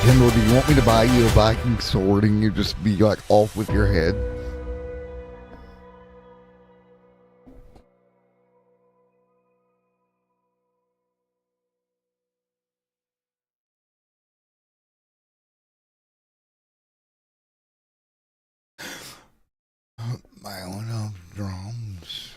Kendall, do you want me to buy you a Viking sword and you just be like off with your head? Violin of drums.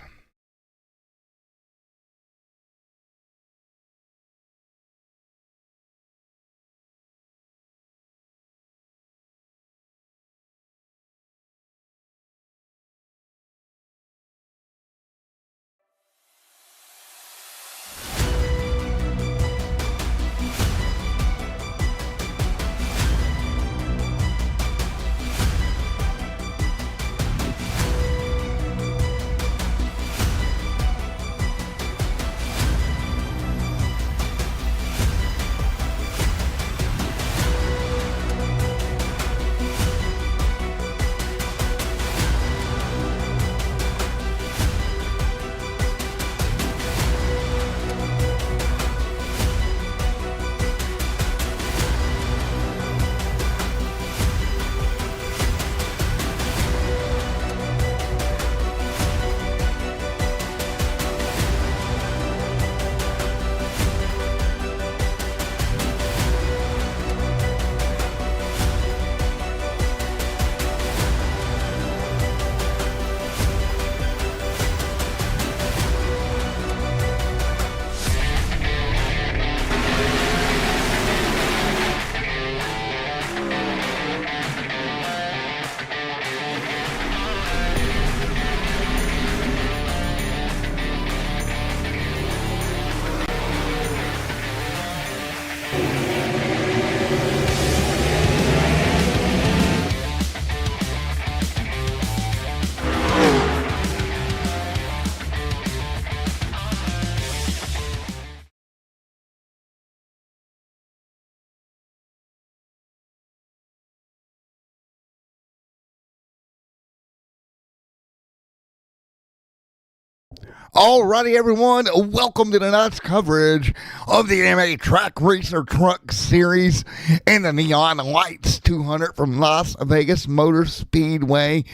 Alrighty, everyone, welcome to tonight's coverage of the MMA Track Racer Truck Series and the Neon Lights 200 from Las Vegas Motor Speedway.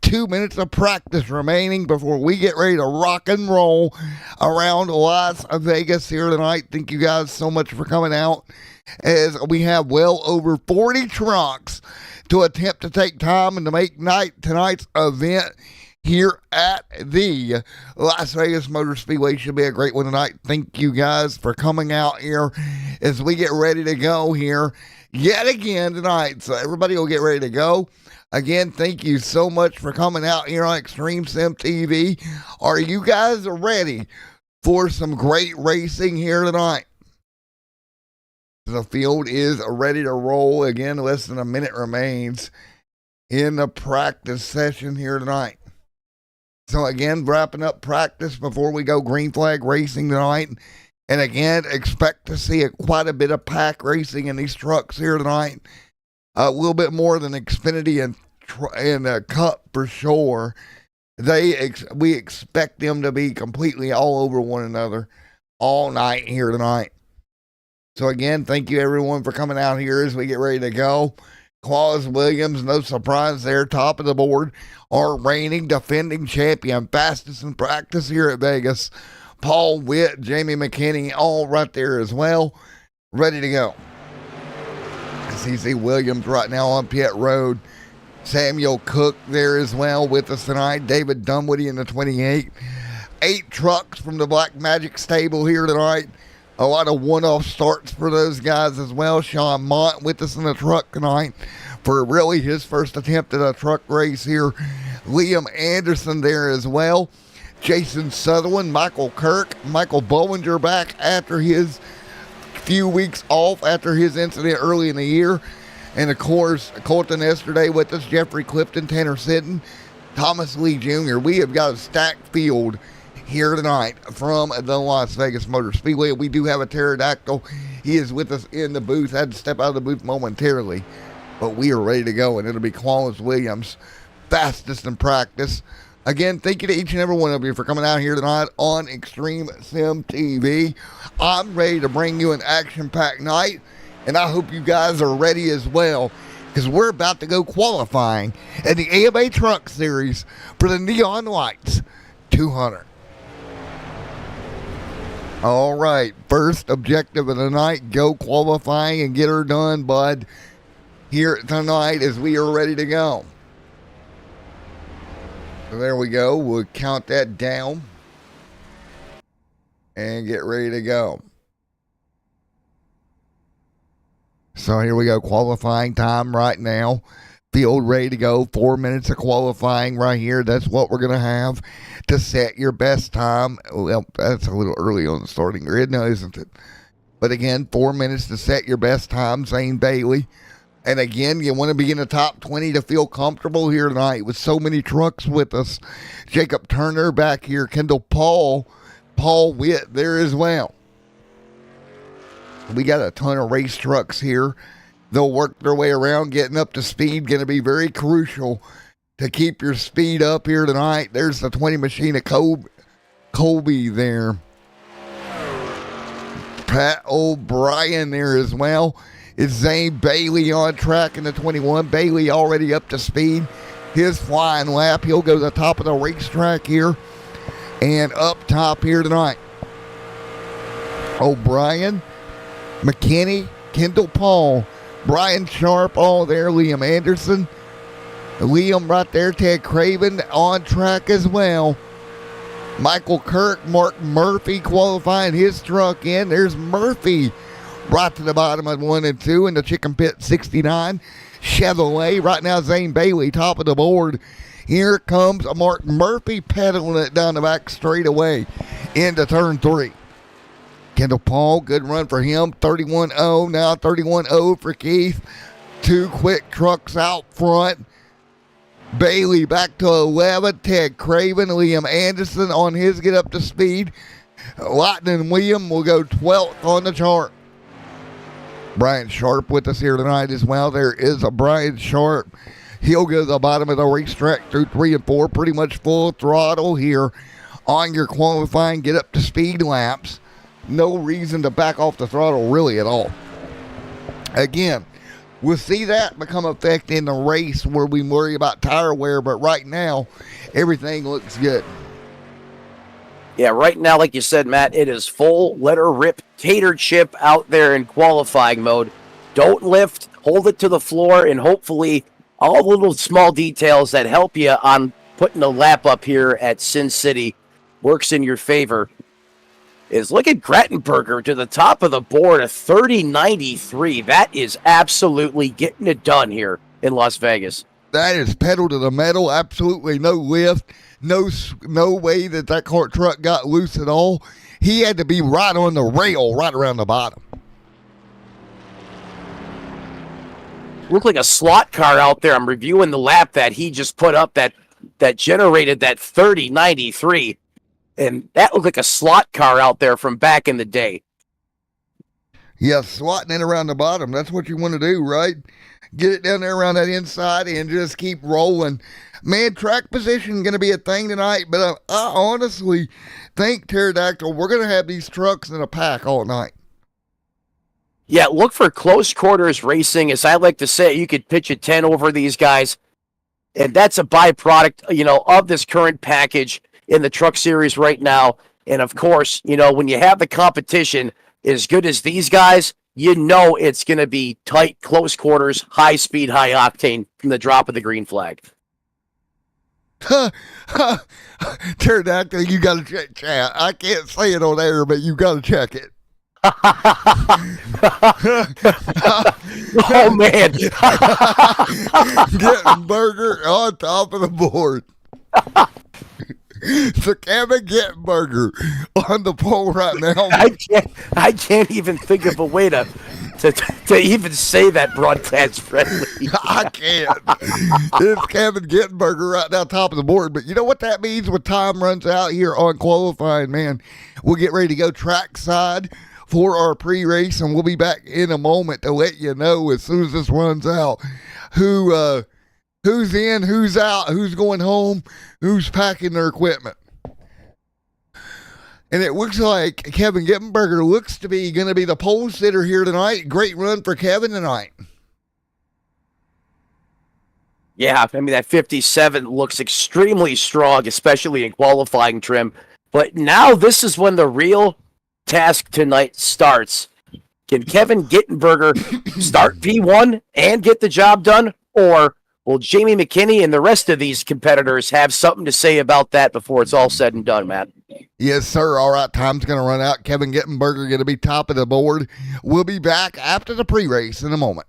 2 minutes of practice remaining before we get ready to rock and roll around Las Vegas here tonight. Thank you guys so much for coming out, as we have well over 40 trucks to attempt to take time and to make tonight's event here at the Las Vegas Motor Speedway. Should be a great one tonight. Thank you guys for coming out here as we get ready to go here yet again tonight. So everybody will get ready to go. Again, thank you so much for coming out here on Extreme Sim TV. Are you guys ready for some great racing here tonight? The field is ready to roll. Again, less than a minute remains in the practice session here tonight. So again, wrapping up practice before we go green flag racing tonight. And again, expect to see quite a bit of pack racing in these trucks here tonight. A little bit more than Xfinity and Cup for sure. We expect them to be completely all over one another all night here tonight. So again, thank you everyone for coming out here as we get ready to go. Claus Williams, no surprise there, top of the board. Our reigning defending champion, fastest in practice here at Vegas. Paul Witt, Jamie McKinney, all right there as well, ready to go. CC Williams right now on pit road. Samuel Cook there as well with us tonight. David Dunwoody in the 28. 8 trucks from the Black Magic stable here tonight. A lot of one-off starts for those guys as well. Sean Mont with us in the truck tonight for really his first attempt at a truck race here. Liam Anderson there as well. Jason Sutherland, Michael Kirk, Michael Bollinger back after his few weeks off after his incident early in the year. And of course, Colton yesterday with us, Jeffrey Clifton, Tanner Sitton, Thomas Lee Jr. We have got a stacked field here tonight from the Las Vegas Motor Speedway. We do have a pterodactyl. He is with us in the booth. Had to step out of the booth momentarily, but we are ready to go, and it'll be Claus Williams, fastest in practice. Again, thank you to each and every one of you for coming out here tonight on Extreme Sim TV. I'm ready to bring you an action-packed night And I hope you guys are ready as well, because we're about to go qualifying in the AMA Truck Series for the Neon Lights 200. All right, first objective of the night, go qualifying and get her done, bud, here tonight as we are ready to go. So there we go. We'll count that down and get ready to go. So here we go, qualifying time right now. Field ready to go. 4 minutes of qualifying right here. That's what we're going to have to set your best time. Well, that's a little early on the starting grid now, isn't it? But again, 4 minutes to set your best time, Zane Bailey. And again, you want to be in the top 20 to feel comfortable here tonight with so many trucks with us. Jacob Turner back here. Kendall Paul Witt there as well. We got a ton of race trucks here. They'll work their way around, getting up to speed. Going to be very crucial to keep your speed up here tonight. There's the 20 machine of Colby there. Pat O'Brien there as well. It's Zane Bailey on track in the 21. Bailey already up to speed. His flying lap. He'll go to the top of the racetrack here and up top here tonight. O'Brien, McKinney, Kendall Paul, Brian Sharp all there, Liam Anderson, Liam right there, Ted Craven on track as well. Michael Kirk, Mark Murphy qualifying his truck in. There's Murphy right to the bottom of 1 and 2 in the Chicken Pit 69 Chevrolet. Right now, Zane Bailey top of the board. Here comes Mark Murphy pedaling it down the back straightaway into turn 3. Kendall Paul, good run for him. 31-0, now 31-0 for Keith. 2 quick trucks out front. Bailey back to 11. Ted Craven, Liam Anderson on his get up to speed. Lightning William will go 12th on the chart. Brian Sharp with us here tonight as well. There is a Brian Sharp. He'll go to the bottom of the racetrack through 3 and 4. Pretty much full throttle here on your qualifying get up to speed laps. No reason to back off the throttle really at all. Again, we'll see that become effect in the race where we worry about tire wear, but right now, everything looks good. Yeah, right now, like you said, Matt, it is full, let her rip, tater chip out there in qualifying mode. Don't lift, hold it to the floor, and hopefully all the little small details that help you on putting a lap up here at Sin City works in your favor. Is look at Grettenberger to the top of the board, a 30.93. That is absolutely getting it done here in Las Vegas. That is pedal to the metal. Absolutely no lift. No way that car truck got loose at all. He had to be right on the rail, right around the bottom. Looked like a slot car out there. I'm reviewing the lap that he just put up that generated that 30.93. And that looked like a slot car out there from back in the day. Yeah, slotting it around the bottom. That's what you want to do, right? Get it down there around that inside and just keep rolling. Man, track position going to be a thing tonight, but I honestly think, Pterodactyl, we're going to have these trucks in a pack all night. Yeah, look for close quarters racing. As I like to say, you could pitch a 10 over these guys, and that's a byproduct, of this current package in the truck series right now. And of course, when you have the competition as good as these guys, it's going to be tight, close quarters, high speed, high octane from the drop of the green flag. Pterodactyl, you got to check chat. I can't say it on air, but you got to check it. Oh, man. Getting burger on top of the board. So Kevin Gettenberger on the pole right now. I can't even think of a way to even say that broadcast friendly. I can't. It's Kevin Gettenberger right now, top of the board. But you know what that means when time runs out here on qualifying, man? We'll get ready to go trackside for our pre-race, and we'll be back in a moment to let you know as soon as this runs out who's in, who's out, who's going home, who's packing their equipment. And it looks like Kevin Gittenberger looks to be going to be the pole sitter here tonight. Great run for Kevin tonight. Yeah, I mean, that 57 looks extremely strong, especially in qualifying trim. But now this is when the real task tonight starts. Can Kevin Gittenberger start P1 and get the job done? Or will Jamie McKinney and the rest of these competitors have something to say about that before it's all said and done, Matt? Yes, sir. All right, time's going to run out. Kevin Gittenberger going to be top of the board. We'll be back after the pre-race in a moment.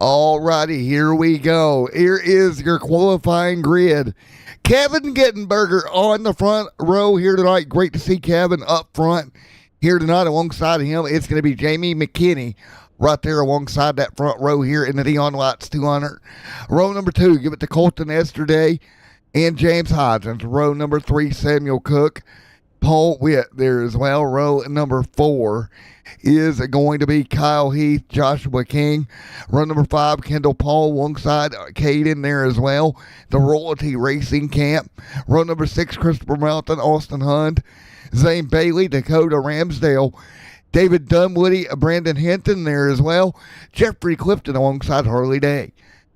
All righty, here we go. Here is your qualifying grid. Kevin Gittenberger on the front row here tonight. Great to see Kevin up front here tonight. Alongside of him, it's going to be Jamie McKinney right there alongside that front row here in the Neon Lights 200. Row number 2, give it to Colton Yesterday and James Hodgins. Row number 3, Samuel Cook. Paul Witt there as well. Row number 4 is going to be Kyle Heath, Joshua King. Row number 5, Kendall Paul alongside Caden there as well. The Royalty Racing Camp. Row number 6, Christopher Mountain, Austin Hund, Zane Bailey, Dakota Ramsdale, David Dunwoody, Brandon Hinton there as well. Jeffrey Clifton alongside Harley Day.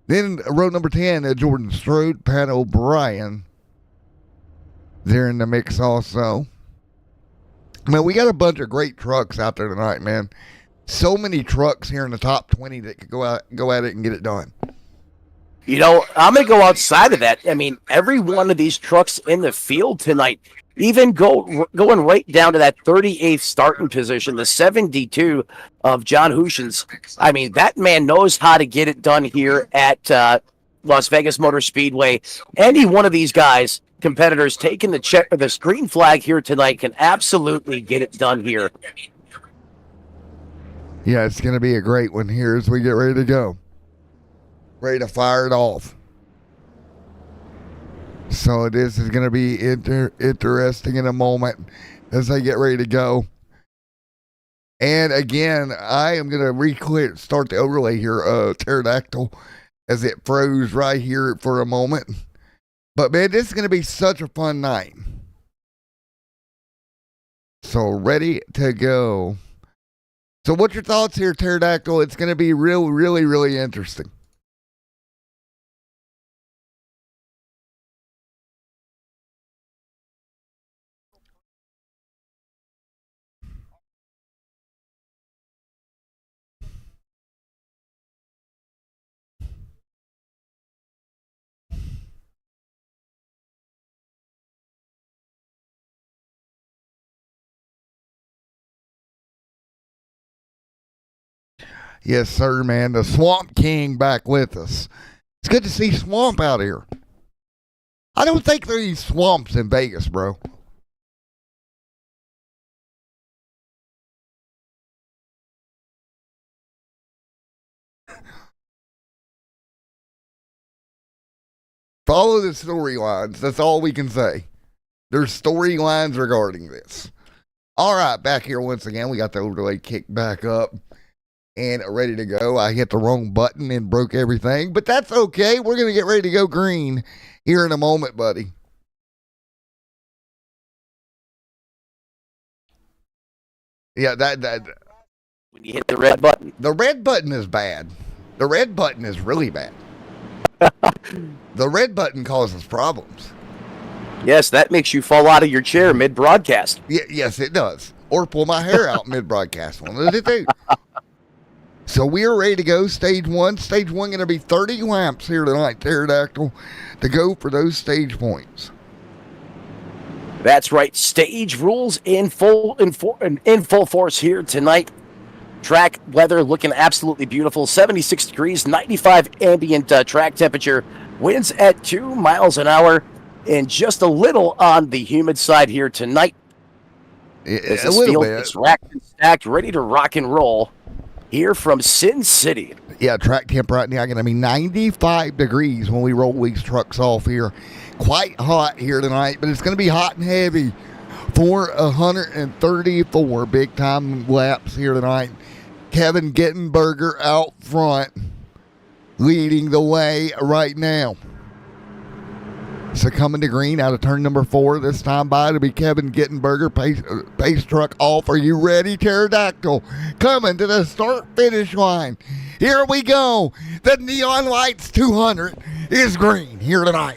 Then row number 10, Jordan Strode, Pat O'Brien there in the mix also. Man, we got a bunch of great trucks out there tonight, man. So many trucks here in the top 20 that could go at it and get it done. You know, I'm going to go outside of that. I mean, every one of these trucks in the field tonight, even going right down to that 38th starting position, the 72 of John Hushins. I mean, that man knows how to get it done here at Las Vegas Motor Speedway. Any one of these guys, competitors taking the green flag here tonight, can absolutely get it done here. Yeah, it's going to be a great one here as we get ready to go. Ready to fire it off. So this is going to be interesting in a moment as they get ready to go. And again, I am going to start the overlay here, Pterodactyl, as it froze right here for a moment. But, man, this is going to be such a fun night. So, ready to go. So, what's your thoughts here, Pterodactyl? It's going to be really interesting. Yes, sir, man. The Swamp King back with us. It's good to see Swamp out here. I don't think there are any swamps in Vegas, bro. Follow the storylines. That's all we can say. There's storylines regarding this. All right, back here once again. We got the overlay kicked back up and ready to go. I hit the wrong button and broke everything, but that's okay. We're going to get ready to go green here in a moment, buddy. Yeah, that When you hit the red button. the red button is bad. The red button is really bad. The red button causes problems. Yes, that makes you fall out of your chair mid-broadcast. Yes, it does. Or pull my hair out mid-broadcast. One of the two. So we are ready to go. Stage one. Stage one going to be 30 laps here tonight, Pterodactyl, to go for those stage points. That's right. Stage rules in full force here tonight. Track weather looking absolutely beautiful. 76 degrees, 95 ambient track temperature. Winds at 2 miles an hour. And just a little on the humid side here tonight. A little bit. It's racked and stacked, ready to rock and roll here from Sin City. Yeah, track temp right now going to be 95 degrees when we roll these trucks off here. Quite hot here tonight, but it's going to be hot and heavy for 134 big-time laps here tonight. Kevin Gittenberger out front, leading the way right now. So coming to green out of turn number 4 this time by to be Kevin Gittenberger. Pace truck off. Are you ready, Pterodactyl? Coming to the start-finish line. Here we go. The Neon Lights 200 is green here tonight.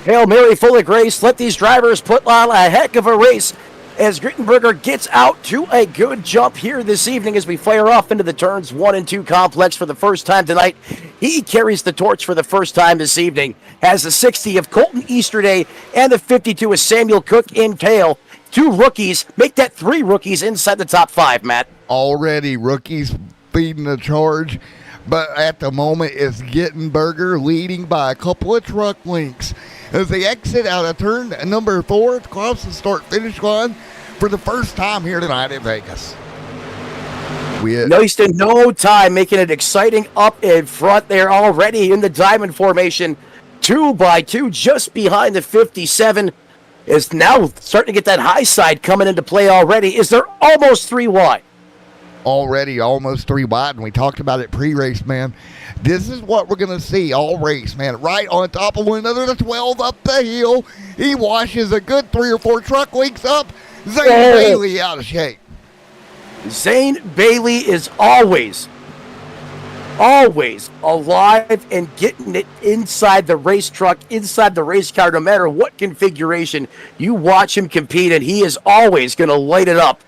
Hail Mary, full of grace. Let these drivers put on a heck of a race as Gittenberger gets out to a good jump here this evening as we fire off into the turns 1 and 2 complex for the first time tonight. He carries the torch for the first time this evening. Has the 60 of Colton Easterday and the 52 of Samuel Cook in tail. 2 rookies. Make that 3 rookies inside the top 5, Matt. Already rookies feeding the charge, but at the moment it's Gittenberger leading by a couple of truck lengths as they exit out of turn number 4 across the start-finish line for the first time here tonight in Vegas. Wasting no time, making it exciting up in front there already in the diamond formation. 2 by 2 just behind the 57 is now starting to get that high side coming into play already. Is there almost 3 wide? Already almost 3 wide, and we talked about it pre-race, man. This is what we're going to see all race, man. Right on top of one another, the 12 up the hill. He washes a good 3 or 4 truck links up. Zane Bailey out of shape. Zane Bailey is always alive and getting it inside the race truck, inside the race car, no matter what configuration. You watch him compete, and he is always going to light it up.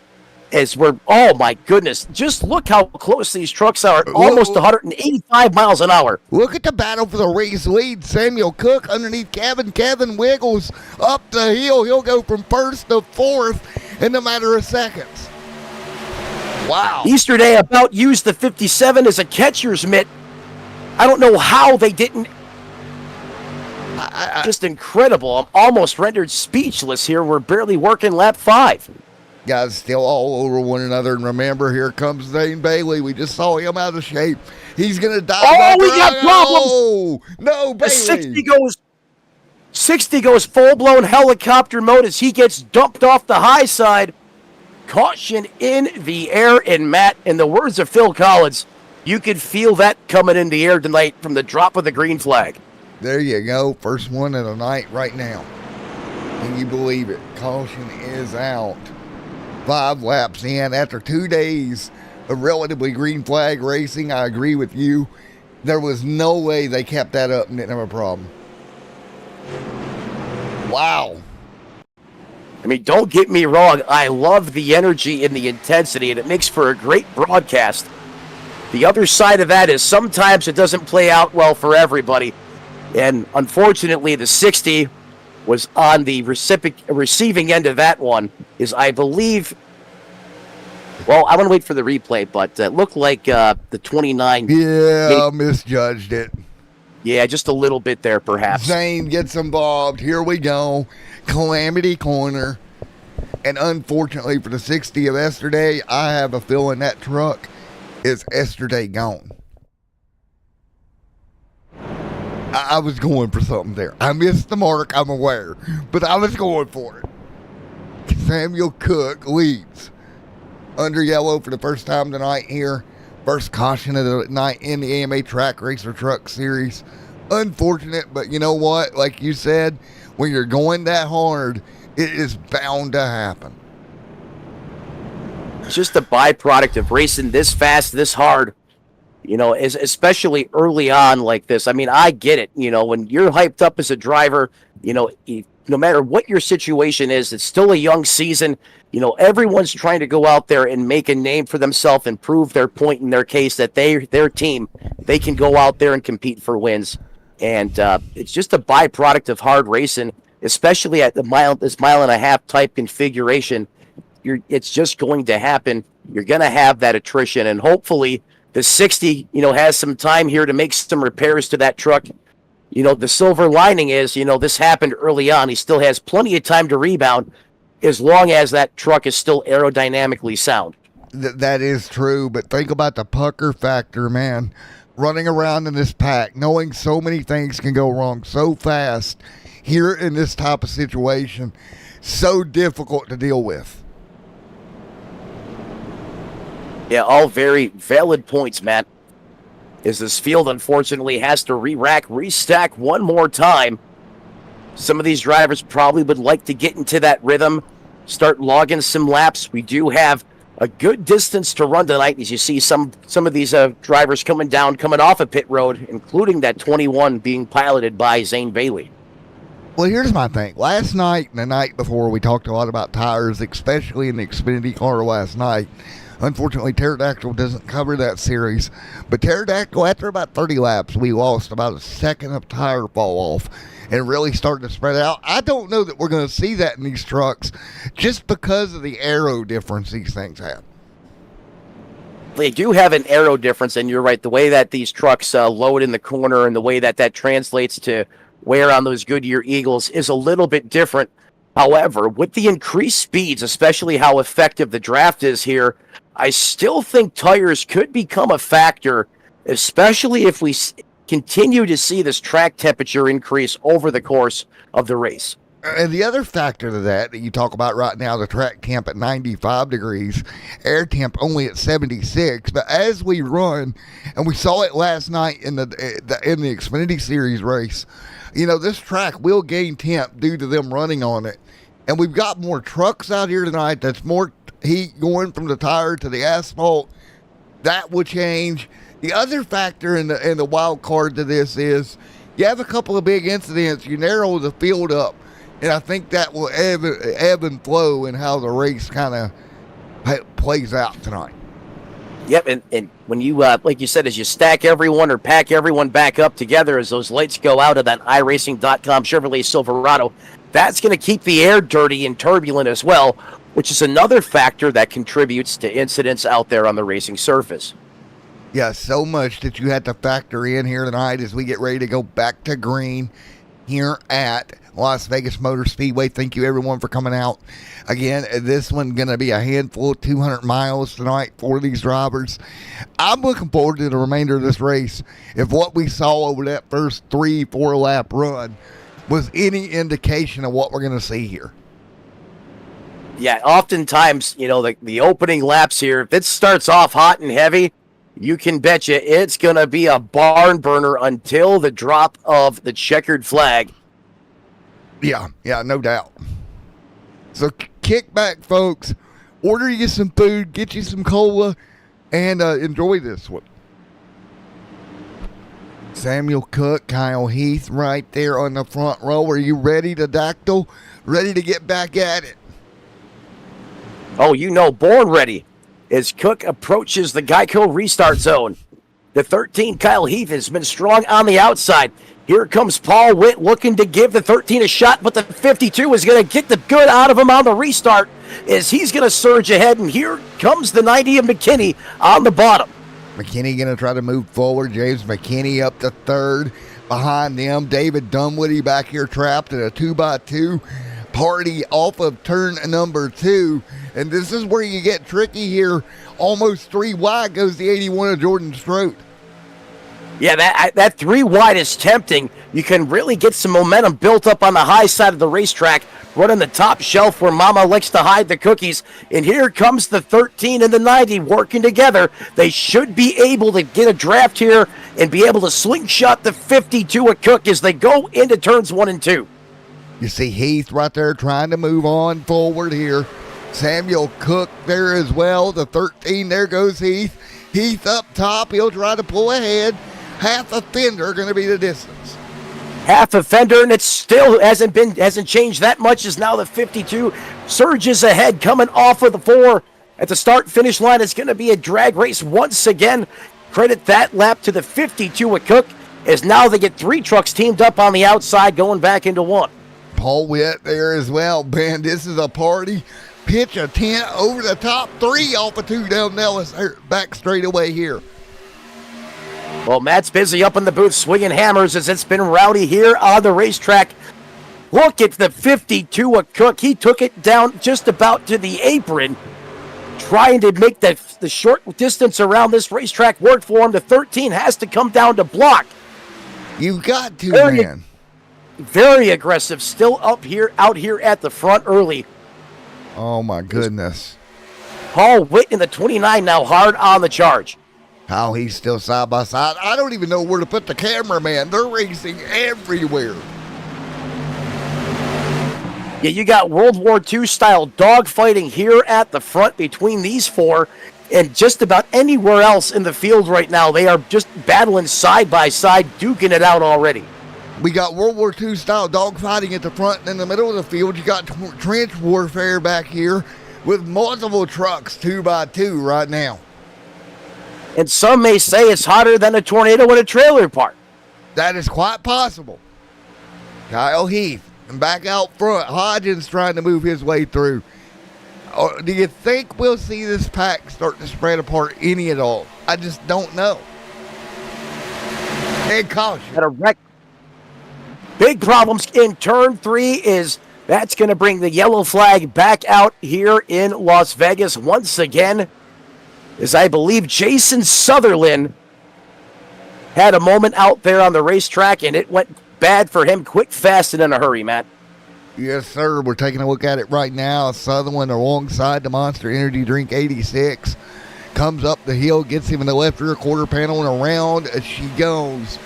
As we're, oh my goodness, just look how close these trucks are, almost 185 miles an hour. Look at the battle for the race lead. Samuel Cook underneath Kevin. Kevin wiggles up the hill. He'll go from 1st to 4th in a matter of seconds. Wow. Easterday about used the 57 as a catcher's mitt. I don't know how they didn't. Just incredible. I'm almost rendered speechless here. We're barely working lap 5. Guys still all over one another. And remember, here comes Zane Bailey. We just saw him out of shape. He's going to die. Oh, we got problems. Oh, no, Bailey. 60 goes full-blown helicopter mode as he gets dumped off the high side. Caution in the air. And Matt, in the words of Phil Collins, you could feel that coming in the air tonight from the drop of the green flag. There you go. First one of the night right now. Can you believe it? Caution is out. 5 laps in after 2 days of relatively green flag racing. I agree with you. There was no way they kept that up and didn't have a problem. Wow. I mean, don't get me wrong. I love the energy and the intensity, and it makes for a great broadcast. The other side of that is sometimes it doesn't play out well for everybody. And unfortunately, the 60 was on the receiving end of that one. Is, I believe, well, I want to wait for the replay, but it looked like the 29. Yeah, misjudged it. Yeah, just a little bit there, perhaps. Zane gets involved. Here we go. Calamity Corner. And unfortunately for the 60 of yesterday, I have a feeling that truck is yesterday gone. I was going for something there. I missed the mark, I'm aware, but I was going for it. Samuel Cook leads under yellow for the first time tonight here. First caution of the night in the AMA Track Racer Truck Series. Unfortunate, but you know what? Like you said, when you're going that hard, it is bound to happen. It's just a byproduct of racing this fast, this hard. You know, especially early on like this. I mean, I get it. You know, when you're hyped up as a driver, you know, no matter what your situation is, it's still a young season. You know, everyone's trying to go out there and make a name for themselves and prove their point in their case that their team, they can go out there and compete for wins. And it's just a byproduct of hard racing, especially at this mile and a half type configuration. It's just going to happen. You're going to have that attrition, and hopefully the 60, you know, has some time here to make some repairs to that truck. You know, the silver lining is, you know, this happened early on. He still has plenty of time to rebound as long as that truck is still aerodynamically sound. That is true, but think about the pucker factor, man. Running around in this pack, knowing so many things can go wrong so fast here in this type of situation, so difficult to deal with. Yeah, all very valid points, Matt. As this field, unfortunately, has to re-rack, restack one more time. Some of these drivers probably would like to get into that rhythm, start logging some laps. We do have a good distance to run tonight, as you see some of these drivers coming off of pit road, including that 21 being piloted by Zane Bailey. Well, here's my thing. Last night and the night before, we talked a lot about tires, especially in the Xfinity car last night. Unfortunately, Pterodactyl doesn't cover that series. But Pterodactyl, after about 30 laps, we lost about a second of tire fall off and really started to spread out. I don't know that we're going to see that in these trucks just because of the aero difference these things have. They do have an aero difference, and you're right. The way that these trucks load in the corner and the way that translates to wear on those Goodyear Eagles is a little bit different. However, with the increased speeds, especially how effective the draft is here, I still think tires could become a factor, especially if we continue to see this track temperature increase over the course of the race. And the other factor to that you talk about right now, the track temp at 95 degrees, air temp only at 76. But as we run, and we saw it last night in the Xfinity Series race, you know, this track will gain temp due to them running on it. And we've got more trucks out here tonight. That's more heat going from the tire to the asphalt. That will change. The other factor in the wild card to this is you have a couple of big incidents. You narrow the field up. And I think that will ebb and flow in how the race kind of plays out tonight. Yep, and when you, like you said, as you stack everyone or pack everyone back up together as those lights go out of that iracing.com Chevrolet Silverado, that's going to keep the air dirty and turbulent as well, which is another factor that contributes to incidents out there on the racing surface. Yeah, so much that you had to factor in here tonight as we get ready to go back to green here at Las Vegas Motor Speedway. Thank you, everyone, for coming out. Again, this one's going to be a handful of 200 miles tonight for these drivers. I'm looking forward to the remainder of this race. If what we saw over that first 3-4 lap run was any indication of what we're going to see here. Yeah, oftentimes, you know, the opening laps here, if it starts off hot and heavy, you can bet you it's going to be a barn burner until the drop of the checkered flag. Yeah, no doubt. So kick back, folks. Order you some food, get you some cola, and enjoy this one. Samuel Cook, Kyle Heath right there on the front row. Are you ready to Dactyl? Ready to get back at it? Oh, you know, born ready. As Cook approaches the Geico restart zone. The 13, Kyle Heath, has been strong on the outside. Here comes Paul Witt looking to give the 13 a shot, but the 52 is going to get the good out of him on the restart as he's going to surge ahead, and here comes the 90 of McKinney on the bottom. McKinney going to try to move forward. James McKinney up to third. Behind them, David Dunwoody back here trapped in a 2x2 party off of turn number 2. And this is where you get tricky here. Almost 3 wide goes the 81 of Jordan Strout. Yeah, that 3 wide is tempting. You can really get some momentum built up on the high side of the racetrack, running the top shelf where Mama likes to hide the cookies. And here comes the 13 and the 90 working together. They should be able to get a draft here and be able to slingshot the 52 a Cook as they go into turns 1 and 2. You see Heath right there trying to move on forward here. Samuel Cook there as well. The 13, there goes Heath. Heath up top. He'll try to pull ahead. Half a fender going to be the distance. Half a fender, and it still hasn't changed that much, as now the 52 surges ahead coming off of the 4. At the start-finish line, it's going to be a drag race once again. Credit that lap to the 52 at Cook, as now they get 3 trucks teamed up on the outside going back into 1. Paul Witt there as well. Man, this is a party. Pitch a tent over the top 3 off of 2 down Nellis back straight away here. Well, Matt's busy up in the booth swinging hammers as it's been rowdy here on the racetrack. Look at the 52 of Cook. He took it down just about to the apron, trying to make the short distance around this racetrack work for him. The 13 has to come down to block. You've got to, man. Very aggressive. Still out here at the front early. Oh, my goodness. Paul Witt in the 29 now hard on the charge. How he's still side by side. I don't even know where to put the cameraman. They're racing everywhere. Yeah, you got World War II style dogfighting here at the front between these 4, and just about anywhere else in the field right now. They are just battling side by side, duking it out already. We got World War II style dogfighting at the front, and in the middle of the field, you got trench warfare back here with multiple trucks 2 by 2 right now. And some may say it's hotter than a tornado in a trailer park. That is quite possible. Kyle Heath, and back out front, Hodgins trying to move his way through. Do you think we'll see this pack start to spread apart any at all? I just don't know. And caution. At a wreck. Big problems in turn 3 is that's going to bring the yellow flag back out here in Las Vegas once again. As I believe Jason Sutherland had a moment out there on the racetrack, and it went bad for him quick, fast, and in a hurry, Matt. Yes, sir. We're taking a look at it right now. Sutherland alongside the Monster Energy Drink 86. Comes up the hill, gets him in the left rear quarter panel, and around she goes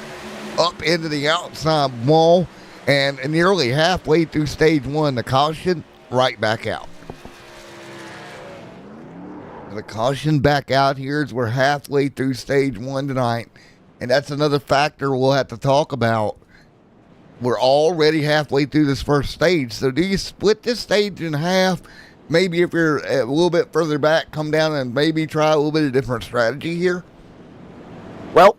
up into the outside wall, and nearly halfway through stage 1, the caution right back out. The caution back out here as we're halfway through stage 1 tonight. And that's another factor we'll have to talk about. We're already halfway through this first stage. So do you split this stage in half? Maybe if you're a little bit further back, come down and maybe try a little bit of different strategy here? Well,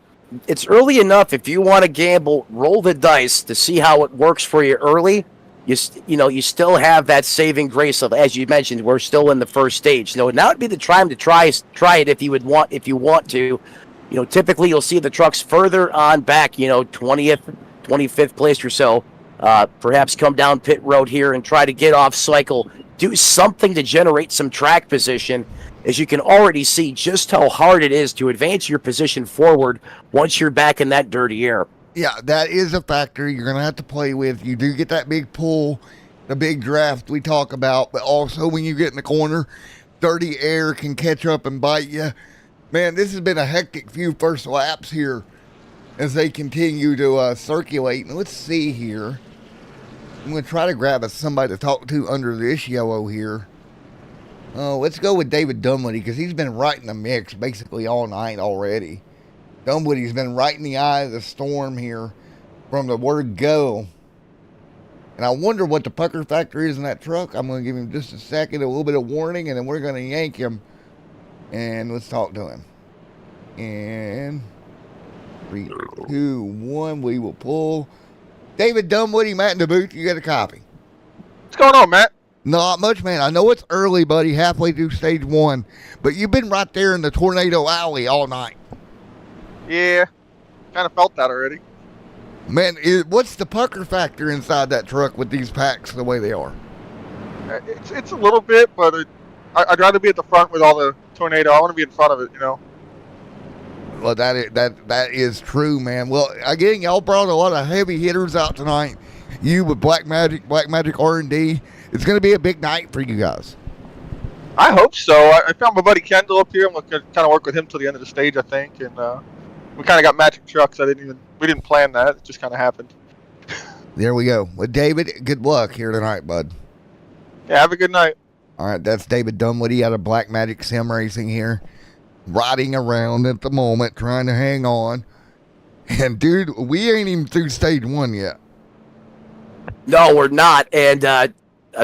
it's early enough. If you want to gamble, roll the dice to see how it works for you early. You still have that saving grace of, as you mentioned, we're still in the first stage. Now would be the time to try it if you want to. Typically you'll see the trucks further on back, 20th, 25th place or so. Perhaps come down pit road here and try to get off cycle. Do something to generate some track position, as you can already see just how hard it is to advance your position forward once you're back in that dirty air. Yeah, that is a factor you're going to have to play with. You do get that big pull, the big draft we talk about, but also when you get in the corner, dirty air can catch up and bite you. Man, this has been a hectic few first laps here as they continue to circulate. And let's see here. I'm going to try to grab somebody to talk to under this yellow here. Let's go with David Dunwoody, because he's been right in the mix basically all night already. Dunwoody's been right in the eye of the storm here from the word go. And I wonder what the pucker factor is in that truck. I'm going to give him just a second, a little bit of warning, and then we're going to yank him. And let's talk to him. And 3, 2, 1, we will pull. David Dunwoody, Matt in the booth, you got a copy. What's going on, Matt? Not much, man. I know it's early, buddy, halfway through stage 1. But you've been right there in the tornado alley all night. Yeah, kind of felt that already. Man, what's the pucker factor inside that truck with these packs the way they are? It's a little bit, but I'd rather be at the front with all the tornado. I want to be in front of it, Well, that is true, man. Well, again, y'all brought a lot of heavy hitters out tonight. You with Black Magic R&D. It's going to be a big night for you guys. I hope so. I found my buddy Kendall up here. I'm going to kind of work with him till the end of the stage, I think. And we kind of got matching trucks. We didn't plan that. It just kind of happened. There we go. Well, David, good luck here tonight, bud. Yeah, have a good night. All right, that's David Dunwoody out of Black Magic Simracing here, riding around at the moment, trying to hang on. And, dude, we ain't even through stage 1 yet. No, we're not. And a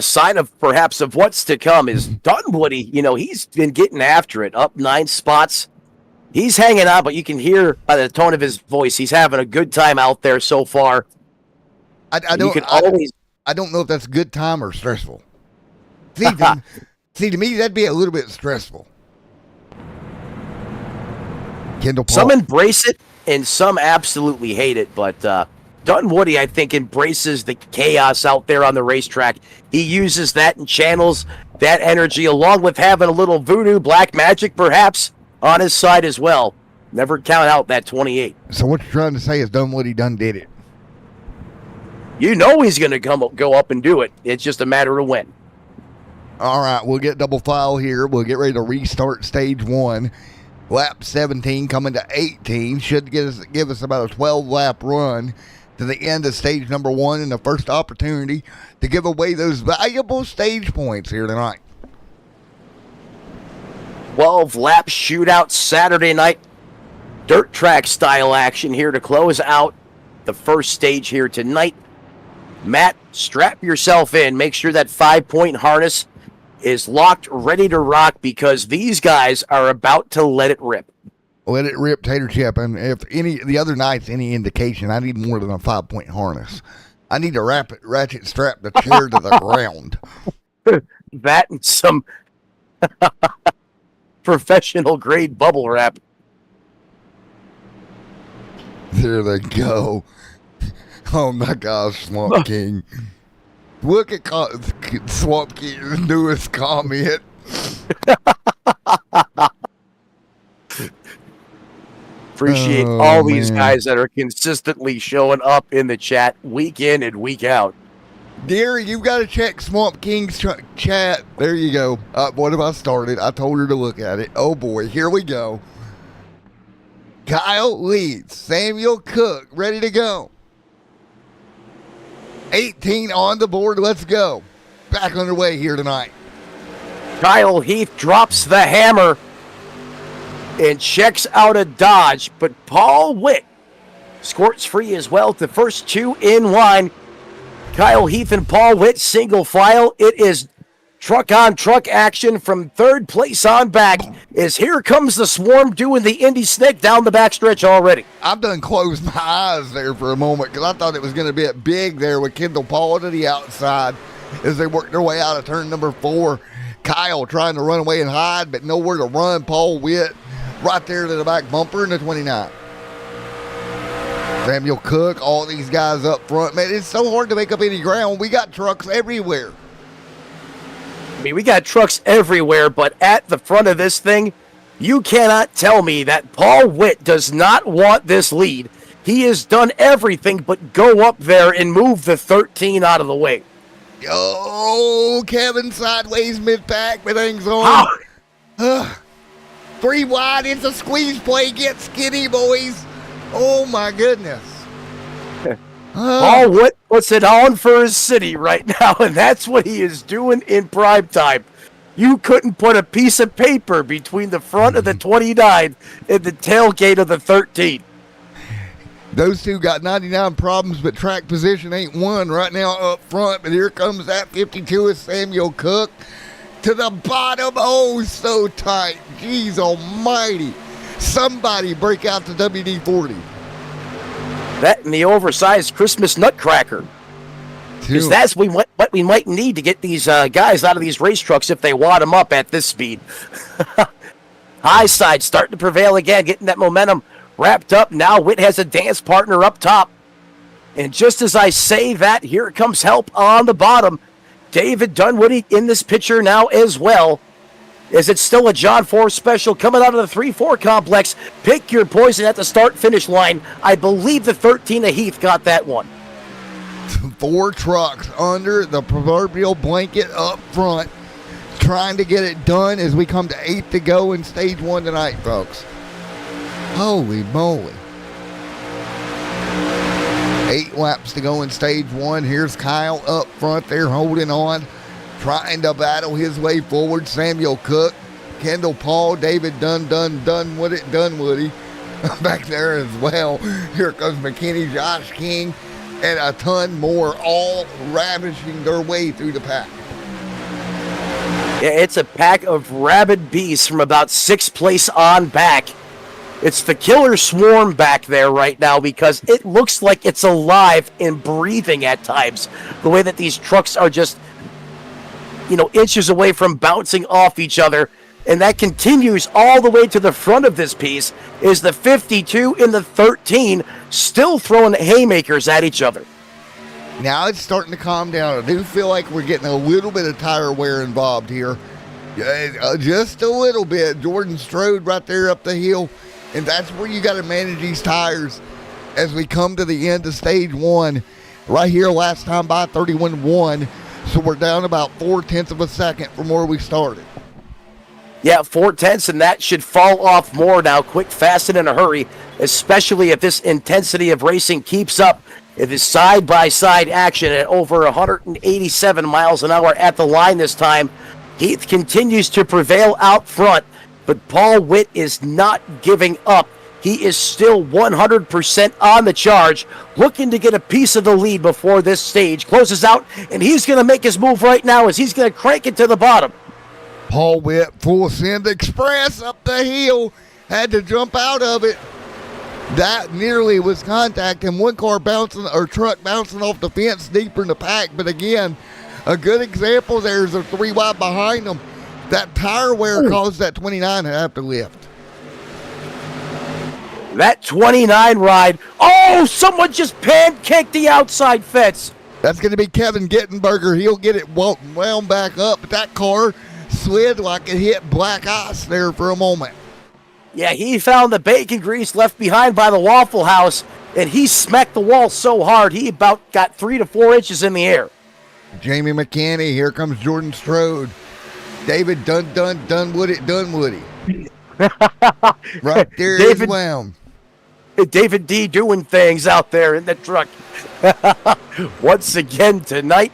sign of perhaps of what's to come is Dunwoody. He's been getting after it, up 9 spots. He's hanging on, but you can hear by the tone of his voice, he's having a good time out there so far. I don't know if that's a good time or stressful. See, to me, that'd be a little bit stressful. Kendall Paul. Some embrace it, and some absolutely hate it. But Dunwoody, I think, embraces the chaos out there on the racetrack. He uses that and channels that energy, along with having a little voodoo, black magic, perhaps, on his side as well. Never count out that 28. So what you're trying to say is Dunwoody done did it. You know he's going to go up and do it. It's just a matter of when. All right, we'll get double file here. We'll get ready to restart stage 1. Lap 17 coming to 18. Should give us about a 12-lap run to the end of stage number 1 and the first opportunity to give away those valuable stage points here tonight. 12-lap shootout Saturday night. Dirt track style action here to close out the first stage here tonight. Matt, strap yourself in. Make sure that 5-point harness is locked, ready to rock, because these guys are about to let it rip. Let it rip, Tater Chip. And if the other night's any indication, I need more than a 5-point harness. I need to ratchet strap the chair to the ground. That and some professional grade bubble wrap. There they go. Oh my gosh, Swamp King. Look at Swamp King's newest comment. Appreciate all these guys that are consistently showing up in the chat week in and week out. Dear, you've got to check Swamp King's chat. There you go. What have I started? I told her to look at it. Oh boy, here we go. Kyle leads. Samuel Cook ready to go. 18 on the board. Let's go. Back underway here tonight. Kyle Heath drops the hammer and checks out a dodge, but Paul Witt squirts free as well. The first 2 in line. Kyle Heath and Paul Witt single file. It is truck on truck action from third place on back, as here comes the swarm doing the Indy Snake down the backstretch already. I've done closed my eyes there for a moment because I thought it was going to be big there with Kendall Paul to the outside as they worked their way out of turn number 4. Kyle trying to run away and hide, but nowhere to run. Paul Witt right there to the back bumper in the 29. Samuel Cook, all these guys up front. Man, it's so hard to make up any ground. We got trucks everywhere. I mean, we got trucks everywhere, but at the front of this thing, you cannot tell me that Paul Witt does not want this lead. He has done everything but go up there and move the 13 out of the way. Oh, Kevin sideways mid-pack, but things on. 3 wide, it's a squeeze play. Get skinny, boys. Oh, my goodness. Paul Witt puts it on for his city right now, and that's what he is doing in prime time. You couldn't put a piece of paper between the front of the 29 and the tailgate of the 13. Those two got 99 problems, but track position ain't one right now up front. But here comes that 52 of Samuel Cook to the bottom. Oh, so tight. Jeez almighty. Somebody break out the WD-40. That and the oversized Christmas nutcracker. Because that's what we might need to get these guys out of these race trucks if they wad them up at this speed. High side starting to prevail again, getting that momentum wrapped up. Now Witt has a dance partner up top. And just as I say that, here comes help on the bottom. David Dunwoody in this picture now as well. Is it still a John 4 special coming out of the 3-4 complex? Pick your poison at the start-finish line. I believe the 13 of Heath got that one. 4 trucks under the proverbial blanket up front, trying to get it done as we come to 8 to go in stage 1 tonight, folks. Holy moly. 8 laps to go in stage 1. Here's Kyle up front there holding on, trying to battle his way forward. Samuel Cook, Kendall Paul, David Dunwoody back there as well. Here comes McKinney, Josh King, and a ton more, all ravishing their way through the pack. Yeah, it's a pack of rabid beasts from about 6th place on back. It's the killer swarm back there right now because it looks like it's alive and breathing at times. The way that these trucks are just, inches away from bouncing off each other. And that continues all the way to the front of this piece is the 52 and the 13 still throwing haymakers at each other. Now it's starting to calm down. I do feel like we're getting a little bit of tire wear involved here. Just a little bit. Jordan Strode right there up the hill. And that's where you got to manage these tires as we come to the end of stage 1. Right here, last time by 31.1. So we're down about 0.4 of a second from where we started. Yeah, 0.4, and that should fall off more now, quick, fast, and in a hurry, especially if this intensity of racing keeps up. It is side-by-side action at over 187 miles an hour at the line this time. Heath continues to prevail out front, but Paul Witt is not giving up. He is still 100% on the charge, looking to get a piece of the lead before this stage closes out, and he's going to make his move right now as he's going to crank it to the bottom. Paul Witt, full send express up the hill, had to jump out of it. That nearly was contact, and one car truck bouncing off the fence deeper in the pack. But again, a good example, there's a 3 wide behind them. That tire wear caused that 29 to have to lift. That 29 ride. Oh, someone just pancaked the outside fence. That's going to be Kevin Gittenberger. He'll get it wound back up. But that car slid like it hit black ice there for a moment. Yeah, he found the bacon grease left behind by the Waffle House, and he smacked the wall so hard he about got 3 to 4 inches in the air. Jamie McCanny. Here comes Jordan Strode. David Dunwoody. Right there is wound. David D doing things out there in the truck. Once again tonight,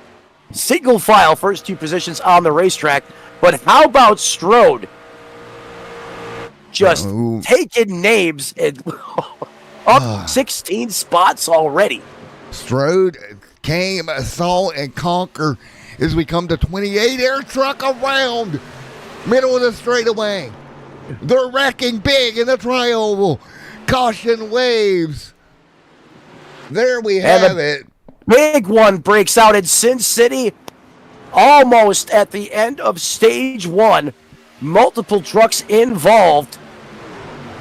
single file first 2 positions on the racetrack. But how about Strode? Just taking names and up 16 spots already. Strode came, saw, and conquer as we come to 28. Air truck around, middle of the straightaway. They're wrecking big in the tri-oval. Caution waves. There we have it. Big one breaks out in Sin City almost at the end of stage 1. Multiple trucks involved.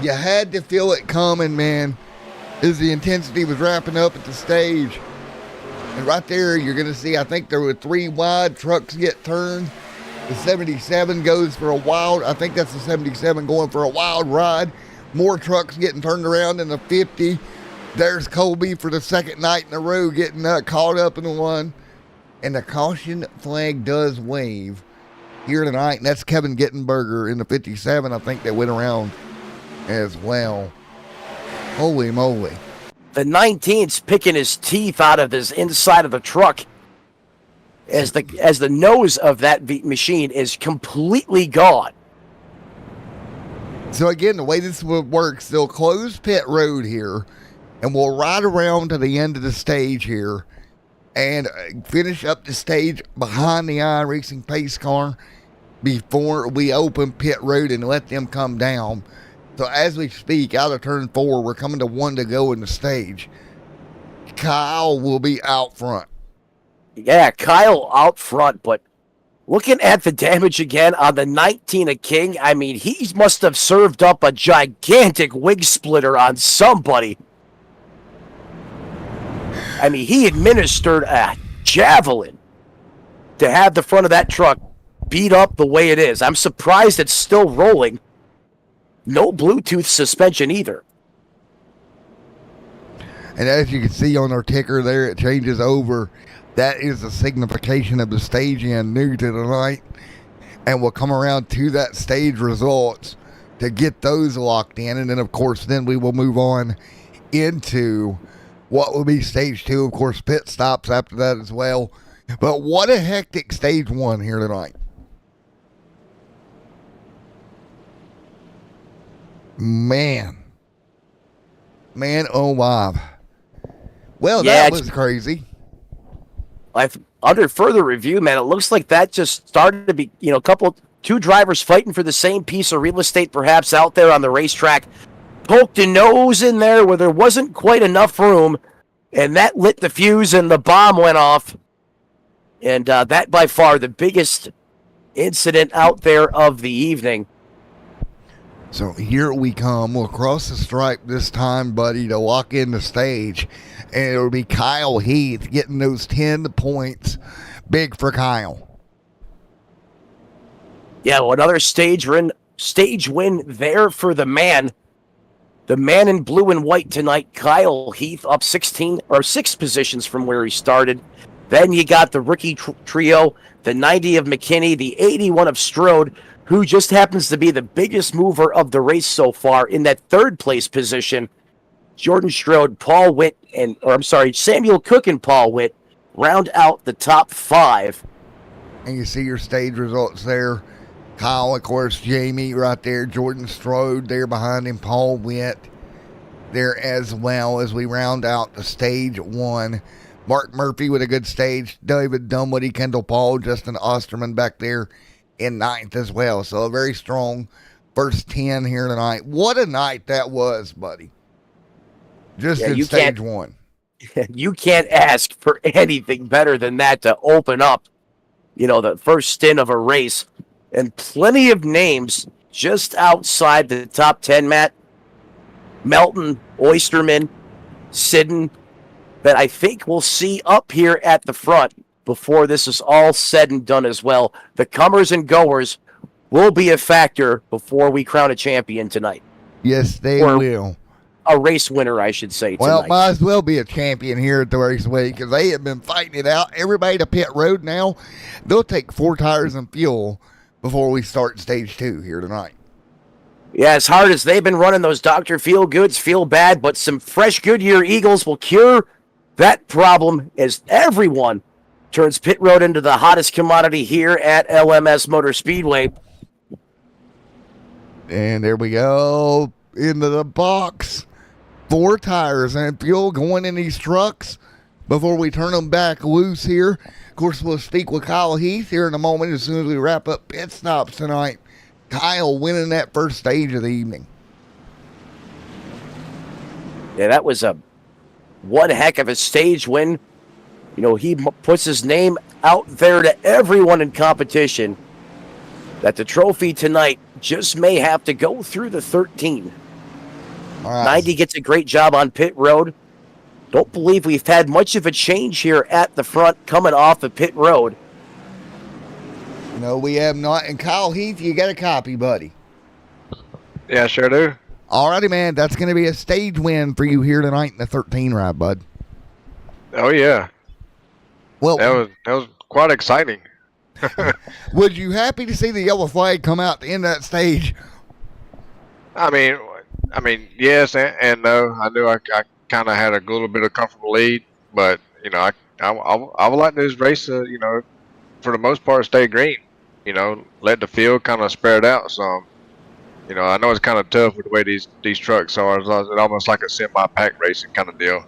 You had to feel it coming, man, as the intensity was wrapping up at the stage. And right there, you're going to see, I think there were 3 wide trucks get turned. The 77 goes for a wild, I think that's the 77 going for a wild ride. More trucks getting turned around in the 50. There's Colby for the second night in a row getting caught up in the one. And the caution flag does wave here tonight. And that's Kevin Gittenberger in the 57, I think, that went around as well. Holy moly. The 19's picking his teeth out of this inside of the truck as the nose of that machine is completely gone. So again, the way this works, they'll close pit road here, and we'll ride around to the end of the stage here and finish up the stage behind the iracing pace car before we open pit road and let them come down. So as we speak, out of turn 4, we're coming to 1 to go in the stage. Kyle will be out front. Yeah, Kyle out front, but looking at the damage again on the 19 of King, I mean, he must have served up a gigantic wing splitter on somebody. I mean, he administered a javelin to have the front of that truck beat up the way it is. I'm surprised it's still rolling. No Bluetooth suspension either. And as you can see on our ticker there, it changes over. That is the signification of the stage end new to tonight. And we'll come around to that stage results to get those locked in. And then, of course, then we will move on into what will be stage 2. Of course, pit stops after that as well. But what a hectic stage 1 here tonight. Man, oh wow. Well, yeah, that was crazy. Under further review, man, it looks like that just started to be, two drivers fighting for the same piece of real estate perhaps out there on the racetrack. Poked a nose in there where there wasn't quite enough room, and that lit the fuse and the bomb went off. And that by far the biggest incident out there of the evening. So here we come. We'll cross the stripe this time, buddy, to lock in the stage. And it'll be Kyle Heath getting those 10 points. Big for Kyle. Yeah, well, another stage win there for the man. The man in blue and white tonight, Kyle Heath, up 6 positions from where he started. Then you got the rookie trio, the 90 of McKinney, the 81 of Strode, who just happens to be the biggest mover of the race so far in that third place position. Jordan Strode, Samuel Cook and Paul Witt round out the top 5. And you see your stage results there. Kyle, of course, Jamie right there, Jordan Strode there behind him, Paul Witt there as well as we round out the stage 1. Mark Murphy with a good stage, David Dunwoody, Kendall Paul, Justin Osterman back there in 9th as well. So a very strong first 10 here tonight. What a night that was, buddy. Just in stage 1. You can't ask for anything better than that to open up, the first stint of a race. And plenty of names just outside the top 10, Matt. Melton, Oysterman, Sidden, that I think we'll see up here at the front before this is all said and done as well. The comers and goers will be a factor before we crown a champion tonight. Yes, they will. A race winner, I should say, tonight. Well, might as well be a champion here at the raceway because they have been fighting it out. Everybody to pit road now. They'll take 4 tires and fuel before we start stage 2 here tonight. Yeah, as hard as they've been running those Dr. Feel Goods, feel bad, but some fresh Goodyear Eagles will cure that problem as everyone turns pit road into the hottest commodity here at LMS Motor Speedway. And there we go. Into the box. 4 tires and fuel going in these trucks before we turn them back loose here. Of course, we'll speak with Kyle Heath here in a moment as soon as we wrap up pit stops tonight. Kyle winning that first stage of the evening. Yeah, that was one heck of a stage win. He puts his name out there to everyone in competition that the trophy tonight just may have to go through the 13. All right. 90 gets a great job on pit road. Don't believe we've had much of a change here at the front coming off the pit road. No, we have not. And Kyle Heath, you got a copy, buddy. Yeah, sure do. All righty, man. That's going to be a stage win for you here tonight in the 13 ride, bud. Oh, yeah. Well, that was quite exciting. was you happy to see the yellow flag come out to end that stage? I mean, yes and no. I knew I kind of had a little bit of comfortable lead, but I would like this race, for the most part, stay green. Let the field kind of spread out some. I know it's kind of tough with the way these trucks are. It's almost like a semi-pack racing kind of deal.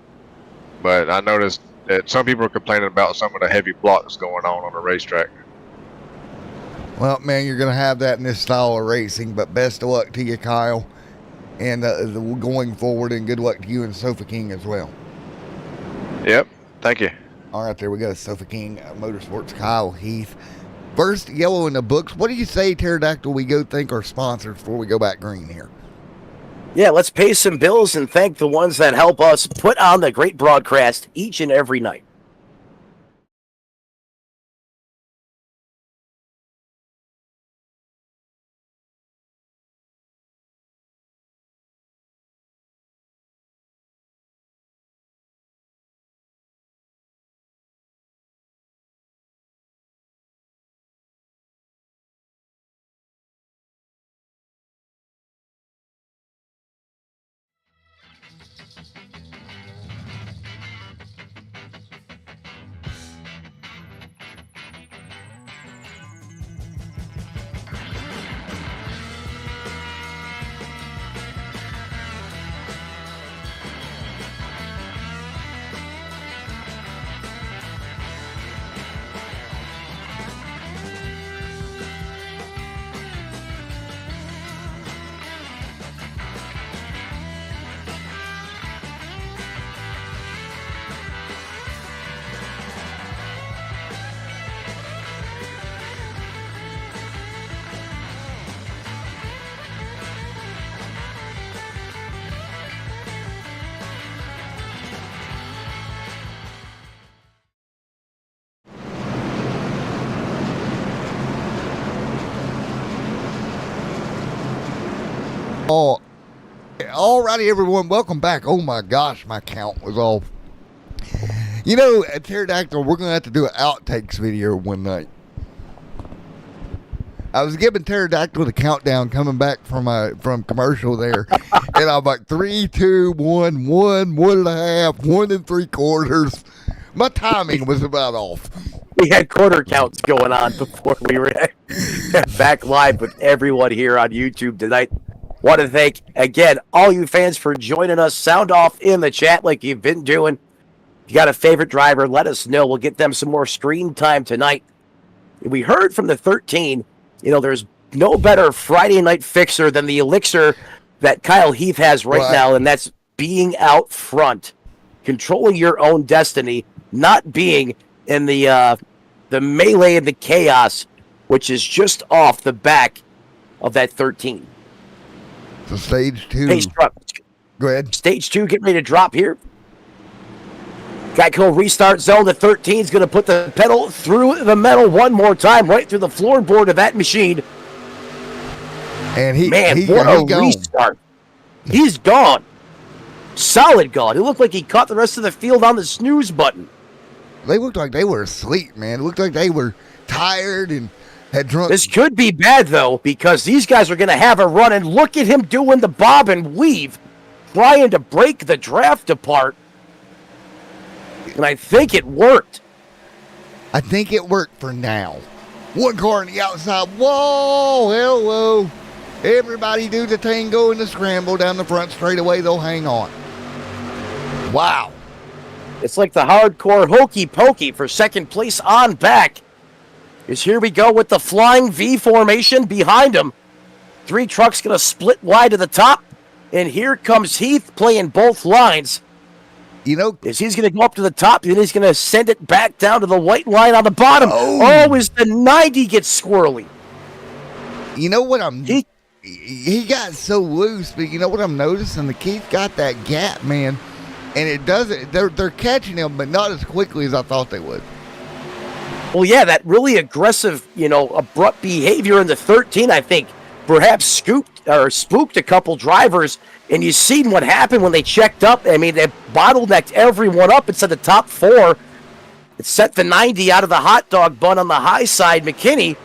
But I noticed that some people are complaining about some of the heavy blocks going on the racetrack. Well, man, you're going to have that in this style of racing, but best of luck to you, Kyle. And going forward, and good luck to you and Sofa King as well. Yep. Thank you. All right, there we go. Sofa King Motorsports, Kyle Heath. First yellow in the books. What do you say, Pterodactyl, we go thank our sponsors before we go back green here? Yeah, let's pay some bills and thank the ones that help us put on the great broadcast each and every night. Oh, alrighty, everyone. Welcome back. Oh my gosh, my count was off. You know, at Pterodactyl, we're going to have to do an outtakes video one night. I was giving Pterodactyl the countdown coming back from commercial there. And I'm like 3, 2, 1, 1, 1.5, 1 3/4. My timing was about off. We had quarter counts going on before we were back live with everyone here on YouTube tonight. Want to thank, again, all you fans for joining us. Sound off in the chat like you've been doing. If you got a favorite driver, let us know. We'll get them some more screen time tonight. We heard from the 13, there's no better Friday night fixer than the elixir that Kyle Heath has right now, and that's being out front, controlling your own destiny, not being in the melee and the chaos, which is just off the back of that 13. So stage 2. Hey, Struck. Go ahead. Stage 2, getting ready to drop here. Geico restart zone. The 13 is going to put the pedal through the metal one more time, right through the floorboard of that machine. And what a restart. He's gone. Solid gone. It looked like he caught the rest of the field on the snooze button. They looked like they were asleep, man. It looked like they were tired and had drunk. This could be bad, though, because these guys are going to have a run, and look at him doing the bob and weave, trying to break the draft apart. And I think it worked. I think it worked for now. One car on the outside. Whoa, hello. Everybody do the tango and the scramble down the front straightaway. They'll hang on. Wow. It's like the hardcore hokey pokey for second place on back. Is here we go with the flying V formation behind him. 3 trucks going to split wide to the top. And here comes Heath playing both lines. He's going to go up to the top, and he's going to send it back down to the white line on the bottom. As the 90 gets squirrely. You know what he got so loose, but you know what I'm noticing? The Keith got that gap, man. And it doesn't, they're catching him, but not as quickly as I thought they would. Well, yeah, that really aggressive, abrupt behavior in the 13, I think, perhaps spooked a couple drivers. And you've seen what happened when they checked up. I mean, they bottlenecked everyone up inside the top 4. It set the 90 out of the hot dog bun on the high side, McKinney.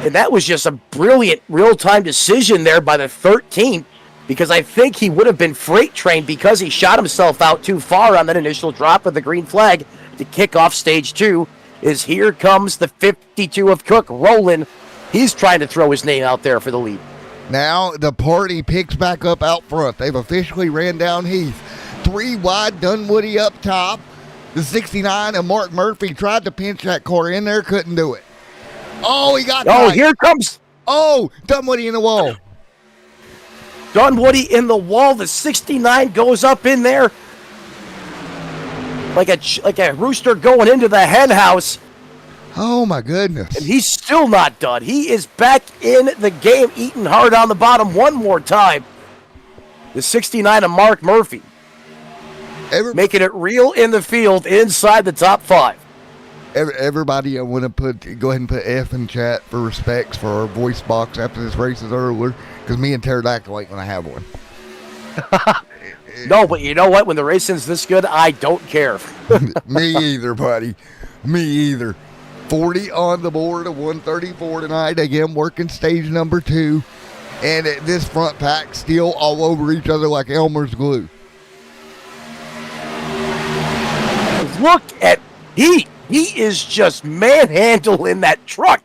And that was just a brilliant real-time decision there by the 13, because I think he would have been freight trained because he shot himself out too far on that initial drop of the green flag to kick off stage 2. Here comes the 52 of Cook, Roland. He's trying to throw his name out there for the lead. Now the party picks back up out front. They've officially ran down Heath. 3 wide, Dunwoody up top. The 69 of Mark Murphy tried to pinch that car in there, couldn't do it. Oh, he got tight. Here comes. Dunwoody in the wall. Dunwoody in the wall. The 69 goes up in there like a rooster going into the hen house. Oh, my goodness. And he's still not done. He is back in the game, eating hard on the bottom one more time. The 69 of Mark Murphy. Making it real in the field inside the top 5. Everybody, I want to go ahead and put F in chat for respects for our voice box after this race is over, because me and Pterodactyl ain't going to have one. No, but you know what? When the racing's this good, I don't care. Me either, buddy. Me either. 40 on the board, a 134 tonight. Again, working stage number 2. And this front pack still all over each other like Elmer's glue. Look at He is just manhandling that truck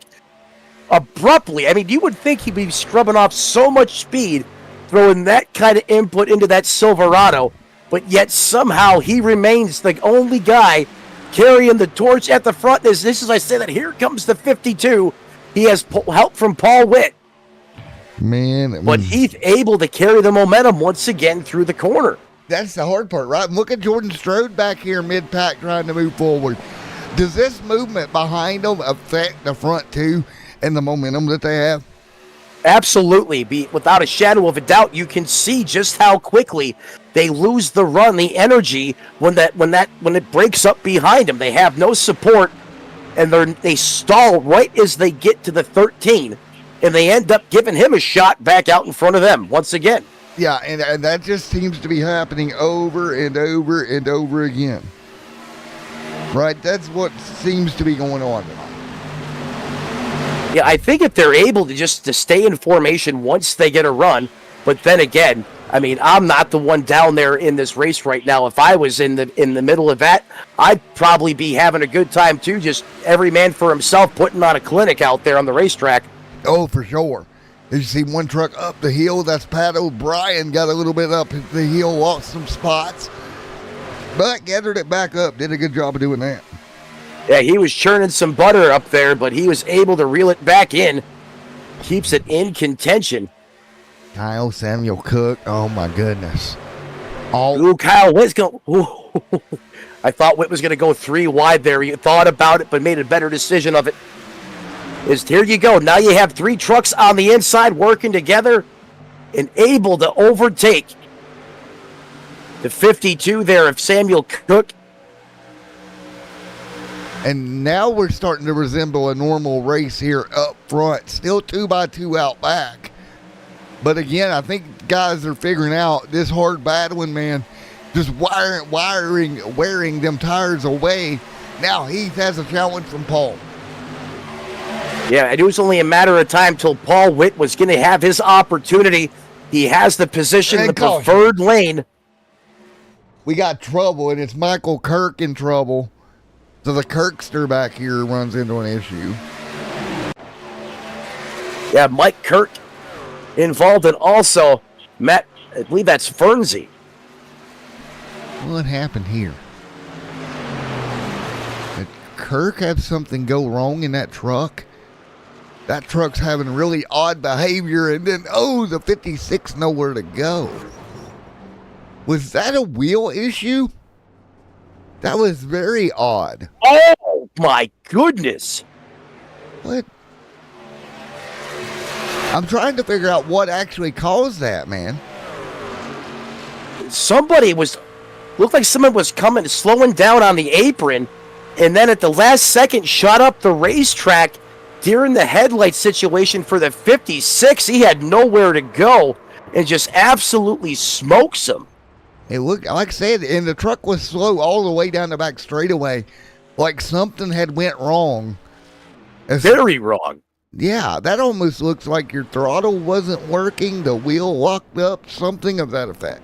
abruptly. I mean, you would think he'd be scrubbing off so much speed, throwing that kind of input into that Silverado, but yet somehow he remains the only guy carrying the torch at the front. This is, I say that, here comes the 52. He has help from Paul Witt. Man. But he's able to carry the momentum once again through the corner. That's the hard part, right? Look at Jordan Strode back here mid-pack trying to move forward. Does this movement behind them affect the front two and the momentum that they have? Absolutely. Without a shadow of a doubt, you can see just how quickly they lose the run, the energy when it breaks up behind them. They have no support, and they stall right as they get to the 13. and they end up giving him a shot back out in front of them once again. Yeah, and that just seems to be happening over and over and over again. Right? That's what seems to be going on tonight. Yeah, I think if they're able to just stay in formation once they get a run, but then again, I mean, I'm not the one down there in this race right now. If I was in the middle of that, I'd probably be having a good time too, just every man for himself, putting on a clinic out there on the racetrack. Oh, for sure. As you see one truck up the hill, that's Pat O'Brien, got a little bit up the hill, lost some spots, but gathered it back up, did a good job of doing that. Yeah, he was churning some butter up there, but he was able to reel it back in, keeps it in contention. Kyle Samuel Cook, oh my goodness. Ooh, Kyle Witt's going. I thought Witt was going to go 3 wide there. He thought about it, but made a better decision of it. Here you go. Now you have 3 trucks on the inside working together and able to overtake the 52 there of Samuel Cook. And now we're starting to resemble a normal race here up front. Still 2x2 out back. But again, I think guys are figuring out this hard battling, man. Just wearing them tires away. Now Heath has a challenge from Paul. Yeah, it was only a matter of time till Paul Witt was going to have his opportunity. He has the position in the preferred lane. We got trouble, and it's Michael Kirk in trouble. So the Kirkster back here runs into an issue. Yeah, Mike Kirk involved, and also Matt, I believe that's Fernsey. What happened here? Did Kirk have something go wrong in that truck? That truck's having really odd behavior, and then, the 56 nowhere to go. Was that a wheel issue? That was very odd. Oh, my goodness. What? I'm trying to figure out what actually caused that, man. Looked like someone was slowing down on the apron, and then at the last second shot up the racetrack during the headlight situation for the 56. He had nowhere to go and just absolutely smokes him. It looked, like I said, and the truck was slow all the way down the back straightaway, like something had went wrong. Very wrong. Yeah, that almost looks like your throttle wasn't working, the wheel locked up, something of that effect.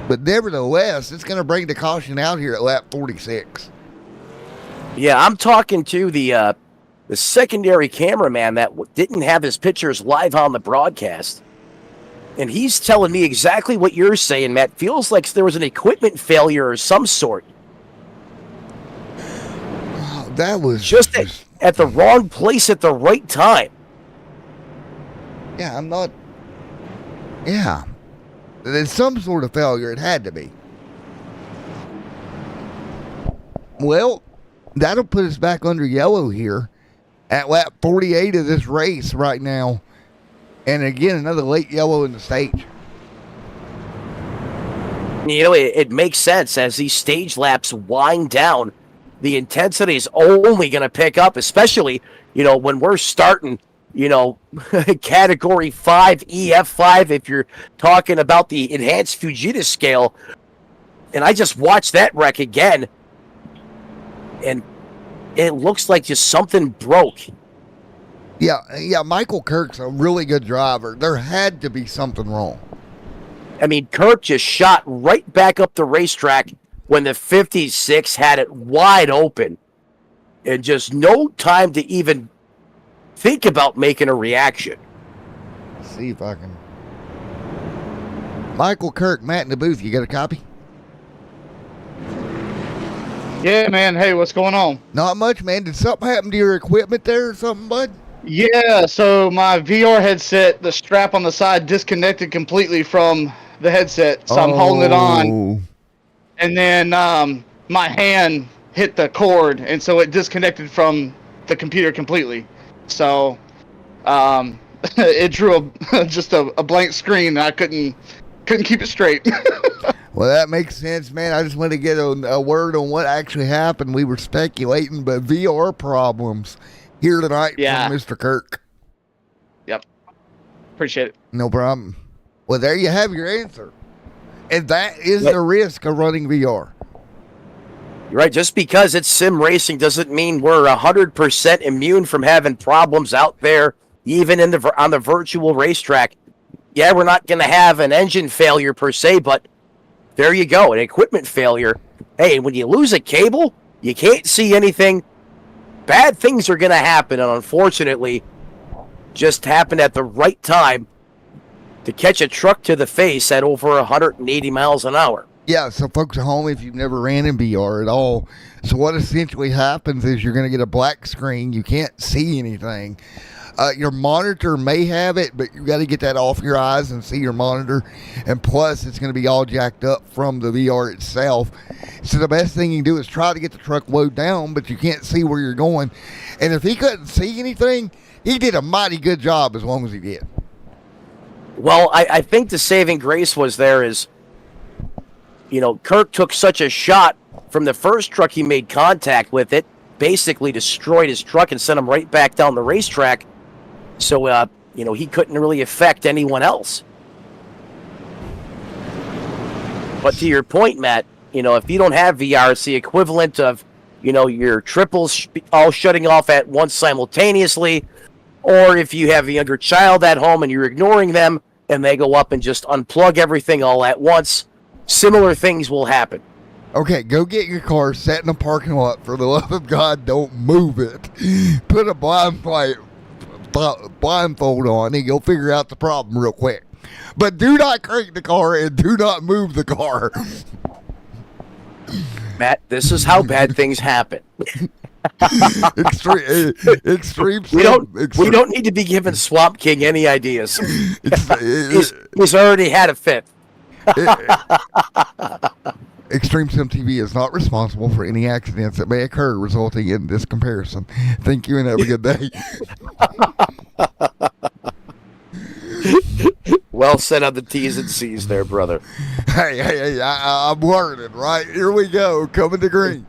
But nevertheless, it's going to bring the caution out here at lap 46. Yeah, I'm talking to the secondary cameraman that didn't have his pictures live on the broadcast. And he's telling me exactly what you're saying, Matt. Feels like there was an equipment failure or some sort. That was just at the wrong place at the right time. Yeah, Yeah. There's some sort of failure. It had to be. Well, that'll put us back under yellow here at lap 48 of this race right now. And again, another late yellow in the stage. You know, it makes sense as these stage laps wind down. The intensity is only going to pick up, especially, when we're starting, category 5, EF5, if you're talking about the enhanced Fujita scale. And I just watched that wreck again, and it looks like just something broke. Yeah, Michael Kirk's a really good driver. There had to be something wrong. I mean, Kirk just shot right back up the racetrack when the 56 had it wide open, and just no time to even think about making a reaction. Let's see if I can. Michael Kirk, Matt in the booth, you got a copy? Yeah, man. Hey, what's going on? Not much, man. Did something happen to your equipment there or something, bud? Yeah, so my VR headset, the strap on the side disconnected completely from the headset, so I'm holding it on. And then my hand hit the cord, and so it disconnected from the computer completely. So it drew just a blank screen, and I couldn't keep it straight. Well, that makes sense, man. I just want to get a word on what actually happened. We were speculating, but VR problems here tonight from Mr. Kirk. Yep. Appreciate it. No problem. Well, there you have your answer. And that is the risk of running VR. You're right. Just because it's sim racing doesn't mean we're 100% immune from having problems out there, even on the virtual racetrack. Yeah, we're not going to have an engine failure per se, but there you go, an equipment failure. Hey, when you lose a cable, you can't see anything. Bad things are going to happen, and unfortunately, just happened at the right time to catch a truck to the face at over 180 miles an hour. Yeah, so folks at home, if you've never ran in VR at all, so what essentially happens is you're going to get a black screen. You can't see anything. Your monitor may have it, but you got to get that off your eyes and see your monitor. And plus, it's going to be all jacked up from the VR itself. So the best thing you can do is try to get the truck low down, but you can't see where you're going. And if he couldn't see anything, he did a mighty good job as long as he did. Well, I think the saving grace was there is, Kirk took such a shot from the first truck he made contact with. It basically destroyed his truck and sent him right back down the racetrack. So, he couldn't really affect anyone else. But to your point, Matt, if you don't have VR, it's the equivalent of, your triples all shutting off at once simultaneously. Or if you have a younger child at home and you're ignoring them and they go up and just unplug everything all at once, similar things will happen. Okay, go get your car, set in a parking lot. For the love of God, don't move it. Put a blindfold on and you'll figure out the problem real quick. But do not crank the car and do not move the car. Matt, this is how bad things happen. Extreme. We don't need to be giving Swamp King any ideas. He's already had a fit. Extreme Sim TV is not responsible for any accidents that may occur resulting in this comparison. Thank you and have a good day. Well said on the T's and C's there, brother. Hey, I'm learning, right? Here we go, coming to green.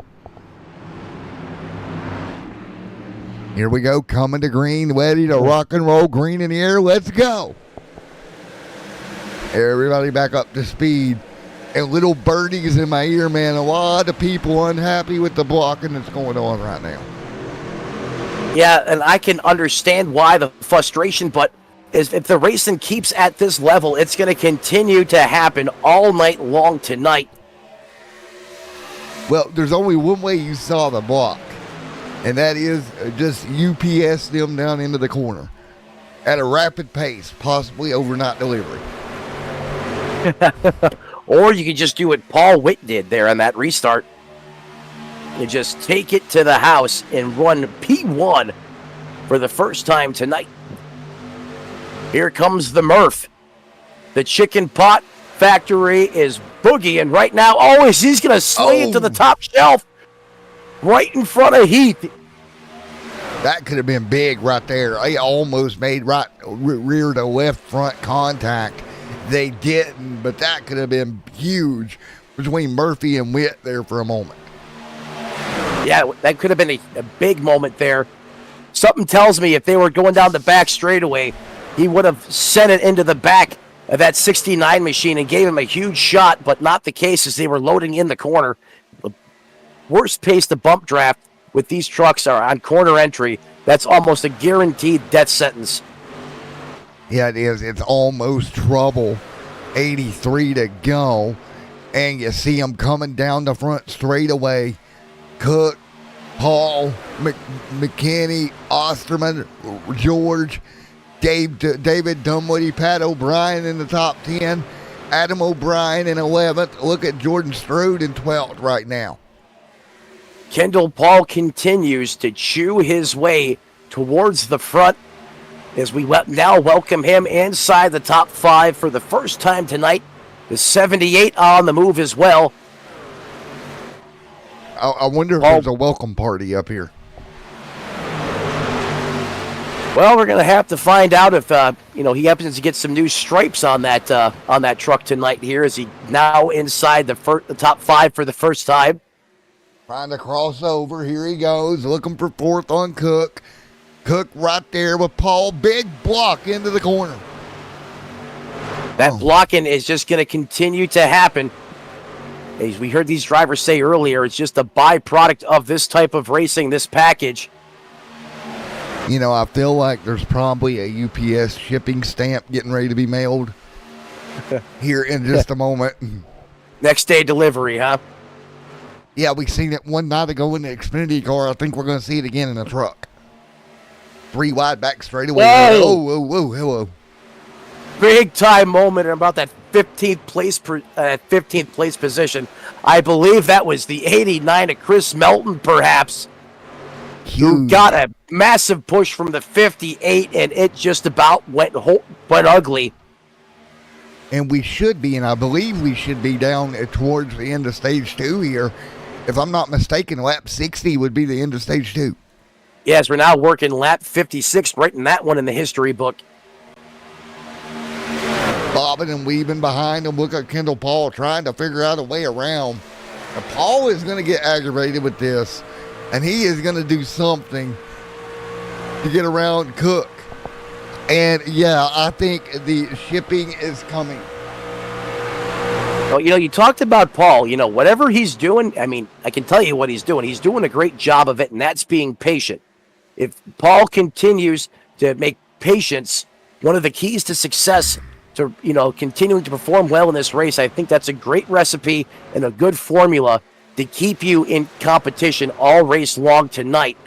Here we go, coming to green, ready to rock and roll, green in the air, let's go. Everybody back up to speed. And little birdies in my ear, man. A lot of people unhappy with the blocking that's going on right now. Yeah, and I can understand why the frustration, but if the racing keeps at this level, it's going to continue to happen all night long tonight. Well, there's only one way you saw the block, and that is just UPS them down into the corner at a rapid pace, possibly overnight delivery. Or you could just do what Paul Witt did there on that restart. You just take it to the house and run P1 for the first time tonight. Here comes the Murph. The chicken pot factory is boogieing right now. Oh, he's going to swing it to the top shelf right in front of Heath. That could have been big right there. I almost made rear to left front contact. They didn't, but that could have been huge between Murphy and Witt there for a moment. Yeah, that could have been a big moment there. Something tells me if they were going down the back straightaway, he would have sent it into the back of that 69 machine and gave him a huge shot, but not the case as they were loading in the corner. The worst pace to bump draft with these trucks are on corner entry. That's almost a guaranteed death sentence. Yeah, it is. It's almost trouble. 83 to go. And you see them coming down the front straightaway. Cook, Paul, McKinney, Osterman, George, David Dunwoody, Pat O'Brien in the top 10. Adam O'Brien in 11th. Look at Jordan Strode in 12th right now. Kendall Paul continues to chew his way towards the front as we now welcome him inside the top 5 for the first time tonight. The 78 on the move as well. I wonder if there's a welcome party up here. Well, we're gonna have to find out if he happens to get some new stripes on that truck tonight. Here, is he now inside the top 5 for the first time? Trying to cross over. Here he goes, looking for 4th on Cook. Cook right there with Paul. Big block into the corner. That blocking is just going to continue to happen. As we heard these drivers say earlier, it's just a byproduct of this type of racing, this package. I feel like there's probably a UPS shipping stamp getting ready to be mailed here in just a moment. Next day delivery, huh? Yeah, we seen it one night ago in the Xfinity car. I think we're going to see it again in the truck. 3 wide back straightaway. Whoa. Hello. Big time moment about that 15th place position. I believe that was the 89 of Chris Melton, perhaps. Who got a massive push from the 58, and it just about went ugly. And we should be, and I believe we should be down towards the end of stage 2 here. If I'm not mistaken, lap 60 would be the end of stage 2. Yes, we're now working lap 56, writing that one in the history book. Bobbing and weaving behind him. Look at Kendall Paul trying to figure out a way around. And Paul is going to get aggravated with this, and he is going to do something to get around Cook. And, yeah, I think the shipping is coming. Well, you talked about Paul. Whatever he's doing, I can tell you what he's doing. He's doing a great job of it, and that's being patient. If Paul continues to make patience one of the keys to success, to continuing to perform well in this race, I think that's a great recipe and a good formula to keep you in competition all race long tonight.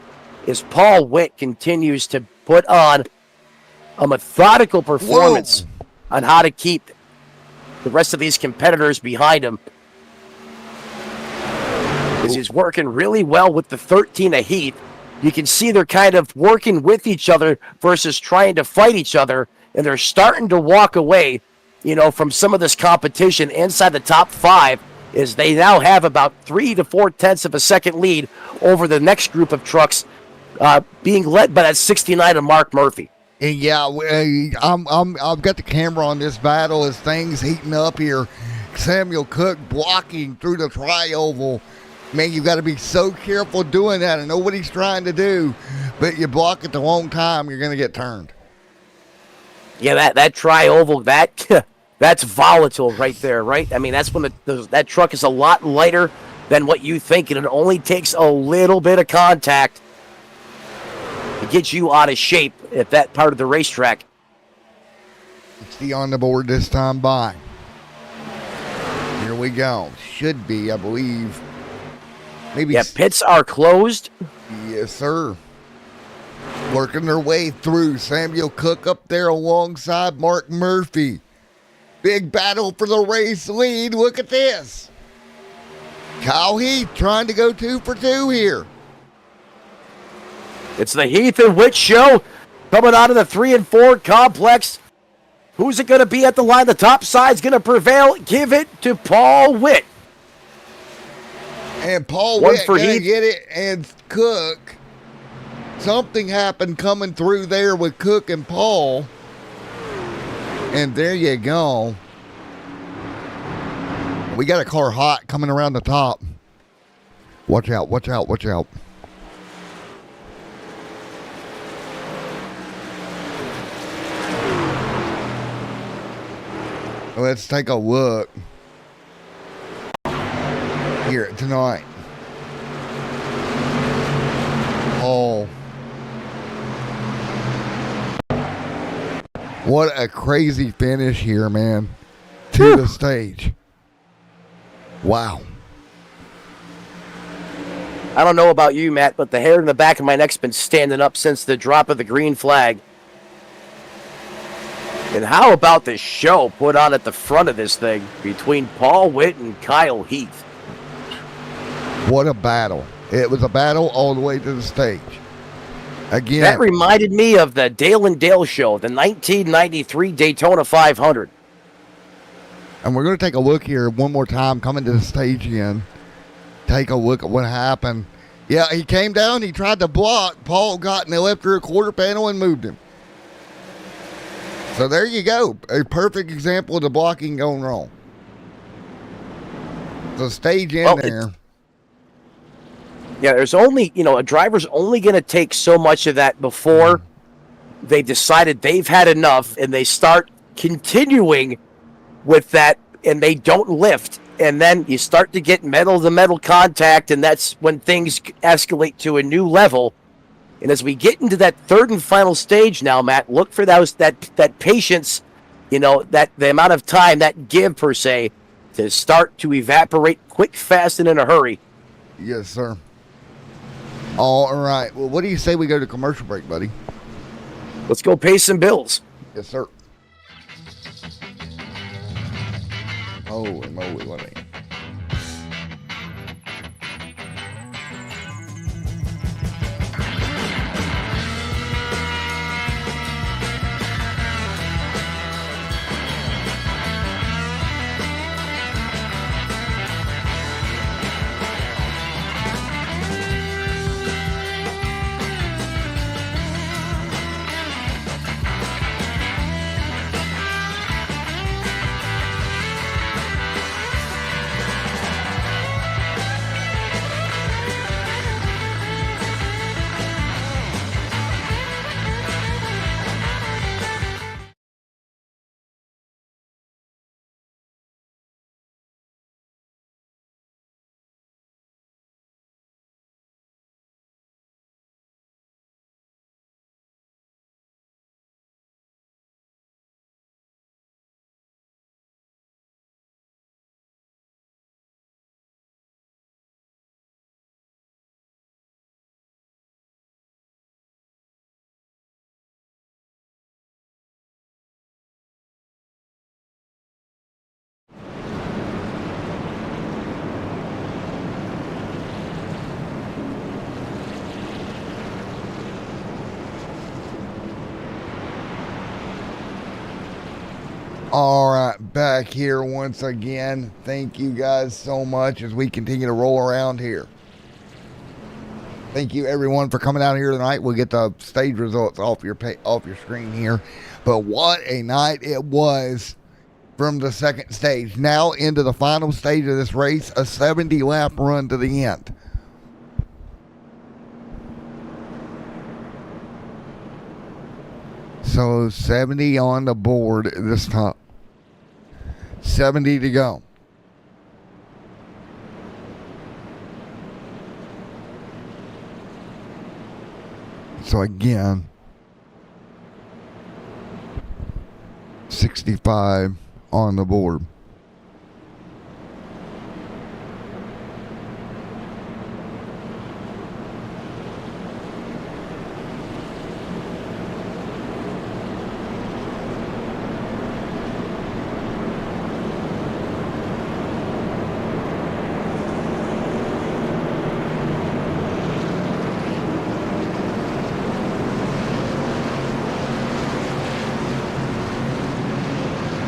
As Paul Witt continues to put on a methodical performance on how to keep the rest of these competitors behind him. Because he's working really well with the 13 of Heath. You can see they're kind of working with each other versus trying to fight each other, and they're starting to walk away, from some of this competition inside the top 5, as they now have about 3 to 4 tenths of a second lead over the next group of trucks, being led by that 69 of Mark Murphy. And yeah, I've got the camera on this battle as things heating up here. Samuel Cook blocking through the tri-oval. Man, you got to be so careful doing that. I know what he's trying to do, but you block at the wrong time, you're going to get turned. Yeah, that tri-oval, that's volatile right there, right? That's when that truck is a lot lighter than what you think, and it only takes a little bit of contact to get you out of shape at that part of the racetrack. 60 on the board this time by. Here we go. Should be, I believe. Maybe. Yeah, pits are closed. Yes, sir. Working their way through. Samuel Cook up there alongside Mark Murphy. Big battle for the race lead. Look at this. Kyle Heath trying to go 2 for 2 here. It's the Heath and Witt show coming out of the 3 and 4 complex. Who's it going to be at the line? The top side's going to prevail. Give it to Paul Witt. And Paul Witt going to get it, and Cook. Something happened coming through there with Cook and Paul. And there you go. We got a car hot coming around the top. Watch out, watch out, watch out. Let's take a look here tonight. Oh, what a crazy finish here, man, to the stage. Wow. I don't know about you, Matt, but the hair in the back of my neck's been standing up since the drop of the green flag. And how about the show put on at the front of this thing between Paul Witt and Kyle Heath? What a battle. It was a battle all the way to the stage. Again, that reminded me of the Dale and Dale show, the 1993 Daytona 500. And we're going to take a look here one more time, coming to the stage again. Take a look at what happened. Yeah, he came down, he tried to block. Paul got in the left rear quarter panel and moved him. So there you go. A perfect example of the blocking going wrong. So stage in there. Yeah, there's only, a driver's only going to take so much of that before they decided they've had enough and they start continuing with that and they don't lift. And then you start to get metal-to-metal contact, and that's when things escalate to a new level. And as we get into that third and final stage now, Matt, look for that patience, that the amount of time, that give per se, to start to evaporate quick, fast, and in a hurry. Yes, sir. All right. Well, what do you say we go to commercial break, buddy? Let's go pay some bills. Yes, sir. Holy moly, what a... All right, back here once again. Thank you guys so much as we continue to roll around here. Thank you everyone for coming out here tonight. We'll get the stage results off your screen here. But what a night it was from the second stage. Now into the final stage of this race, a 70-lap run to the end. So 70 on the board this time. 70 to go. So again, 65 on the board.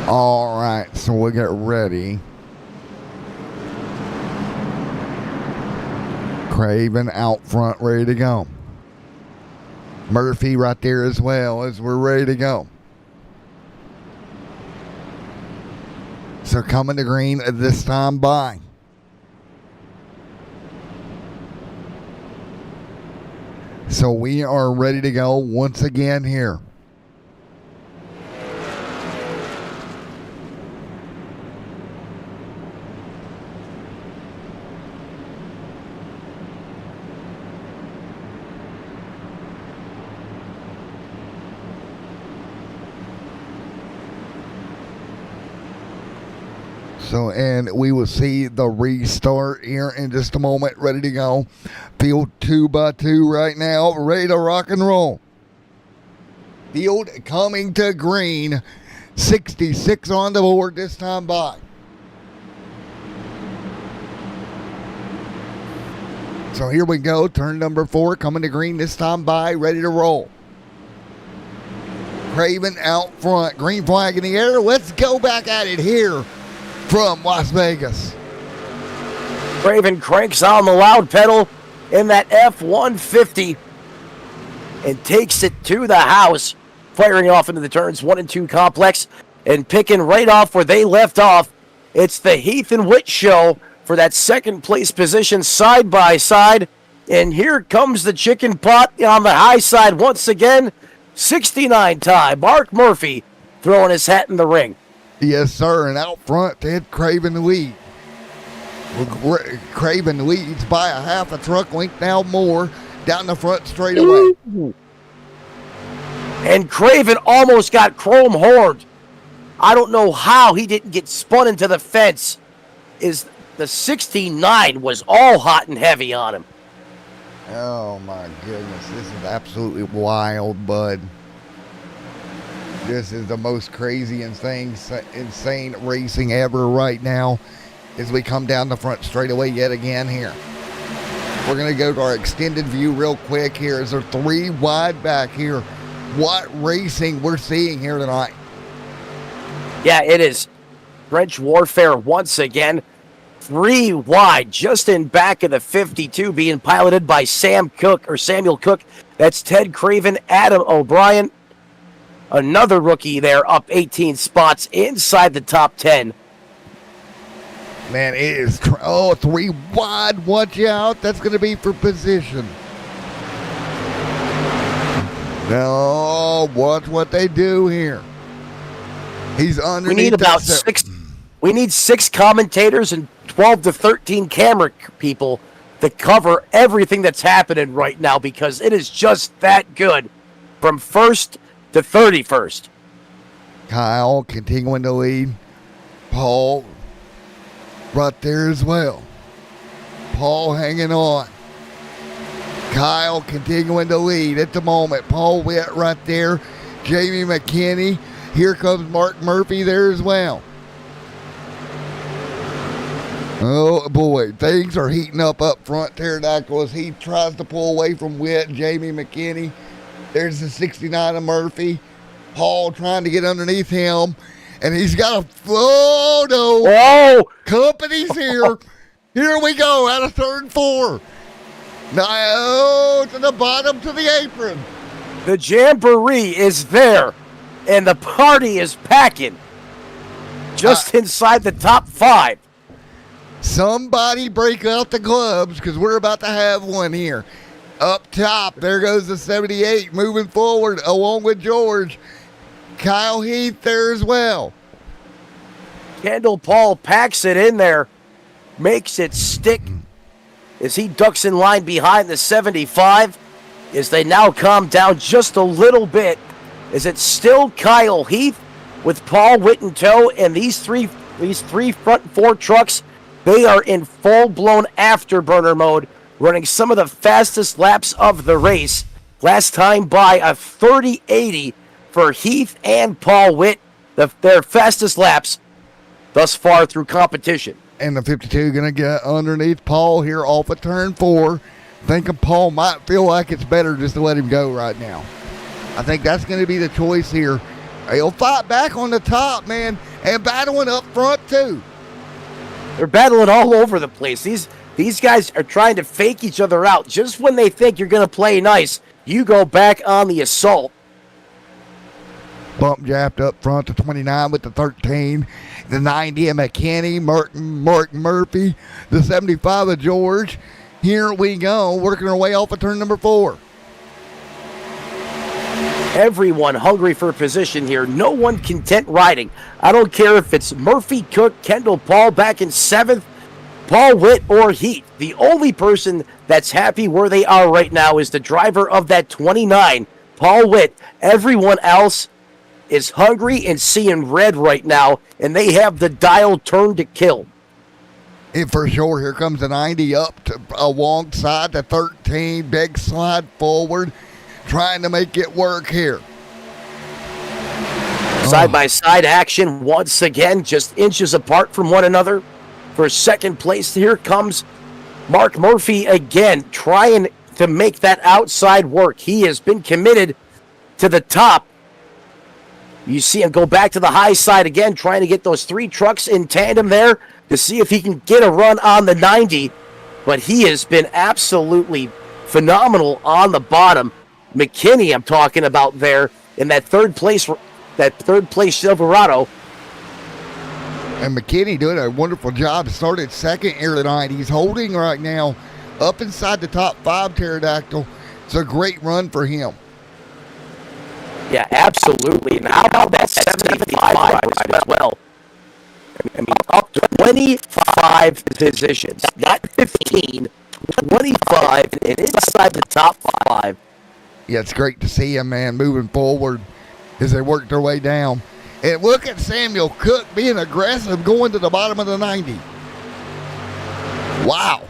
All right, so we'll get ready. Craven out front, ready to go. Murphy right there as well as we're ready to go. So coming to green at this time by. So we are ready to go once again here. So, and we will see the restart here in just a moment. Ready to go. Field 2x2 right now. Ready to rock and roll. Field coming to green. 66 on the board this time by. So here we go. Turn number 4 coming to green this time by. Ready to roll. Craven out front. Green flag in the air. Let's go back at it here from Las Vegas. Craven cranks on the loud pedal in that F-150 and takes it to the house. firing off into the turns 1 and 2 complex, and picking right off where they left off. It's the Heath and Witt show for that second place position side by side. And here comes the chicken pot on the high side once again. 69 time. Mark Murphy throwing his hat in the ring. Yes, sir. And out front, Ted Craven the lead. Craven leads by a half a truck length now more down the front straightaway. And Craven almost got chrome horned. I don't know how he didn't get spun into the fence. The 69 was all hot and heavy on him. Oh my goodness, this is absolutely wild, bud. This is the most crazy, insane racing ever right now as we come down the front straightaway yet again here. We're going to go to our extended view real quick here. Is there 3 wide back here? What racing we're seeing here tonight. Yeah, it is French warfare once again. 3 wide, just in back of the 52, being piloted by Samuel Cook. That's Ted Craven, Adam O'Brien. Another rookie there, up 18 spots inside the top 10. Man, it is 3 wide. Watch out. That's going to be for position. No, watch what they do here. He's underneath. We need about 6. We need 6 commentators and 12 to 13 camera people to cover everything that's happening right now because it is just that good from 1st to 31st. Kyle continuing to lead. Paul right there as well. Paul hanging on. Kyle continuing to lead at the moment. Paul Witt right there. Jamie McKinney. Here comes Mark Murphy there as well. Oh boy, things are heating up front. Pterodactyl as he tries to pull away from Witt. Jamie McKinney. There's the 69 of Murphy. Paul trying to get underneath him. And he's got a photo. Oh! Company's here. Here we go out of turn 4. Now to the bottom to the apron. The jamboree is there. And the party is packing. Just inside the top 5. Somebody break out the gloves because we're about to have one here. Up top, there goes the 78 moving forward along with George. Kyle Heath there as well. Kendall Paul packs it in there, makes it stick as he ducks in line behind the 75 as they now calm down just a little bit. Is it still Kyle Heath with Paul Witt in tow and these three front 4 trucks? They are in full-blown afterburner mode, running some of the fastest laps of the race. Last time by a 30.80 for Heath and Paul Witt, their fastest laps thus far through competition. And the 52 going to get underneath Paul here off of turn 4. Thinking Paul might feel like it's better just to let him go right now. I think that's going to be the choice here. He'll fight back on the top, man, and battling up front too. They're battling all over the place. These guys are trying to fake each other out. Just when they think you're going to play nice, you go back on the assault. Bump japped up front to 29 with the 13. The 90 of McKinney, Mark Murphy, the 75 of George. Here we go, working our way off of turn number 4. Everyone hungry for position here. No one content riding. I don't care if it's Murphy, Cook, Kendall Paul back in 7th, Paul Witt, or Heath. The only person that's happy where they are right now is the driver of that 29, Paul Witt. Everyone else is hungry and seeing red right now, and they have the dial turned to kill. And for sure, here comes the 90 up to alongside the 13. Big slide forward, trying to make it work here. Side-by-side action once again, just inches apart from one another. For second place, here comes Mark Murphy again, trying to make that outside work. He has been committed to the top. You see him go back to the high side again, trying to get those 3 trucks in tandem there to see if he can get a run on the 90. But he has been absolutely phenomenal on the bottom. McKinney, I'm talking about there, in that third place Silverado. And McKinney doing a wonderful job. Started second here tonight. He's holding right now up inside the top 5 pterodactyl. It's a great run for him. Yeah, absolutely. And how about that 75 ride as well? I mean, up 25 positions, not 15, 25, and inside the top 5. Yeah, it's great to see him, man, moving forward as they work their way down. And look at Samuel Cook being aggressive, going to the bottom of the 90. Wow.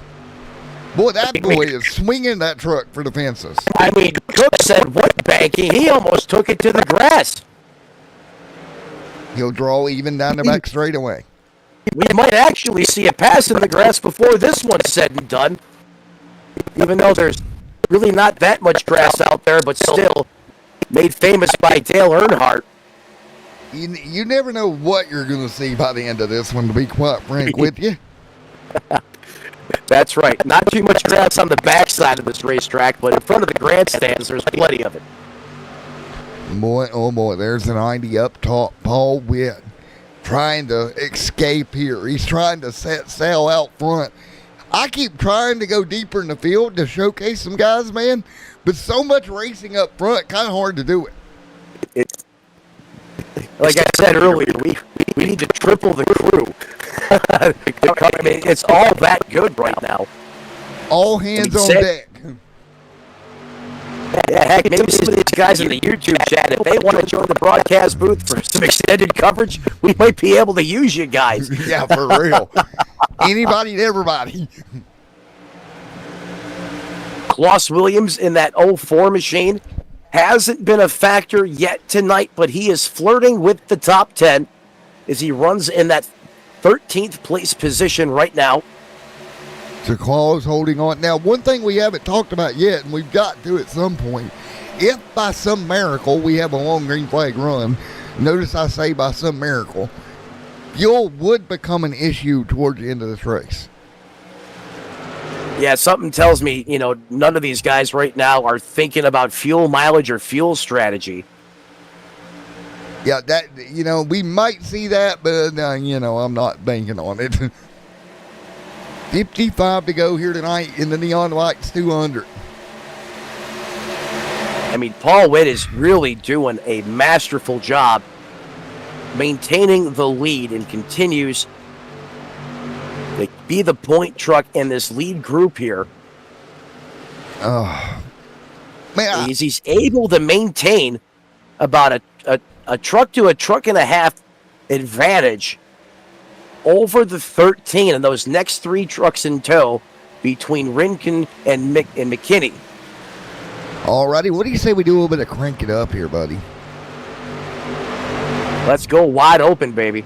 Boy, that boy is swinging that truck for the fences. I mean, Cook said, what banking? He almost took it to the grass. He'll draw even down the back straightaway. We might actually see a pass in the grass before this one's said and done. Even though there's really not that much grass out there, but still made famous by Dale Earnhardt. You never know what you're going to see by the end of this one, to be quite frank with you. That's right. Not too much grass on the backside of this racetrack, but in front of the grandstands, there's plenty of it. Boy, oh boy, there's an 90 up top. Paul Witt trying to escape here. He's trying to set sail out front. I keep trying to go deeper in the field to showcase some guys, man, but so much racing up front, kind of hard to do it. Like I said earlier, we need to triple the crew. I mean, it's all that good right now. All hands on deck. Yeah, heck, maybe some of these guys in the YouTube chat, if they want to join the broadcast booth for some extended coverage, we might be able to use you guys. Yeah, for real. Anybody and everybody. Klaus Williams in that 04 machine hasn't been a factor yet tonight, but he is flirting with the top 10 as he runs in that 13th place position right now. So Claus holding on. Now, one thing we haven't talked about yet, and we've got to at some point, if by some miracle we have a long green flag run, notice I say by some miracle, fuel would become an issue towards the end of this race. Yeah, something tells me, none of these guys right now are thinking about fuel mileage or fuel strategy. Yeah, that, we might see that, but, I'm not banking on it. 55 to go here tonight in the Neon Lights 200. I mean, Paul Witt is really doing a masterful job maintaining the lead and continues to be the point truck in this lead group here. Oh, man. He's able to maintain about a truck to a truck and a half advantage over the 13 and those next 3 trucks in tow between Rinkin and McKinney. Alrighty, what do you say we do a little bit of crank it up here, buddy? Let's go wide open, baby.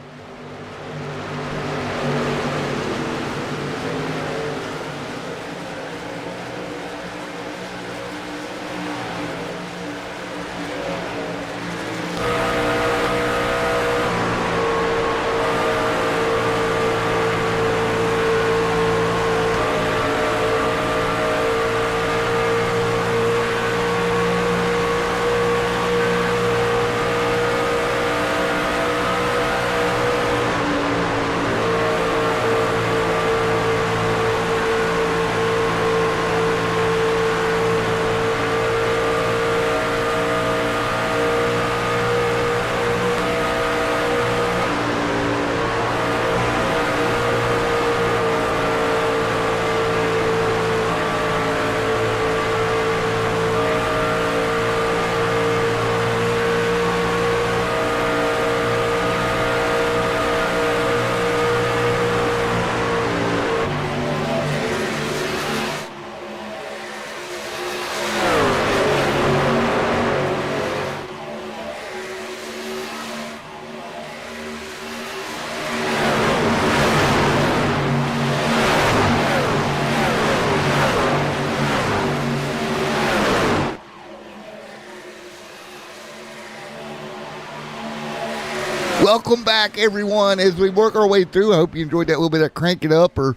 Welcome back, everyone, as we work our way through. I hope you enjoyed that little bit of crank it up or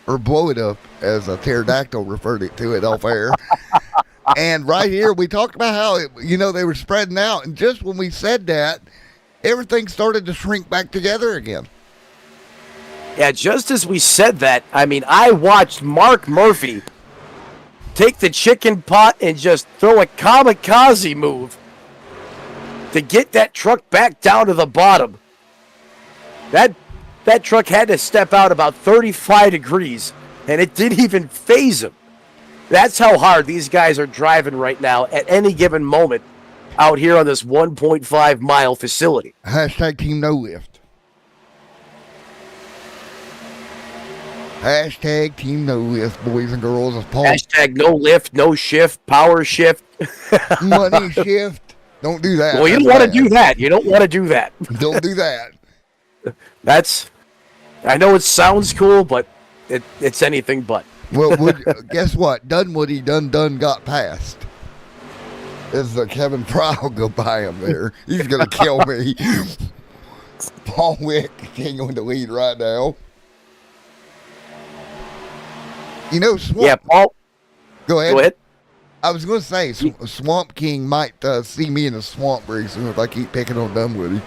blow it up, as a pterodactyl referred it to it off air. And right here, we talked about how, they were spreading out. And just when we said that, everything started to shrink back together again. Yeah, just as we said that, I watched Mark Murphy take the chicken pot and just throw a kamikaze move to get that truck back down to the bottom. That truck had to step out about 35 degrees, and it didn't even phase him. That's how hard these guys are driving right now at any given moment out here on this 1.5 mile facility. Hashtag Team No Lift. Hashtag Team No Lift, boys and girls. Hashtag no lift, no shift, power shift. Money shift. Don't do that. Well, you don't want to do that. You don't want to do that. Don't do that. I know it sounds cool, but it's anything but. Well, guess what? Dunwoody done got past. As Kevin Fry will go by him there. He's going to kill me. Paul Wick continuing to lead right now. Swamp. Yeah, Paul. Go ahead. Go ahead. I was going to say, Swamp King might see me in the swamp very soon if I keep picking on Dunwoody.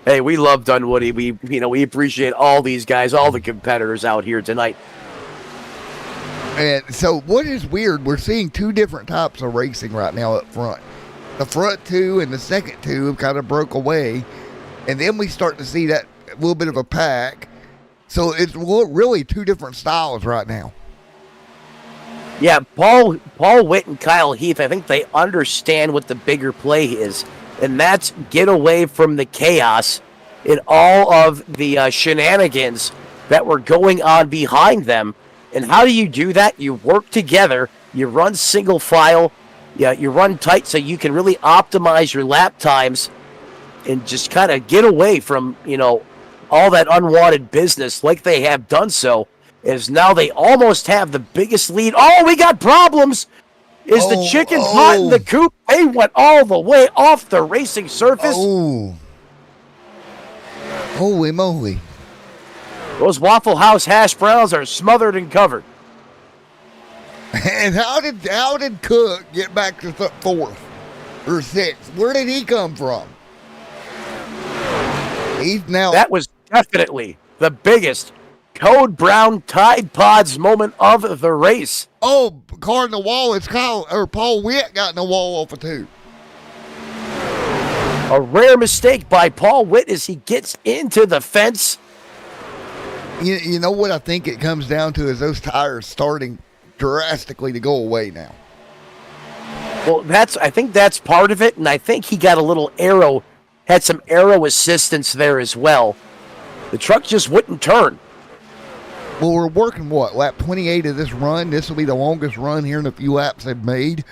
Hey, we love Dunwoody. We appreciate all these guys, all the competitors out here tonight. And so what is weird, we're seeing two different types of racing right now up front. The front two and the second two have kind of broke away. And then we start to see that little bit of a pack. So it's really two different styles right now. Yeah, Paul Witt and Kyle Heath, I think they understand what the bigger play is. And that's get away from the chaos in all of the shenanigans that were going on behind them. And how do you do that? You work together. You run single file. Yeah, you run tight so you can really optimize your lap times and just kind of get away from, all that unwanted business like they have done so. Is now they almost have the biggest lead. Oh, we got problems. Is the chicken pot in the coop? They went all the way off the racing surface. Oh. Holy moly. Those Waffle House hash browns are smothered and covered. And how did Cook get back to fourth or sixth? Where did he come from? That was definitely the biggest Code Brown Tide Pods moment of the race. Oh, car in the wall. It's Paul Witt got in the wall off of two. A rare mistake by Paul Witt as he gets into the fence. You know what I think it comes down to is those tires starting drastically to go away now. Well, I think that's part of it, and I think he got had some aero assistance there as well. The truck just wouldn't turn. Well, we're working, lap 28 of this run. This will be the longest run here in a few laps they've made.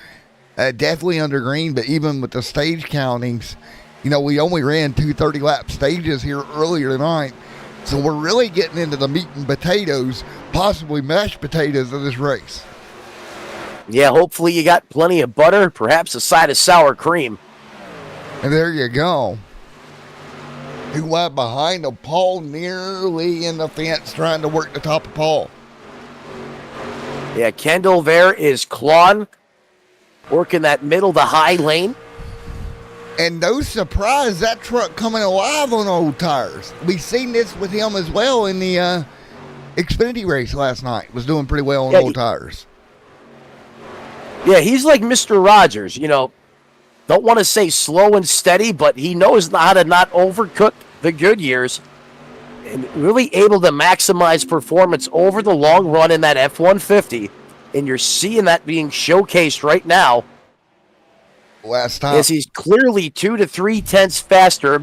Definitely under green, but even with the stage countings, we only ran 2 30-lap stages here earlier tonight. So we're really getting into the meat and potatoes, possibly mashed potatoes of this race. Yeah, hopefully you got plenty of butter, perhaps a side of sour cream. And there you go. Who went behind him? Paul nearly in the fence trying to work the top of Paul. Yeah, Kendall there is clawing, working that middle to high lane. And no surprise, that truck coming alive on old tires. We seen this with him as well in the Xfinity race last night. Was doing pretty well on old tires. Yeah, he's like Mr. Rogers, Don't want to say slow and steady, but he knows how to not overcook the good years and really able to maximize performance over the long run in that F-150. And you're seeing that being showcased right now. Last time. As he's clearly 2 tenths faster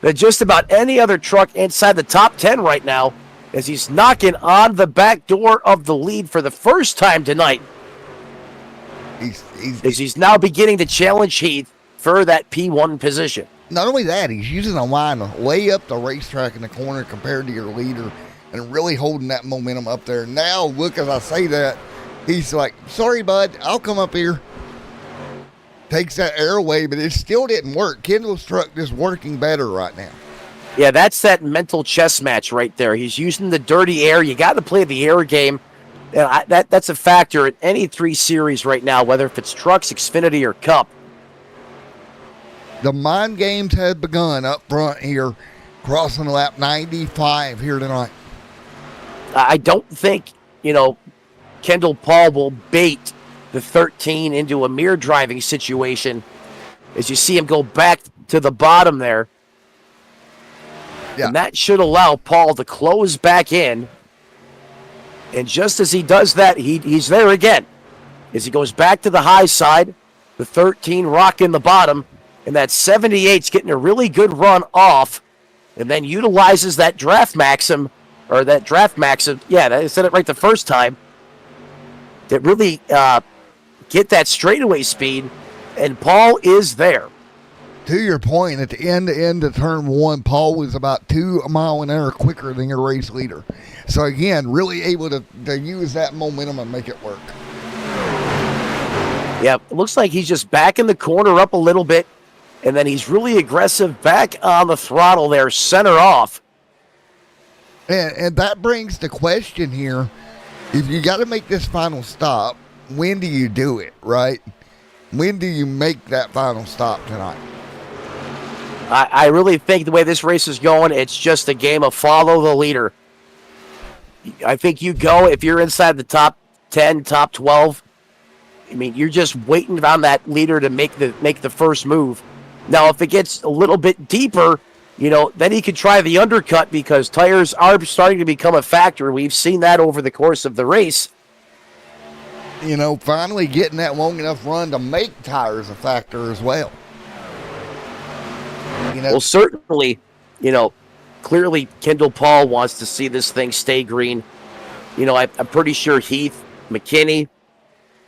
than just about any other truck inside the top 10 right now, as he's knocking on the back door of the lead for the first time tonight. He's now beginning to challenge Heath for that P1 position. Not only that, he's using a line way up the racetrack in the corner compared to your leader and really holding that momentum up there. Now, look, as I say that, he's like, sorry, bud, I'll come up here. Takes that air away, but it still didn't work. Kendall's truck is working better right now. Yeah, that's that mental chess match right there. He's using the dirty air. You got to play the air game. And that's a factor in any 3 series right now, whether if it's Trucks, Xfinity, or Cup. The mind games have begun up front here, crossing lap 95 here tonight. I don't think, Kendall Paul will bait the 13 into a mirror driving situation as you see him go back to the bottom there. Yeah. And that should allow Paul to close back in. And just as he does that, he's there again. As he goes back to the high side, the 13 rocking the bottom, and that 78's getting a really good run off, and then utilizes that draft maxim. Yeah, I said it right the first time. That really get that straightaway speed, and Paul is there. To your point, at the end of turn 1, Paul was about 2 mile an hour quicker than your race leader. So again, really able to use that momentum and make it work. Yeah, it looks like he's just backing the corner up a little bit, and then he's really aggressive back on the throttle there, center off. And that brings the question here. If you got to make this final stop, when do you do it, right? When do you make that final stop tonight? I really think the way this race is going, it's just a game of follow the leader. I think you go, if you're inside the top 10, top 12, I mean, you're just waiting on that leader to make the first move. Now, if it gets a little bit deeper, then he could try the undercut because tires are starting to become a factor. We've seen that over the course of the race. Finally getting that long enough run to make tires a factor as well. Well, certainly, clearly Kendall Paul wants to see this thing stay green. I'm pretty sure Heath, McKinney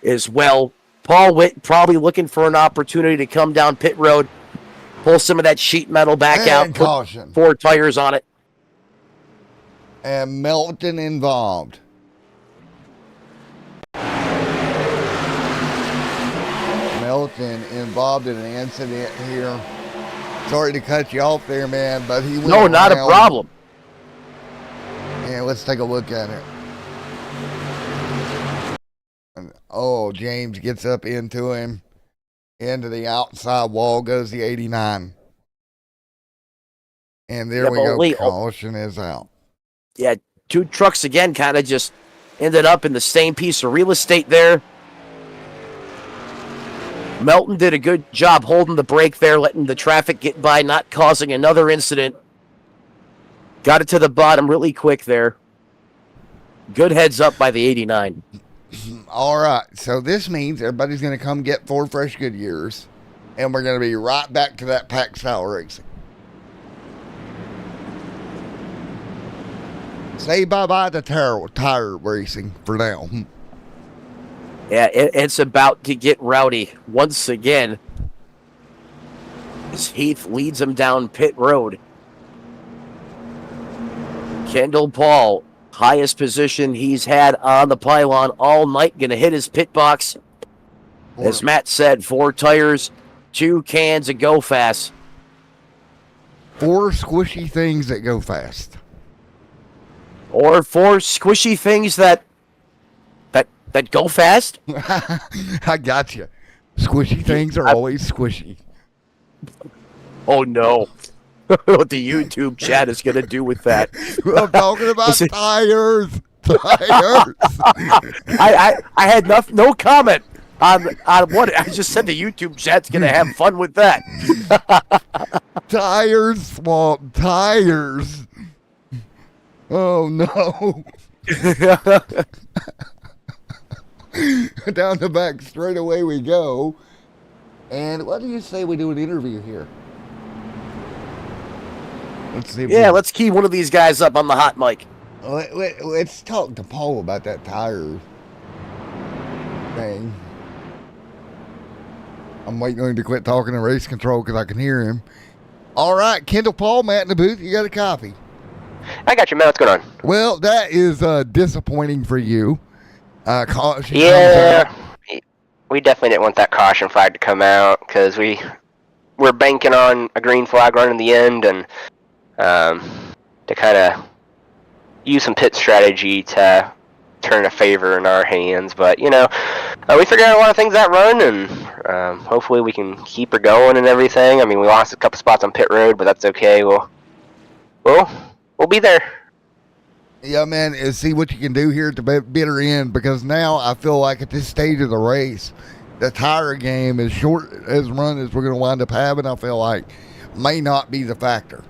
as well. Paul Witt probably looking for an opportunity to come down pit road, pull some of that sheet metal back out, caution. Put 4 tires on it. And Melton involved. Melton involved in an incident here. Sorry to cut you off there, man, but he went No, not a around. problem. Yeah, let's take a look at it. And, James gets up into him. Into the outside wall goes the 89. And there we go. Caution is out. Yeah, 2 trucks again kind of just ended up in the same piece of real estate there. Melton did a good job holding the brake there, letting the traffic get by, not causing another incident. Got it to the bottom really quick there. Good heads up by the 89. All right, so this means everybody's going to come get 4 fresh Goodyears, and we're going to be right back to that pack style racing. Say bye-bye to tire racing for now. Yeah, it's about to get rowdy once again as Heath leads him down pit road. Kendall Paul, highest position he's had on the pylon all night, going to hit his pit box. As Matt said, 4 tires, 2 cans of Go Fast. 4 squishy things that go fast. Or 4 squishy things that go fast. I got you. Squishy things are always squishy. Oh, no. What the YouTube chat is going to do with that. I'm talking about tires. Tires. I had no comment on what I just said. The YouTube chat's going to have fun with that. Tires, swamp tires. Oh, no. Down the back straight away we go. And what do you say we do an interview here? Let's see. Yeah, let's key one of these guys up on the hot mic. Let's talk to Paul about that tire thing. I'm waiting on him to quit talking to race control because I can hear him. All right, Kendall Paul, Matt in the booth. You got a copy? I got you, man. What's going on? Well, that is disappointing for you. Caution. Yeah, we definitely didn't want that caution flag to come out because we're banking on a green flag run in the end and to kind of use some pit strategy to turn a favor in our hands. But we figured out a lot of things that run, and hopefully we can keep her going and everything. I mean, we lost a couple spots on pit road, but that's okay. We'll be there. Yeah, man, and see what you can do here at the bitter end, because now I feel like at this stage of the race, the tire game, as short as run as we're going to wind up having, I feel like may not be the factor.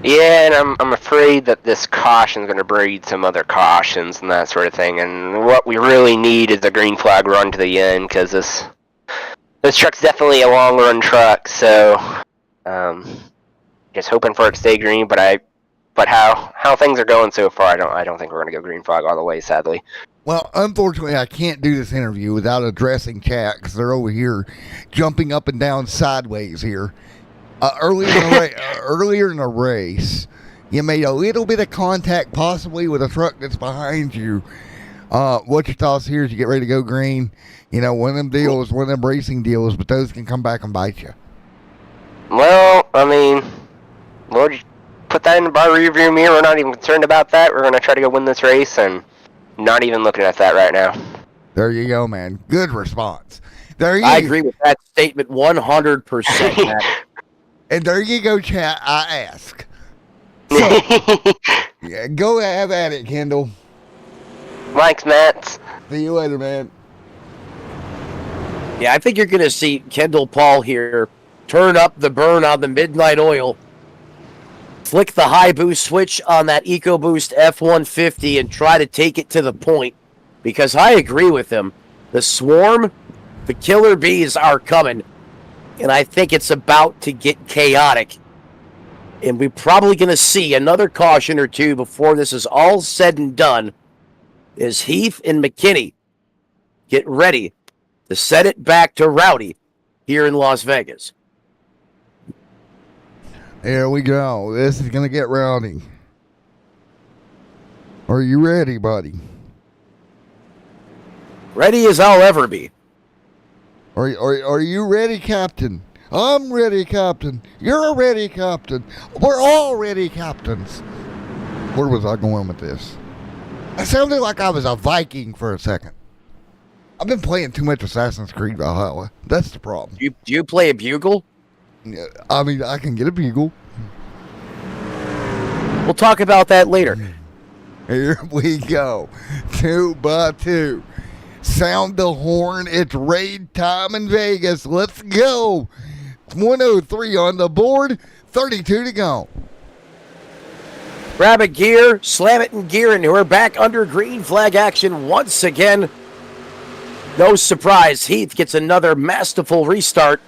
Yeah, and I'm afraid that this caution is going to breed some other cautions and that sort of thing. And what we really need is a green flag run to the end, because this truck's definitely a long run truck. So, just hoping for it to stay green. But how things are going so far, I don't think we're going to go green flag all the way, sadly. Well, unfortunately, I can't do this interview without addressing chat, because they're over here jumping up and down sideways here. Earlier in the race, you made a little bit of contact, possibly with a truck that's behind you. What's your thoughts here as you get ready to go green? One of them deals, one of them racing deals, but those can come back and bite you. Well, I mean, Lord, put that in the bar rearview mirror. We're not even concerned about that. We're going to try to go win this race, and not even looking at that right now. There you go, man. Good response. I agree with that statement 100%, Matt. And there you go, chat. I ask. So, yeah, go have at it, Kendall. Thanks, Matt. See you later, man. Yeah, I think you're going to see Kendall Paul here turn up the burn on the midnight oil, flick the high boost switch on that EcoBoost F-150, and try to take it to the point. Because I agree with him. The swarm, the killer bees are coming. And I think it's about to get chaotic. And we're probably going to see another caution or two before this is all said and done, as Heath and McKinney get ready to set it back to Rowdy here in Las Vegas. Here we go. This is going to get rowdy. Are you ready, buddy? Ready as I'll ever be. Are you ready, Captain? I'm ready, Captain. You're ready, Captain. We're all ready, Captains. Where was I going with this? I sounded like I was a Viking for a second. I've been playing too much Assassin's Creed Valhalla. That's the problem. Do you play a bugle? Yeah, I mean, I can get a bugle. We'll talk about that later. Here we go. 2 by 2. Sound the horn. It's raid time in Vegas. Let's go. 103 on the board. 32 to go. Grab a gear, slam it in gear, and we're back under green flag action once again. No surprise, Heath gets another masterful restart.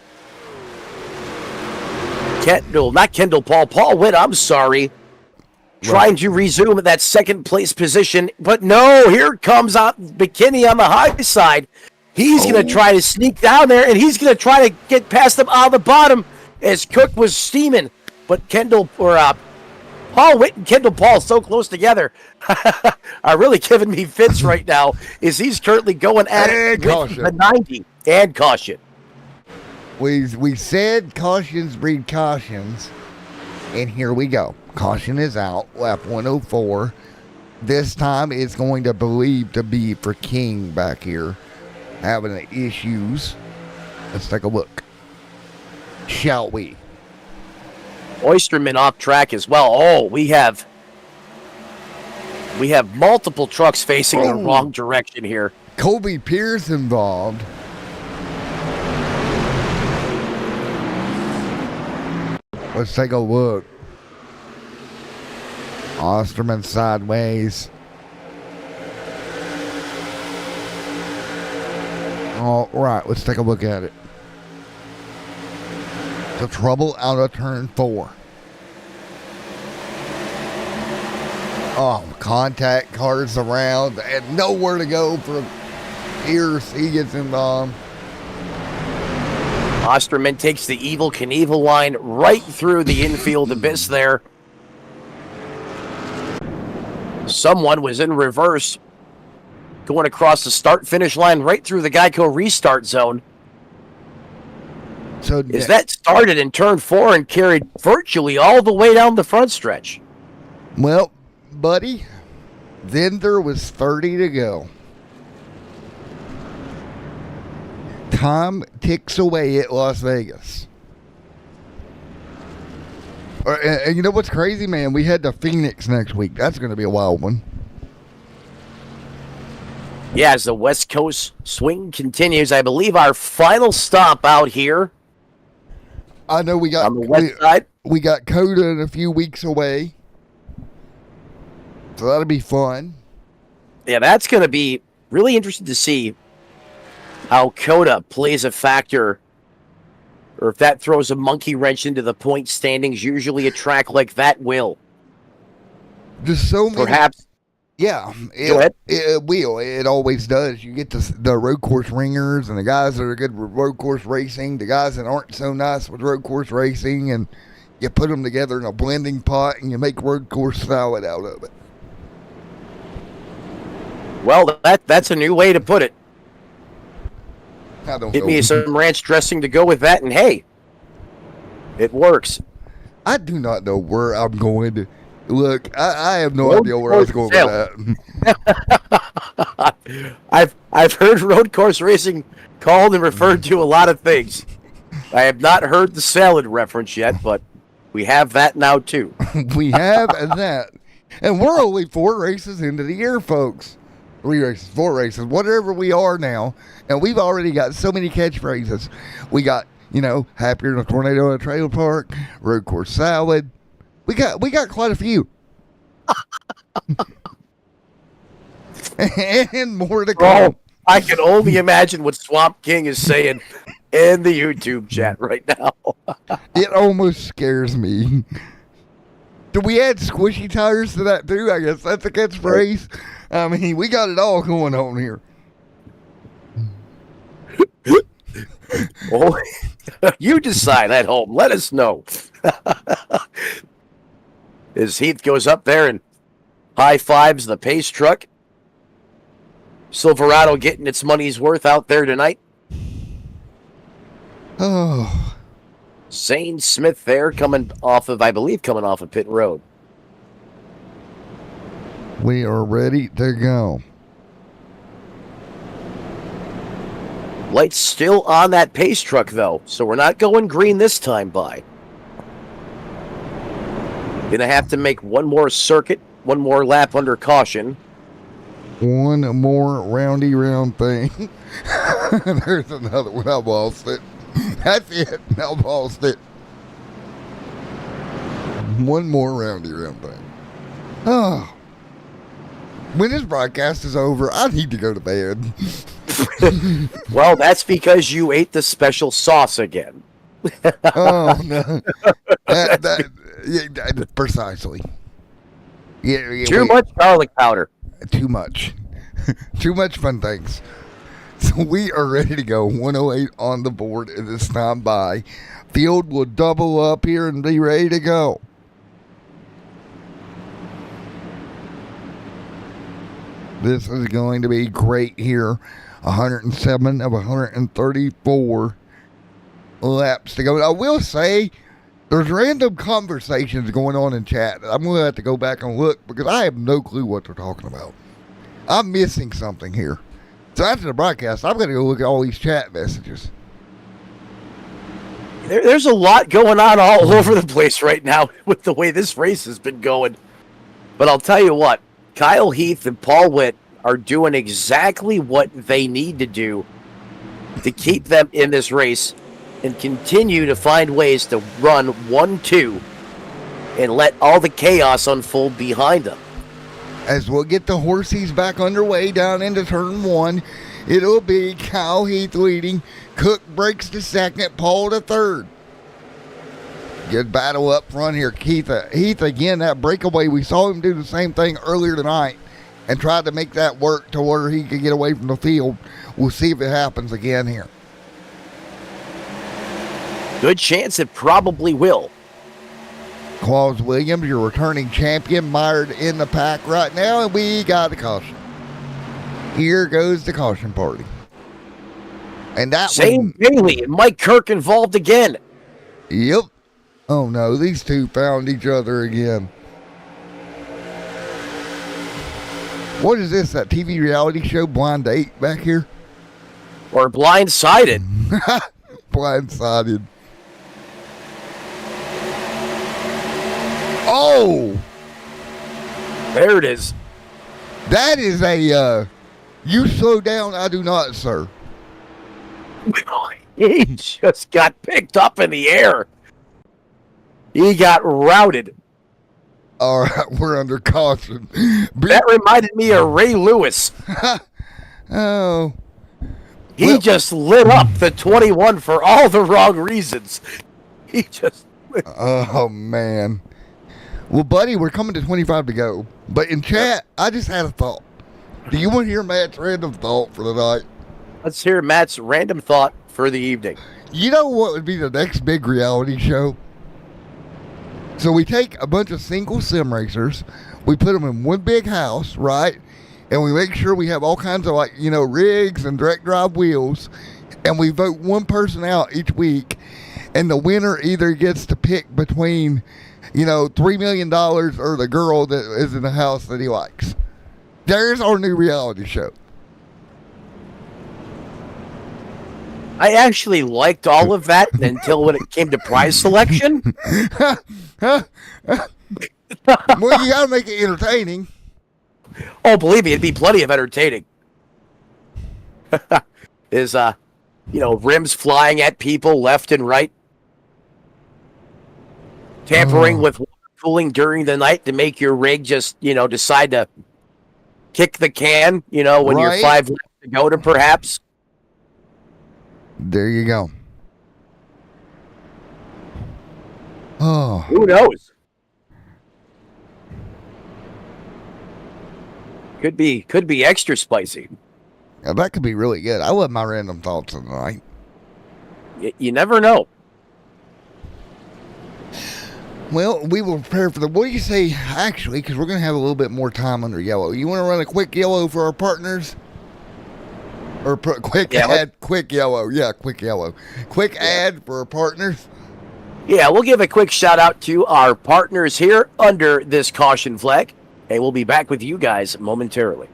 Paul Witt, I'm sorry. Trying to resume at that second place position, but no, here comes out McKinney on the high side. He's going to try to sneak down there, and he's going to try to get past them on the bottom as Cook was steaming. But Paul Witt and Kendall Paul so close together are really giving me fits right now, as he's currently going at it with the 90 and caution. We said cautions breed cautions, and here we go. Caution is out, lap 104. This time it's going to be for King back here, having issues. Let's take a look. Shall we? Oysterman off track as well. Oh, we have multiple trucks facing the wrong direction here. Colby Pierce involved. Let's take a look. Osterman sideways. All right, let's take a look at it. The trouble out of turn 4. Oh, contact cars around and nowhere to go for Pierce. He gets involved. Osterman takes the Evel Knievel line right through the infield abyss there. Someone was in reverse, going across the start-finish line right through the Geico restart zone. So that started in turn 4 and carried virtually all the way down the front stretch. Well, buddy, Then there was 30 to go. Time ticks away at Las Vegas. And you know what's crazy, man? We head to Phoenix next week. That's going to be a wild one. Yeah, as the West Coast swing continues, I believe our final stop out here. I know we got on the west side. We got Coda in a few weeks away, so that'll be fun. Yeah, that's going to be really interesting to see how Coda plays a factor, or if that throws a monkey wrench into the point standings. Usually, a track like that will. Just so many. Perhaps. Yeah, Go ahead. it will. It always does. You get the road course ringers and the guys that are good with road course racing, the guys that aren't so nice with road course racing, and you put them together in a blending pot and you make road course salad out of it. Well, that's a new way to put it. I don't Get know. me some ranch dressing to go with that, and hey, it works. I do not know where I'm going to. Look, I have no idea where I was going with that. I've heard road course racing called and referred to a lot of things. I have not heard the salad reference yet, but we have that now too. We have that. And we're only 4 races into the year, folks. 3 races, 4 races, whatever we are now. And we've already got so many catchphrases. We got, happier in a tornado in a trailer park, road course salad. We got quite a few. And more to come. Oh, I can only imagine what Swamp King is saying in the YouTube chat right now. It almost scares me. Do we add squishy tires to that too? I guess that's a catchphrase. I mean, we got it all going on here. Oh, you decide at home. Let us know. As Heath goes up there and high fives the pace truck. Silverado getting its money's worth out there tonight. Oh. Zane Smith there coming off of Pit Road. We are ready to go. Lights still on that pace truck, though, so we're not going green this time by. Gonna have to make one more circuit, one more lap under caution. One more roundy round thing. There's another one. I lost it. That's it. I lost it. One more roundy round thing. Oh. When this broadcast is over, I need to go to bed. Well, that's because you ate the special sauce again. Oh, no. Yeah, precisely. Yeah, Too much garlic powder. Too much. Too much fun things. So we are ready to go. 108 on the board at this time by. Field will double up here and be ready to go. This is going to be great here. 107 of 134 laps to go. I will say there's random conversations going on in chat. I'm going to have to go back and look because I have no clue what they're talking about. I'm missing something here. So after the broadcast, I'm going to go look at all these chat messages. There's a lot going on all over the place right now with the way this race has been going. But I'll tell you what, Kyle Heath and Paul Witt are doing exactly what they need to do to keep them in this race and continue to find ways to run 1-2 and let all the chaos unfold behind them. As we'll get the horsies back underway down into turn 1, it'll be Kyle Heath leading. Cook breaks to second, Paul to third. Good battle up front here. Heath again, that breakaway, we saw him do the same thing earlier tonight and tried to make that work to where he could get away from the field. We'll see if it happens again here. Good chance it probably will. Claus Williams, your returning champion, mired in the pack right now, and we got the caution. Here goes the caution party. And that Zane Bailey and Mike Kirk involved again. Yep. Oh no, these two found each other again. What is this? That TV reality show Blind Date back here? Or blindsided. Blindsided. Oh, There it is. that is a. You slow down, I do not, sir. He just got picked up in the air. He got routed. All right, we're under caution. That reminded me of Ray Lewis. Oh. He Well- just lit up the 21 for all the wrong reasons. He just. Oh, man. Well, buddy, we're coming to 25 to go. But in chat, I just had a thought. Do you want to hear Matt's random thought for the night? Let's hear Matt's random thought for the evening. You know what would be the next big reality show? So we take a bunch of single sim racers, we put them in one big house, right? And we make sure we have all kinds of rigs and direct drive wheels, and we vote one person out each week, and the winner either gets to pick between, $3 million or the girl that is in the house that he likes. There's our new reality show. I actually liked all of that until when it came to prize selection. Well, you gotta make it entertaining. Oh, believe me, it'd be plenty of entertaining. Is rims flying at people left and right, tampering with water cooling during the night to make your rig just decide to kick the can. When you're Right. 5 left to go to perhaps. There you go. Oh, Who knows? Could be extra spicy. yeah, that could be really good. I love my random thoughts of the night. You never know. Well, we will prepare for the. What do you say, actually? Because we're going to have a little bit more time under yellow. You want to run a quick yellow for our partners? Or quick Yeah, ad? Quick yellow. Yeah, quick yellow. Quick ad for our partners. Yeah, we'll give a quick shout out to our partners here under this caution flag, and we'll be back with you guys momentarily.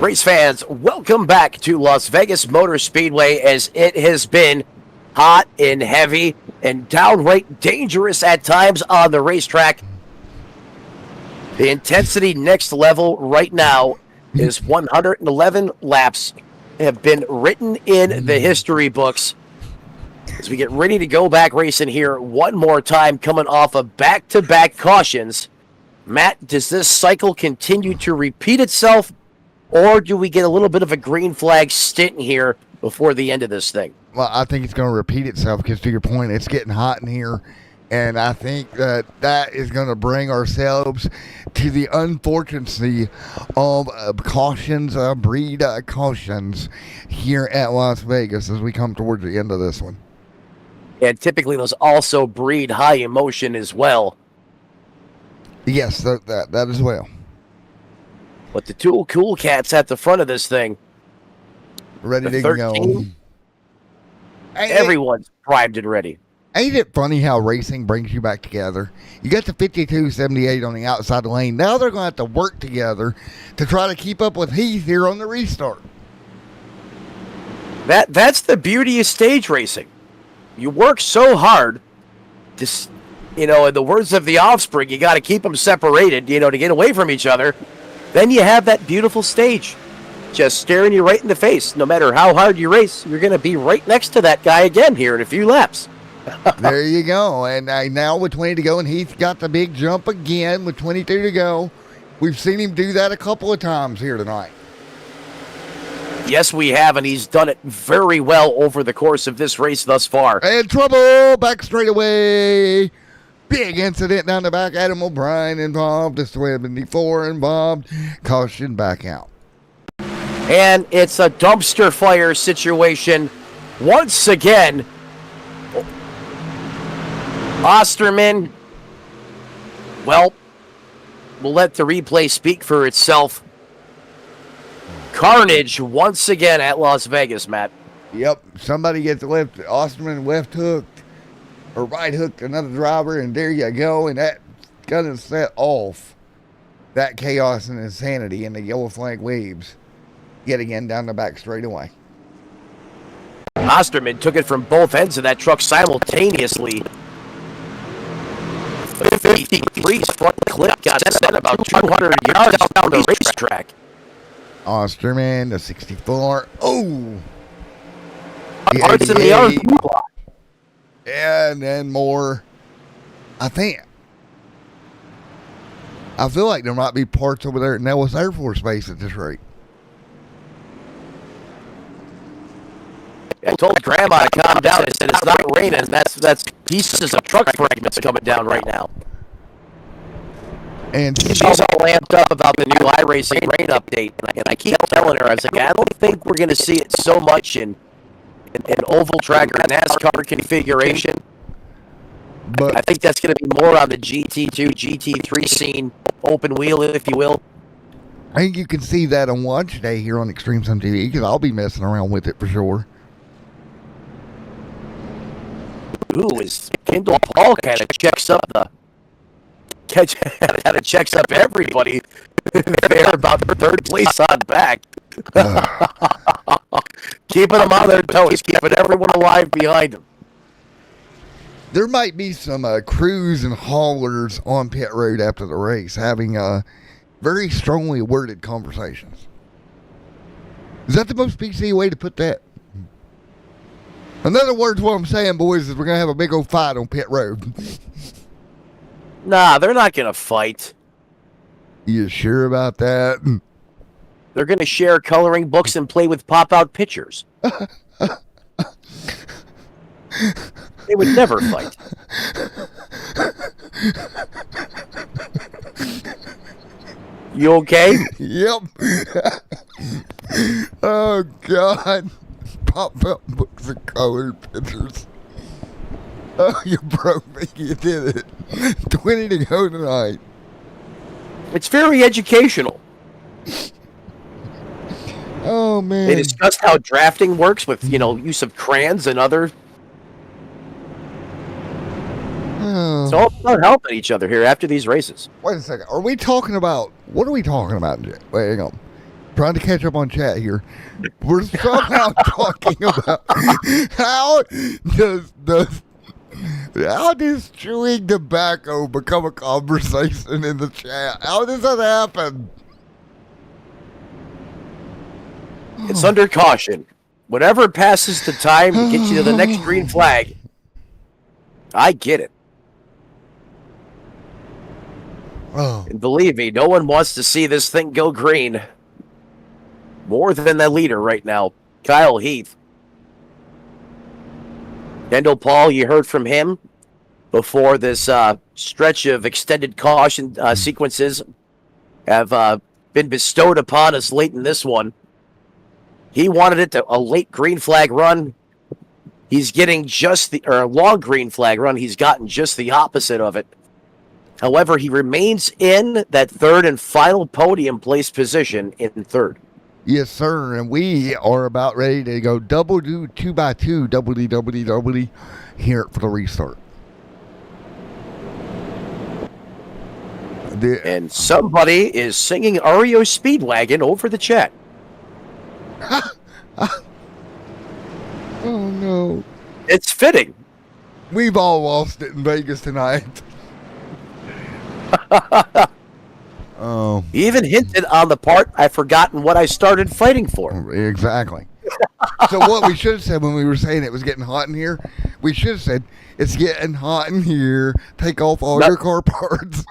Race fans, welcome back to Las Vegas Motor Speedway, as it has been hot and heavy and downright dangerous at times on the racetrack. The intensity next level right now is 111 laps have been written in the history books as we get ready to go back racing here one more time, coming off of back-to-back cautions. Matt, does this cycle continue to repeat itself, or do we get a little bit of a green flag stint here before the end of this thing? Well, I think it's going to repeat itself because, to your point, it's getting hot in here. And I think that is going to bring ourselves to the unfortunate of cautions, breed cautions here at Las Vegas as we come towards the end of this one. And typically those also breed high emotion as well. Yes, that as well. But the two cool cats at the front of this thing, Ready the to go. 13, Hey, everyone's primed and ready. Ain't it funny how racing brings you back together? You got the 5278 on the outside lane. Now they're going to have to work together to try to keep up with Heath here on the restart. That's the beauty of stage racing. You work so hard to, in the words of the Offspring, you got to keep them separated, to get away from each other. Then you have that beautiful stage just staring you right in the face. No matter how hard you race, you're going to be right next to that guy again here in a few laps. There you go. And now with 20 to go, and Heath got the big jump again with 22 to go. We've seen him do that a couple of times here tonight. Yes, we have, and he's done it very well over the course of this race thus far. And trouble back straight away. Big incident down the back. Adam O'Brien involved. The 74 involved. Caution back out. And it's a dumpster fire situation once again. Osterman, well, we'll let the replay speak for itself. Carnage once again at Las Vegas, Matt. Yep, somebody gets left. Osterman left hooked or right hooked another driver, and there you go. And that's gonna set off that chaos and insanity in the yellow flag waves yet again down the back straightaway. Osterman took it from both ends of that truck simultaneously. 53's front clip got set about 200 yards down the racetrack. Osterman, the 64. Oh! Parts in the yard. And then more. I feel like there might be parts over there at Nellis Air Force Base at this rate. I told Grandma to calm down. I said it's not raining. That's pieces of truck fragments coming down right now. And she's all amped up about the new iracing rain update, and I keep telling her, I was like, I don't think we're going to see it so much in oval track or NASCAR configuration. But I think that's going to be more on the GT2, GT3 scene, open wheel, if you will. I think you can see that on Watch Day here on Extreme Sim TV, because I'll be messing around with it for sure. Ooh, is Kendall Paul kind of checks up everybody there about third place on back. Keeping them on their toes, keeping everyone alive behind them. There might be some crews and haulers on pit road after the race having very strongly worded conversations. Is that the most PC way to put that? In other words, what I'm saying, boys, is we're going to have a big old fight on pit road. Nah, they're not going to fight. You sure about that? They're going to share coloring books and play with pop-out pictures. They would never fight. You okay? Yep. Oh, God. Pop-out books and colored pictures. Oh, you broke me. You did it. 20 to go tonight. It's very educational. Oh, man. They discussed how drafting works with, use of crayons and other. Oh. It's all about helping each other here after these races. Wait a second. Are we talking about... What are we talking about, Jay? Wait, hang on. Trying to catch up on chat here. We're somehow talking about how does chewing tobacco become a conversation in the chat? How does that happen? It's under caution. Whatever passes the time to get you to the next green flag, I get it. Oh. And believe me, no one wants to see this thing go green. More than the leader right now, Kyle Heath. Kendall Paul, you heard from him before this stretch of extended caution sequences have been bestowed upon us late in this one. He wanted it to a late green flag run. He's getting a long green flag run. He's gotten just the opposite of it. However, he remains in that third and final podium place position in third. Yes, sir. And we are about ready to go double do 2x2 WDWD here for the restart. And somebody is singing REO Speedwagon over the chat. Oh no. It's fitting. We've all lost it in Vegas tonight. Oh. He even hinted on the part, I've forgotten what I started fighting for. Exactly. So what we should have said when we were saying it was getting hot in here, we should have said, it's getting hot in here. Take off all your car parts.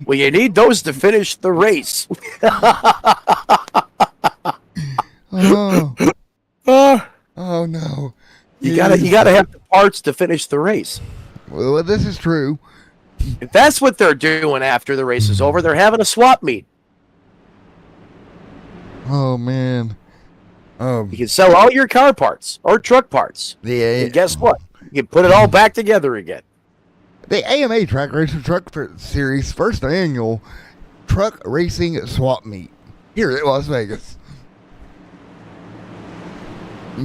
Well, you need those to finish the race. Oh. Oh no. You gotta have the parts to finish the race. Well, this is true. If that's what they're doing after the race is over, they're having a swap meet. Oh man. You can sell all your car parts or truck parts. Yeah. And guess what? You can put it all back together again. The AMA Track Racer Truck Series first annual truck racing swap meet here at Las Vegas.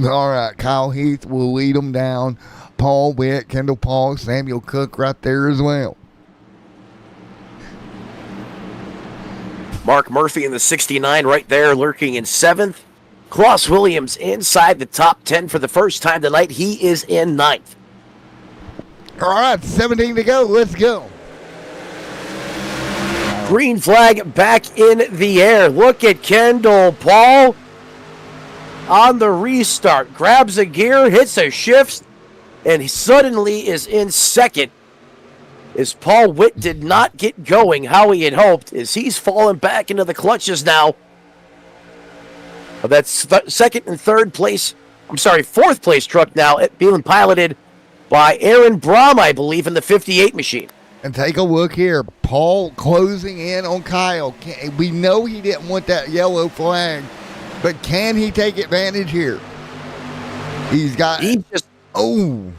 All right, Kyle Heath will lead them down. Paul Witt, Kendall Paul, Samuel Cook right there as well. Mark Murphy in the 69 right there, lurking in 7th. Klaus Williams inside the top 10 for the first time tonight. He is in 9th. All right, 17 to go. Let's go. Green flag back in the air. Look at Kendall Paul on the restart. Grabs a gear, hits a shift, and suddenly is in 2nd. As Paul Witt did not get going how he had hoped, as he's fallen back into the clutches now. That's 2nd and 3rd place. I'm sorry, 4th place truck now being piloted by Aaron Brom, I believe, in the 58 machine. And take a look here. Paul closing in on Kyle. We know he didn't want that yellow flag, but can he take advantage here? He just. Oh.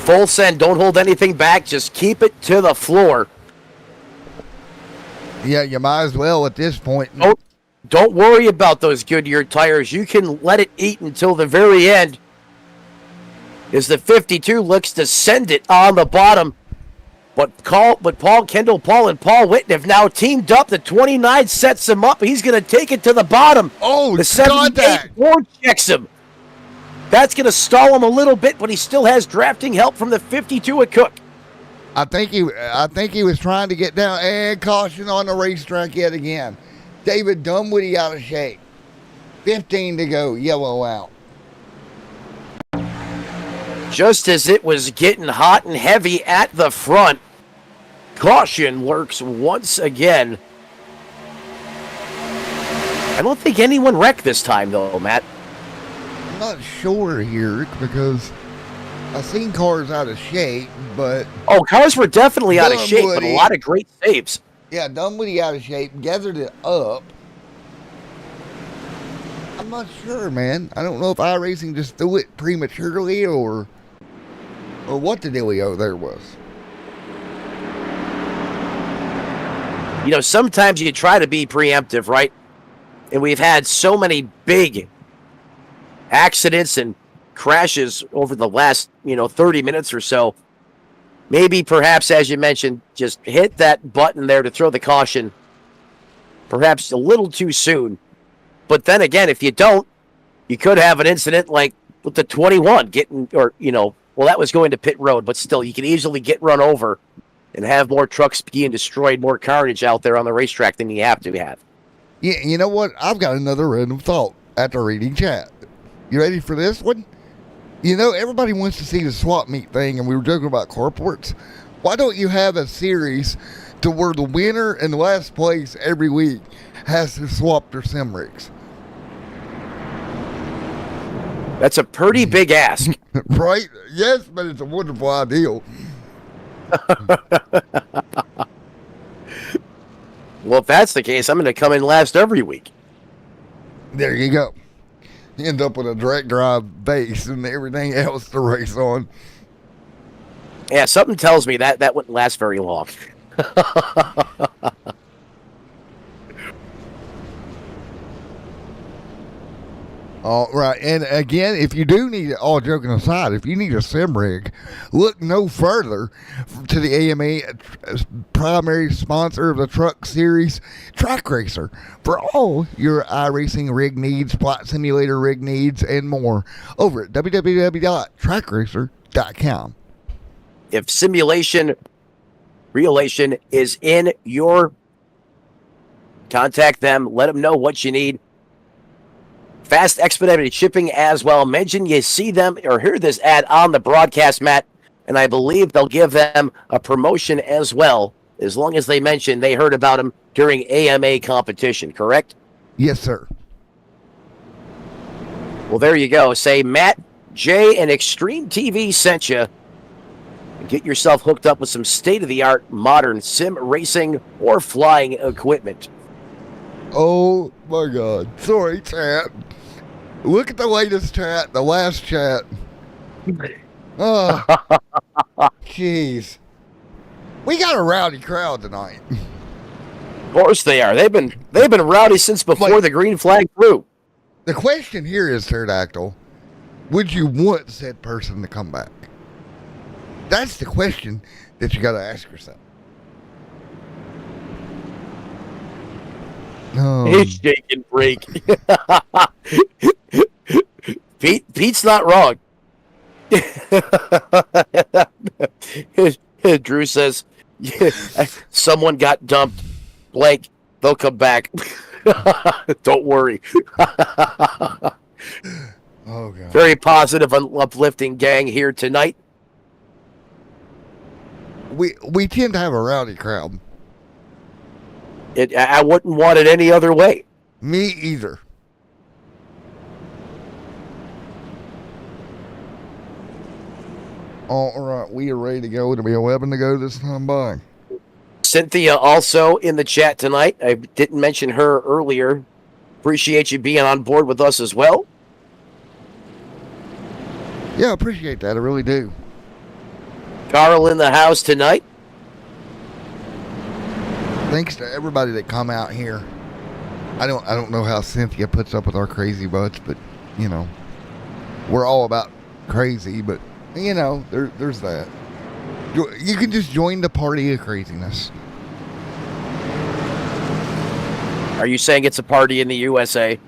Full send. Don't hold anything back. Just keep it to the floor. Yeah, you might as well at this point. Don't worry about those Goodyear tires. You can let it eat until the very end. As the 52 looks to send it on the bottom. But Kendall Paul and Paul Witt have now teamed up. The 29 sets him up. He's going to take it to the bottom. Oh, the 78 checks him. That's going to stall him a little bit, but he still has drafting help from the 52 at Cook. I think he was trying to get down, and caution on the racetrack yet again. David Dunwoody out of shape. 15 to go, yellow out. Just as it was getting hot and heavy at the front, caution lurks once again. I don't think anyone wrecked this time, though, Matt. I'm not sure here because I've seen cars out of shape, but... Oh, cars were definitely out of shape, but a lot of great saves. Yeah, Dunwoody out of shape, gathered it up. I'm not sure, man. I don't know if iRacing just threw it prematurely or what the dealio there was. You know, sometimes you try to be preemptive, right? And we've had so many big accidents and crashes over the last, 30 minutes or so. Maybe, perhaps, as you mentioned, just hit that button there to throw the caution. Perhaps a little too soon. But then again, if you don't, you could have an incident like with the 21 well, that was going to pit road, but still, you can easily get run over and have more trucks being destroyed, more carnage out there on the racetrack than you have to have. Yeah, you know what? I've got another random thought after reading chat. You ready for this one? Everybody wants to see the swap meet thing, and we were joking about corporates. Why don't you have a series to where the winner and the last place every week has to swap their sim rigs? That's a pretty big ask. Right? Yes, but it's a wonderful ideal. Well, if that's the case, I'm going to come in last every week. There you go. You end up with a direct drive base and everything else to race on. Yeah, something tells me that wouldn't last very long. All right, and again, if you do need, all joking aside, if you need a sim rig, look no further to the AMA primary sponsor of the truck series, Trak Racer, for all your iRacing rig needs, flight simulator rig needs, and more over at www.trakracer.com. If simulation relation is in your, contact them, let them know what you need. Fast expedited shipping as well. Mention you see them or hear this ad on the broadcast, Matt, and I believe they'll give them a promotion as well, as long as they mention they heard about them during AMA competition, correct? Yes, sir. Well, there you go. Say Matt, Jay, and Extreme TV sent you. And get yourself hooked up with some state-of-the-art modern sim racing or flying equipment. Oh, my God. Sorry, chat. Look at the latest chat, the last chat. Oh, jeez. We got a rowdy crowd tonight. Of course they are. They've been rowdy since before the green flag flew. The question here is, Pterodactyl, would you want said person to come back? That's the question that you got to ask yourself. No. He's shaking break. Pete's not wrong. Drew says, someone got dumped. Blank. They'll come back. Don't worry. Oh, God. Very positive and uplifting gang here tonight. We tend to have a rowdy crowd. I wouldn't want it any other way. Me either. All right, we are ready to go. It'll be 11 to go this time by. Cynthia also in the chat tonight. I didn't mention her earlier. Appreciate you being on board with us as well. Yeah, I appreciate that. I really do. Carl in the house tonight. Thanks to everybody that come out here. I don't know how Cynthia puts up with our crazy butts, but you know, we're all about crazy. But you know, there's that. You can just join the party of craziness. Are you saying it's a party in the USA?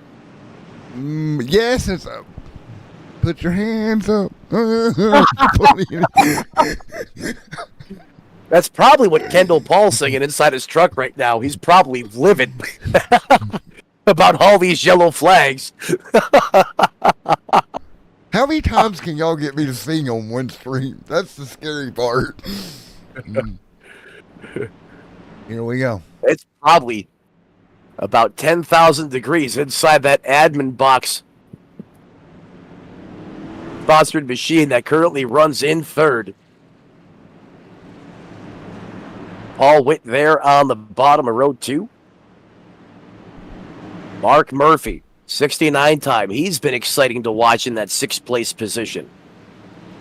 Yes, it's a. Put your hands up. That's probably what Kendall Paul's singing inside his truck right now. He's probably livid about all these yellow flags. How many times can y'all get me to sing on one stream? That's the scary part. Here we go. It's probably about 10,000 degrees inside that admin box sponsored machine that currently runs in third. Paul Witt there on the bottom of row 2. Mark Murphy, 69 time. He's been exciting to watch in that 6th place position.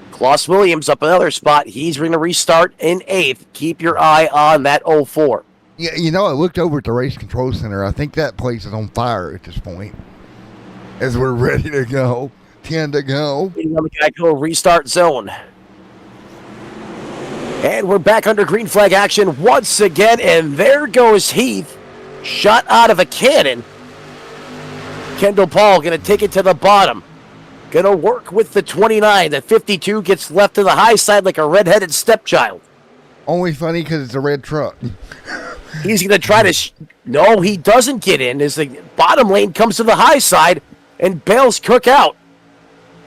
Klaus Williams up another spot. He's going to restart in 8th. Keep your eye on that 04. Yeah, you know, I looked over at the race control center. I think that place is on fire at this point. As we're ready to go. 10 to go. Another guy go restart zone. And we're back under green flag action once again. And there goes Heath. Shot out of a cannon. Kendall Paul going to take it to the bottom. Going to work with the 29. The 52 gets left to the high side like a redheaded stepchild. Only funny because it's a red truck. He's going to try to... No, he doesn't get in as the bottom lane comes to the high side and bails Cook out.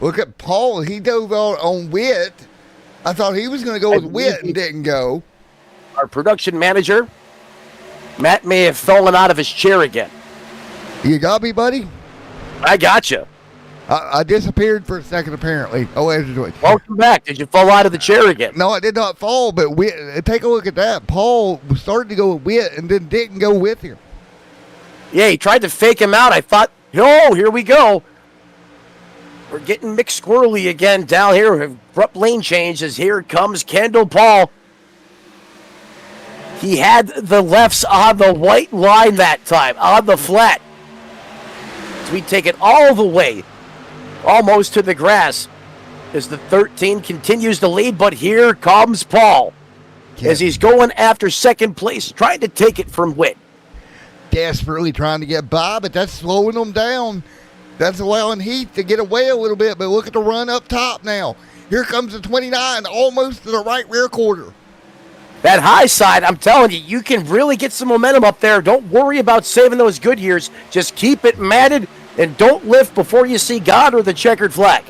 Look at Paul. He dove out on Witt. I thought he was going to go with Witt and didn't go. Our production manager, Matt, may have fallen out of his chair again. You got me, buddy? I got you. I disappeared for a second, apparently. Oh, wait. Welcome back. Did you fall out of the chair again? No, I did not fall, but Witt, take a look at that. Paul started to go with Witt and then didn't go with him. Yeah, he tried to fake him out. I thought, oh, here we go. We're getting mixed squirrely again down here. Abrupt lane changes. Here comes Kendall Paul. He had the lefts on the white line that time, on the flat. So we take it all the way almost to the grass as the 13 continues to lead, but here comes Paul as he's going after second place, trying to take it from Witt. Desperately trying to get by, but that's slowing them down. That's allowing Heath to get away a little bit, but look at the run up top now. Here comes the 29, almost to the right rear quarter. That high side, I'm telling you, you can really get some momentum up there. Don't worry about saving those good years. Just keep it matted and don't lift before you see God or the checkered flag.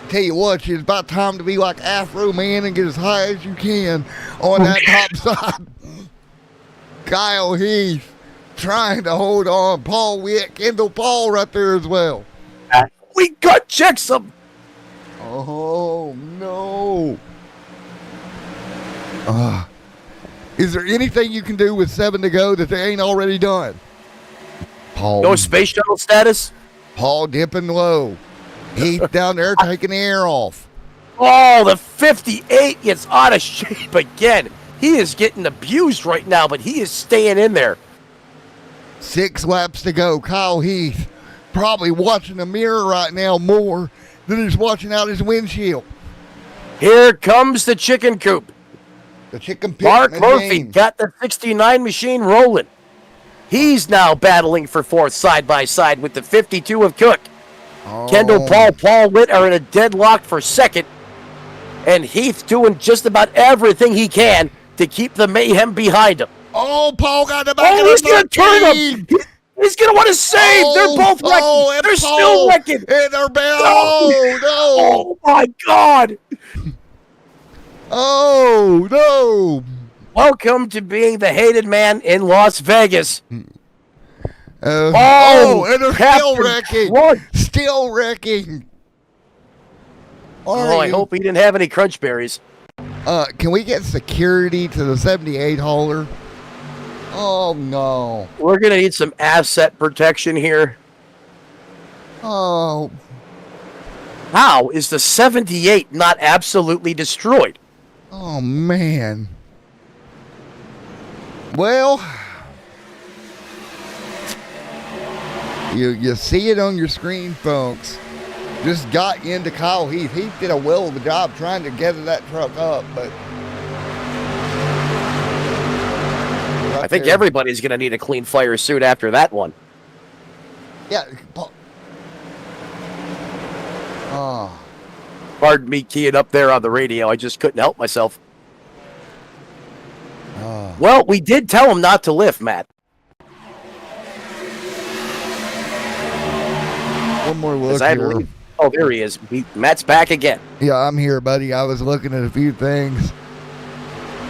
Tell you what, it's about time to be like Afro Man and get as high as you can on that top side. Kyle Heath trying to hold on. Paul Witt, Kendall Paul right there as well. We gut checks him. Oh, no. Is there anything you can do with 7 to go that they ain't already done? Paul. No space shuttle status? Paul dipping low. Heath down there taking the air off. Oh, the 58 gets out of shape again. He is getting abused right now, but he is staying in there. 6 laps to go. Kyle Heath probably watching the mirror right now more than he's watching out his windshield. Here comes the chicken coop. The chicken pit Mark machine. Murphy got the 69 machine rolling. He's now battling for fourth side by side with the 52 of Cook. Oh. Kendall Paul Witt are in a deadlock for second. And Heath doing just about everything he can to keep the mayhem behind him. Oh, Paul got the back of He's the going to turn 13. him. He's going to want to save. They're both wrecking. and They're Paul, still wrecking. And they're bound. Oh, no. Oh, my God. Oh, no. Welcome to being the hated man in Las Vegas. Oh, and they're still Captain wrecking. Crunch. Still wrecking. Oh, I hope he didn't have any crunch berries. Can we get security to the 78 hauler? Oh, no. We're going to need some asset protection here. Oh. How is the 78 not absolutely destroyed? Oh, man. Well, you see it on your screen, folks. Just got into Kyle Heath. He did a well of a job trying to gather that truck up, but I think everybody's going to need a clean fire suit after that one. Yeah. Oh. Pardon me keying up there on the radio. I just couldn't help myself. Oh. Well, we did tell him not to lift, Matt. One more look here. Oh, there he is. Matt's back again. Yeah, I'm here, buddy. I was looking at a few things.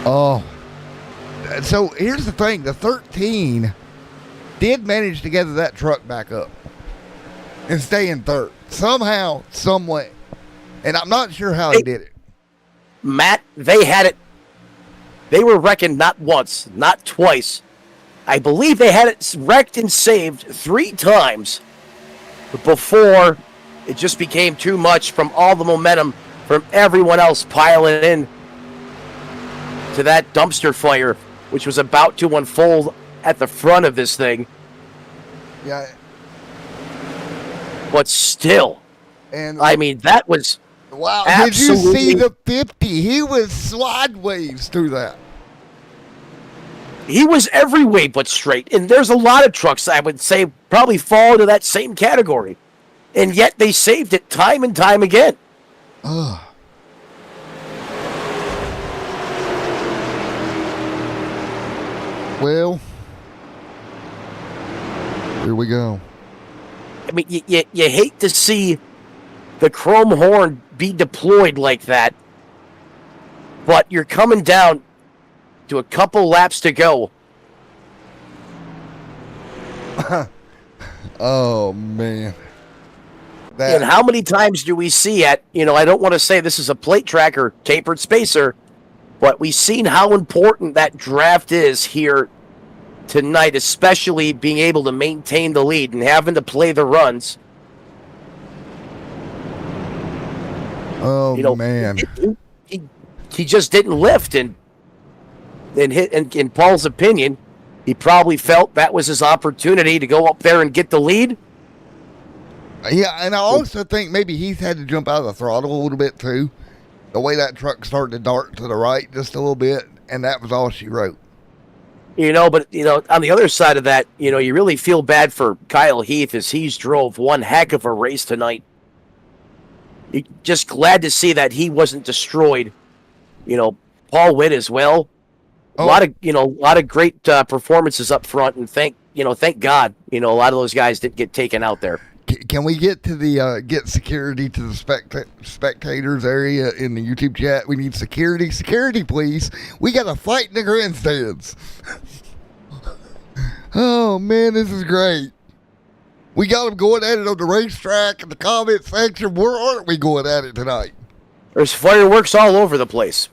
Oh. So here's the thing. The 13 did manage to gather that truck back up and stay in third. Somehow, some way. And I'm not sure how he did it. Matt, they had it. They were wrecking not once, not twice. I believe they had it wrecked and saved 3 times before it just became too much from all the momentum from everyone else piling in to that dumpster fire, which was about to unfold at the front of this thing. Yeah. But still, And I mean, that was wow. absolutely. Did you see the 50? He was sideways through that. He was every way but straight. And there's a lot of trucks I would say probably fall into that same category. And yet they saved it time and time again. Ugh. Well, here we go. I mean, you hate to see the chrome horn be deployed like that. But you're coming down to a couple laps to go. Oh, man. And how many times do we see at, I don't want to say this is a plate track or tapered spacer, but we've seen how important that draft is here tonight, especially being able to maintain the lead and having to play the runs. Oh, man. He just didn't lift, and in Paul's opinion, he probably felt that was his opportunity to go up there and get the lead. Yeah, and I also think maybe he's had to jump out of the throttle a little bit too. The way that truck started to dart to the right just a little bit, and that was all she wrote. But on the other side of that, you really feel bad for Kyle Heath as he's drove one heck of a race tonight. You're just glad to see that he wasn't destroyed. Paul Witt as well. A lot of great performances up front, and thank God, a lot of those guys didn't get taken out there. Can we get to the get security to the spectators area in the YouTube chat? We need security, please. We got a fight in the grandstands. Oh man, this is great. We got them going at it on the racetrack in the comment section. Where aren't we going at it tonight? There's fireworks all over the place.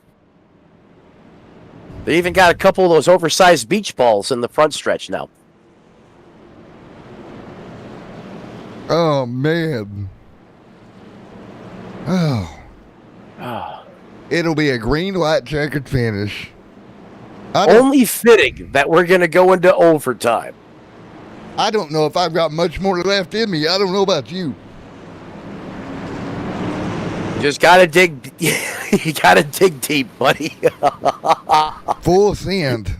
They even got a couple of those oversized beach balls in the front stretch now. Oh, man. Oh. It'll be a green, white, checkered finish. Only fitting that we're going to go into overtime. I don't know if I've got much more left in me. I don't know about you. Just got to dig. You got to dig deep, buddy. Full send.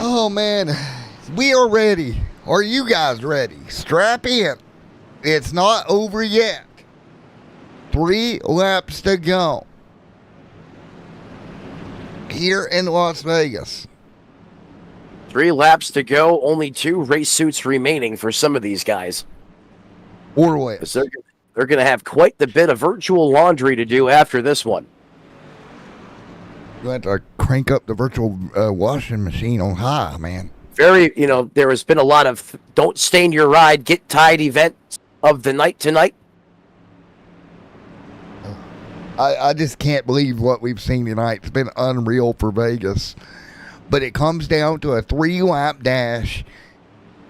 Oh, man. We are ready. Are you guys ready? Strap in. It's not over yet. 3 laps to go. Here in Las Vegas. 3 laps to go. Only 2 race suits remaining for some of these guys. Or less. They're going to have quite the bit of virtual laundry to do after this one. You have to crank up the virtual washing machine on high, man. There has been a lot of don't stain your ride, get tied events of the night tonight. I just can't believe what we've seen tonight. It's been unreal for Vegas. But it comes down to a 3-lap dash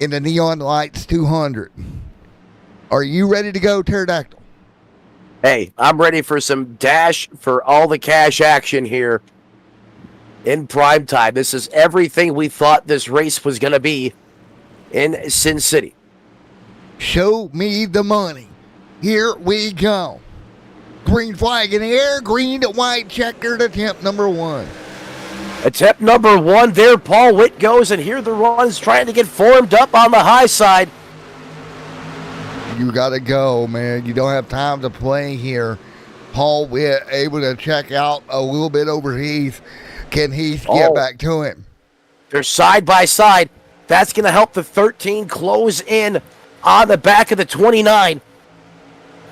in the Neon Lights 200. Are you ready to go, Pterodactyl? Hey, I'm ready for some dash for all the cash action here in prime time. This is everything we thought this race was going to be in Sin City. Show me the money. Here we go. Green flag in the air, green to white checkered attempt number 1. Attempt number 1 there. Paul Witt goes, and here the runs trying to get formed up on the high side. You got to go, man. You don't have time to play here. Paul Witt able to check out a little bit over Heath. Can Heath get back to him? They're side by side. That's going to help the 13 close in on the back of the 29.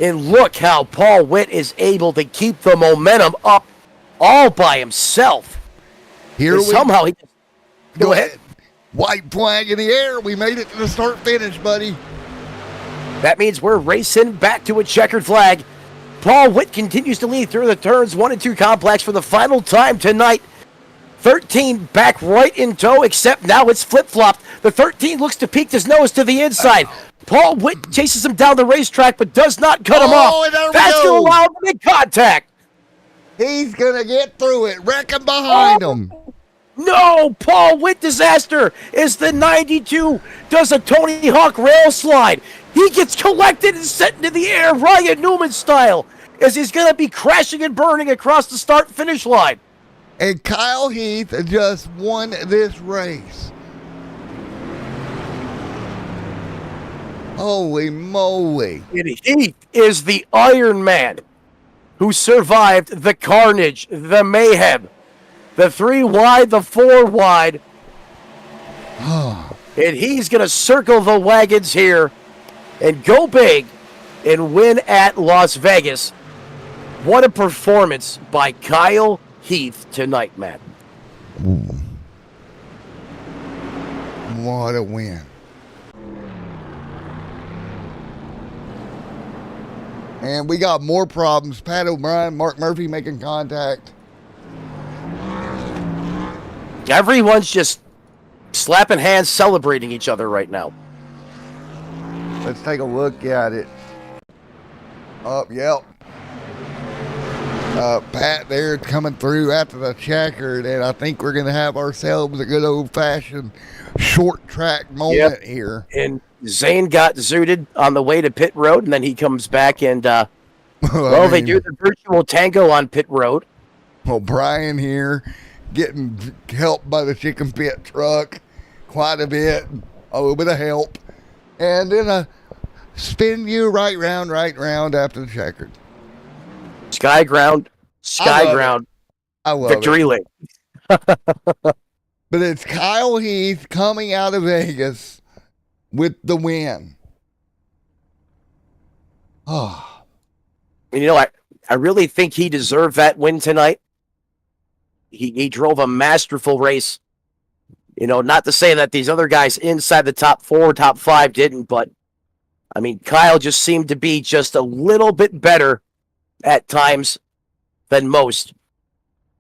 And look how Paul Witt is able to keep the momentum up all by himself. Somehow he go ahead. White flag in the air. We made it to the start finish, buddy. That means we're racing back to a checkered flag. Paul Witt continues to lead through the turns 1 and 2 complex for the final time tonight. 13 back right in tow, except now it's flip-flopped. The 13 looks to peek his nose to the inside. Paul Witt chases him down the racetrack, but does not cut him off. That's going to allow him to make contact. He's going to get through it, wrecking behind him. No, Paul Witt disaster as the 92 does a Tony Hawk rail slide. He gets collected and sent into the air, Ryan Newman style, as he's going to be crashing and burning across the start-finish line. And Kyle Heath just won this race. Holy moly. And Heath is the Iron Man who survived the carnage, the mayhem, the 3 wide, the 4 wide. And he's going to circle the wagons here and go big and win at Las Vegas. What a performance by Kyle Heath tonight, Matt. Ooh. What a win. And we got more problems. Pat O'Brien, Mark Murphy making contact. Everyone's just slapping hands, celebrating each other right now. Let's take a look at it. Yep. Pat there coming through after the checkered, and I think we're going to have ourselves a good old-fashioned short track moment here. And Zane got zooted on the way to pit road, and then he comes back and, they do the virtual tango on pit road. Well, Brian here getting helped by the chicken pit truck quite a bit, a little bit of help, and then spin you right round after the checkered. Sky ground, victory lane. But it's Kyle Heath coming out of Vegas with the win. Oh. And I really think he deserved that win tonight. He drove a masterful race. Not to say that these other guys inside the top 4, top 5 didn't, but I mean, Kyle just seemed to be just a little bit better at times than most,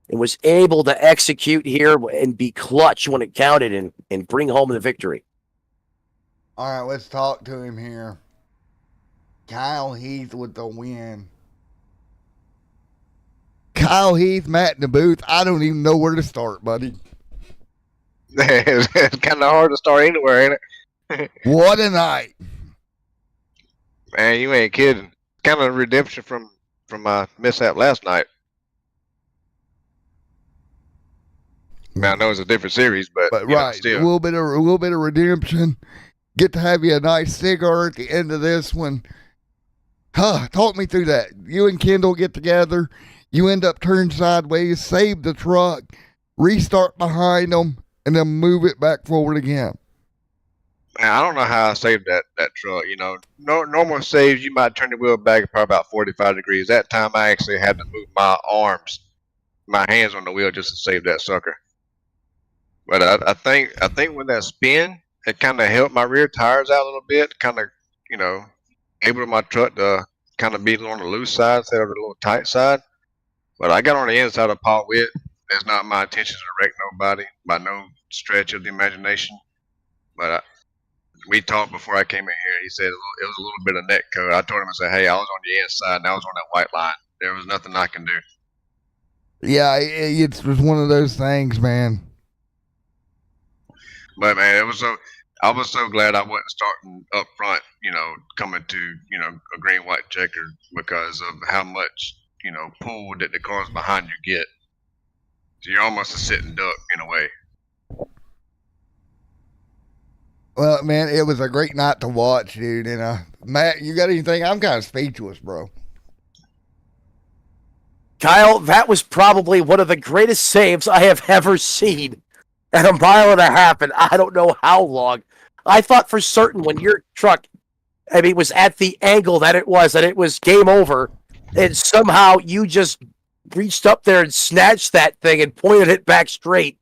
and was able to execute here and be clutch when it counted and bring home the victory. All right, let's talk to him here. Kyle Heath with the win. Kyle Heath, Matt in the booth. I don't even know where to start, buddy. It's kind of hard to start anywhere, ain't it? What a night. Man, you ain't kidding. Kind of redemption from my mishap last night. Man, I know it's a different series, but right, still. a little bit of redemption. Get to have you a nice cigar at the end of this one. Talk me through that. You and Kendall get together. You end up turning sideways, save the truck, restart behind them, and then move it back forward again. Man, I don't know how I saved that truck. Normal saves, you might turn the wheel back probably about 45 degrees. That time I actually had to move my hands on the wheel just to save that sucker. But I think with that spin, it kind of helped my rear tires out a little bit, kind of, able my truck to kind of be on the loose side instead of the little tight side. But I got on the inside of Paul Witt. It's not my intention to wreck nobody by no stretch of the imagination. But we talked before I came in here. He said it was a little bit of net code. I told him, I said, hey, I was on the inside and I was on that white line. There was nothing I can do. Yeah, it was one of those things, man. But man, I was so glad I wasn't starting up front, coming to, a green white checker because of how much, pull that the cars behind you get. So you're almost a sitting duck in a way. Well, man, it was a great night to watch, dude. And Matt, you got anything? I'm kind of speechless, bro. Kyle, that was probably one of the greatest saves I have ever seen at 1.5 miles, and I don't know how long. I thought for certain when your truck, was at the angle that it was game over, and somehow you just reached up there and snatched that thing and pointed it back straight.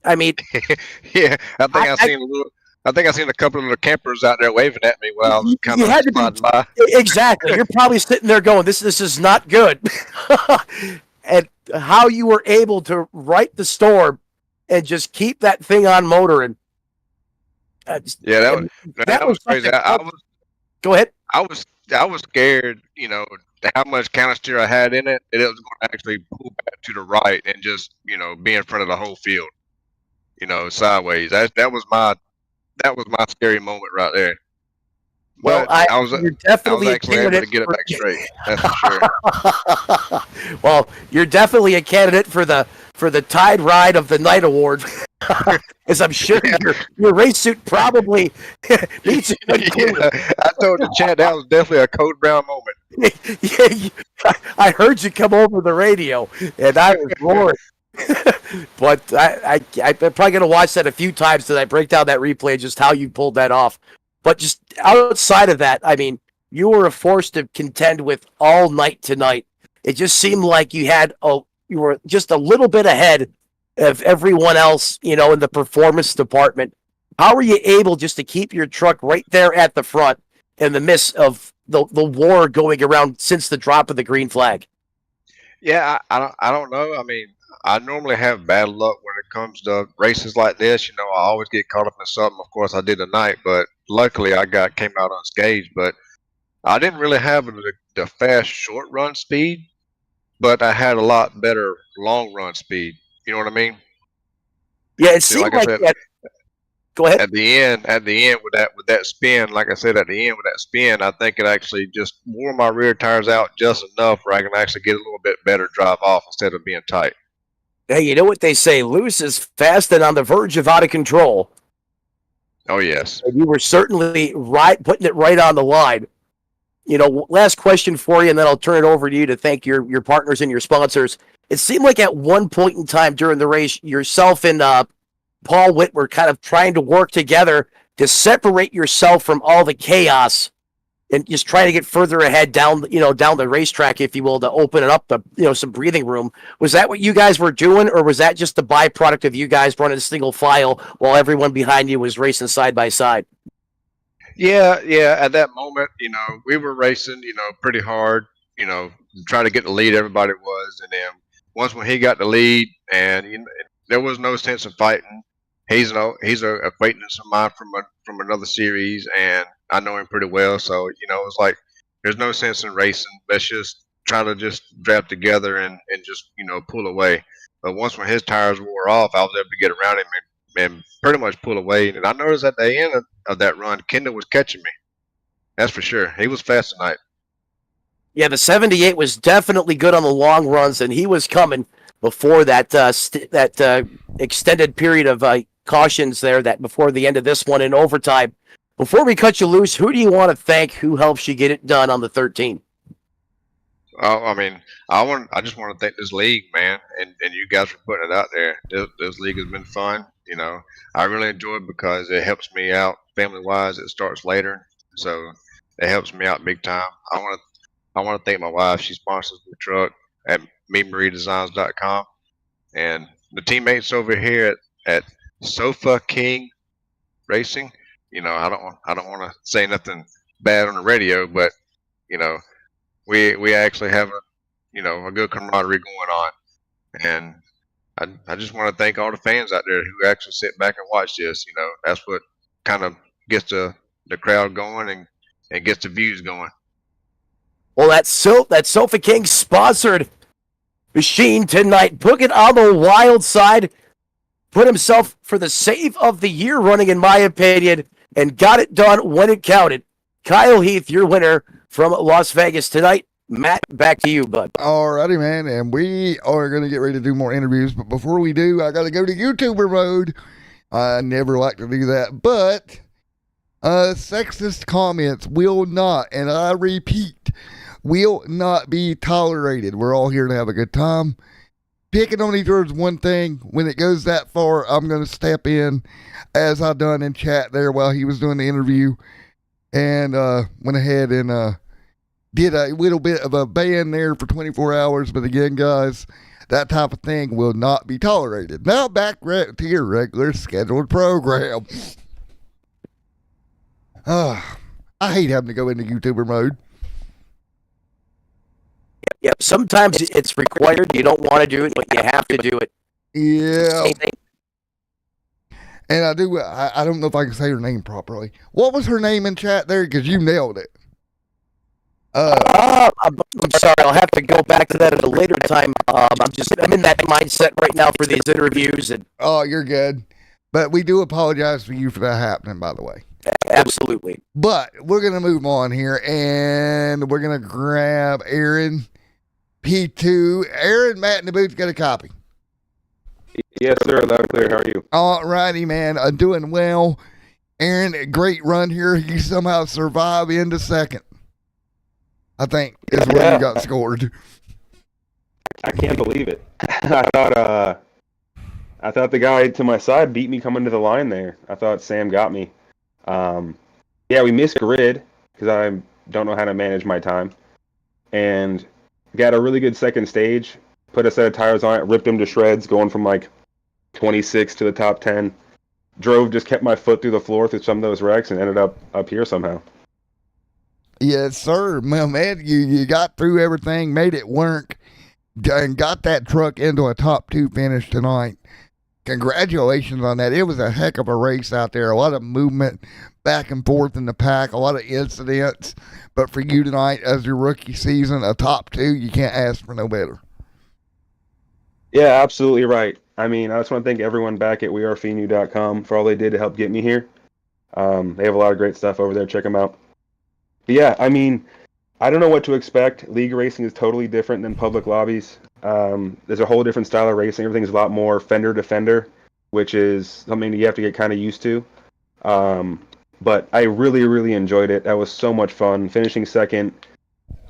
I mean, yeah, I think I seen a couple of the campers out there waving at me while I was kind of sliding by. Exactly. You're probably sitting there going, this is not good. And how you were able to right the storm and just keep that thing on motoring. That was crazy. Go ahead. I was scared, how much canister I had in it, and it was going to actually pull back to the right and just, be in front of the whole field, sideways. That was my scary moment right there. Well, you're definitely I was actually able to get it back straight. That's for sure. Well, you're definitely a candidate for the Tide Ride of the Night Award, as I'm sure your race suit probably needs to include. Yeah, I told the chat that was definitely a Code Brown moment. Yeah, I heard you come over the radio, and I was roaring. But I'm probably going to watch that a few times till I break down that replay, just how you pulled that off. But just outside of that, you were a force to contend with all night tonight. It just seemed like you were just a little bit ahead of everyone else, in the performance department. How were you able just to keep your truck right there at the front in the midst of the war going around since the drop of the green flag? Yeah, I don't know. I normally have bad luck when it comes to races like this. I always get caught up in something. Of course, I did tonight, but luckily I came out unscathed. But I didn't really have the fast short run speed. but I had a lot better long run speed. You know what I mean? Yeah, it See, seemed like I like said, that. Go ahead. at the end with that spin, like I said, at the end with that spin, I think it actually just wore my rear tires out just enough where I can actually get a little bit better drive off instead of being tight. Hey, you know what they say? Loose is fast and on the verge of out of control. Oh yes. And you were certainly right, putting it right on the line. You know, last question for you, and then I'll turn it over to you to thank your partners and your sponsors. It seemed like at one point in time during the race, yourself and Paul Witt were kind of trying to work together to separate yourself from all the chaos and just trying to get further ahead down the racetrack, if you will, to open it up some breathing room. Was that what you guys were doing, or was that just the byproduct of you guys running a single file while everyone behind you was racing side by side? Yeah. At that moment, we were racing, pretty hard, try to get the lead. Everybody was, and then once when he got the lead, and there was no sense of fighting. He's a acquaintance of mine from another series, and I know him pretty well. So it's like there's no sense in racing. Let's just try to just drive together and just pull away. But once when his tires wore off, I was able to get around him and pretty much pull away. And I noticed at the end of that run, Kendall was catching me. That's for sure. He was fast tonight. Yeah, the 78 was definitely good on the long runs, and he was coming before that extended period of cautions there, that before the end of this one in overtime. Before we cut you loose, who do you want to thank? Who helps you get it done on the 13? I just want to thank this league, man, and you guys for putting it out there. This league has been fun. I really enjoy it because it helps me out family-wise. It starts later, so it helps me out big time. I want to thank my wife. She sponsors the truck at MeMarieDesigns.com, and the teammates over here at Sofa King Racing. I don't want to say nothing bad on the radio, but we actually have a good camaraderie going on, and I just want to thank all the fans out there who actually sit back and watch this. That's what kind of gets the crowd going and gets the views going. Well, that Sofa King sponsored machine tonight. Put it on the wild side. Put himself for the save of the year running, in my opinion, and got it done when it counted. Kyle Heath, your winner from Las Vegas tonight. Matt, back to you, bud. Alrighty, man, and we are going to get ready to do more interviews, but before we do, I got to go to YouTuber mode. I never like to do that, but sexist comments will not, and I repeat, will not be tolerated. We're all here to have a good time. Picking on each other's one thing. When it goes that far, I'm going to step in, as I done in chat there while he was doing the interview, and went ahead and did a little bit of a ban there for 24 hours. But again, guys, that type of thing will not be tolerated. Now back to your regular scheduled program. I hate having to go into YouTuber mode. Yep, sometimes it's required. You don't want to do it, but you have to do it. Yeah. And I don't know if I can say her name properly. What was her name in chat there? Because you nailed it. I'm sorry, I'll have to go back to that at a later time. I'm in that mindset right now for these interviews. Oh, you're good. But we do apologize for you for that happening, by the way. Absolutely. But we're going to move on here, and we're going to grab Aaron P2. Aaron, Matt in the booth, got a copy. Yes, sir. Loud and clear. How are you? All righty, man. I'm doing well. Aaron, great run here. You somehow survive into second, I think, is where you got scored. I can't believe it. I thought the guy to my side beat me coming to the line there. I thought Sam got me. We missed grid because I don't know how to manage my time, and got a really good second stage. Put a set of tires on it, ripped them to shreds, going from like 26 to the top 10. Just kept my foot through the floor through some of those wrecks and ended up here somehow. Yes, sir. Well, man, you got through everything, made it work, and got that truck into a top 2 finish tonight. Congratulations on that. It was a heck of a race out there. A lot of movement back and forth in the pack, a lot of incidents. But for you tonight, as your rookie season, a top 2, you can't ask for no better. Yeah, absolutely right. I mean, I just want to thank everyone back at wearefenu.com for all they did to help get me here. They have a lot of great stuff over there. Check them out. But yeah, I mean, I don't know what to expect. League racing is totally different than public lobbies. There's a whole different style of racing. Everything's a lot more fender to fender, which is something that you have to get kind of used to. But I really, really enjoyed it. That was so much fun. Finishing second,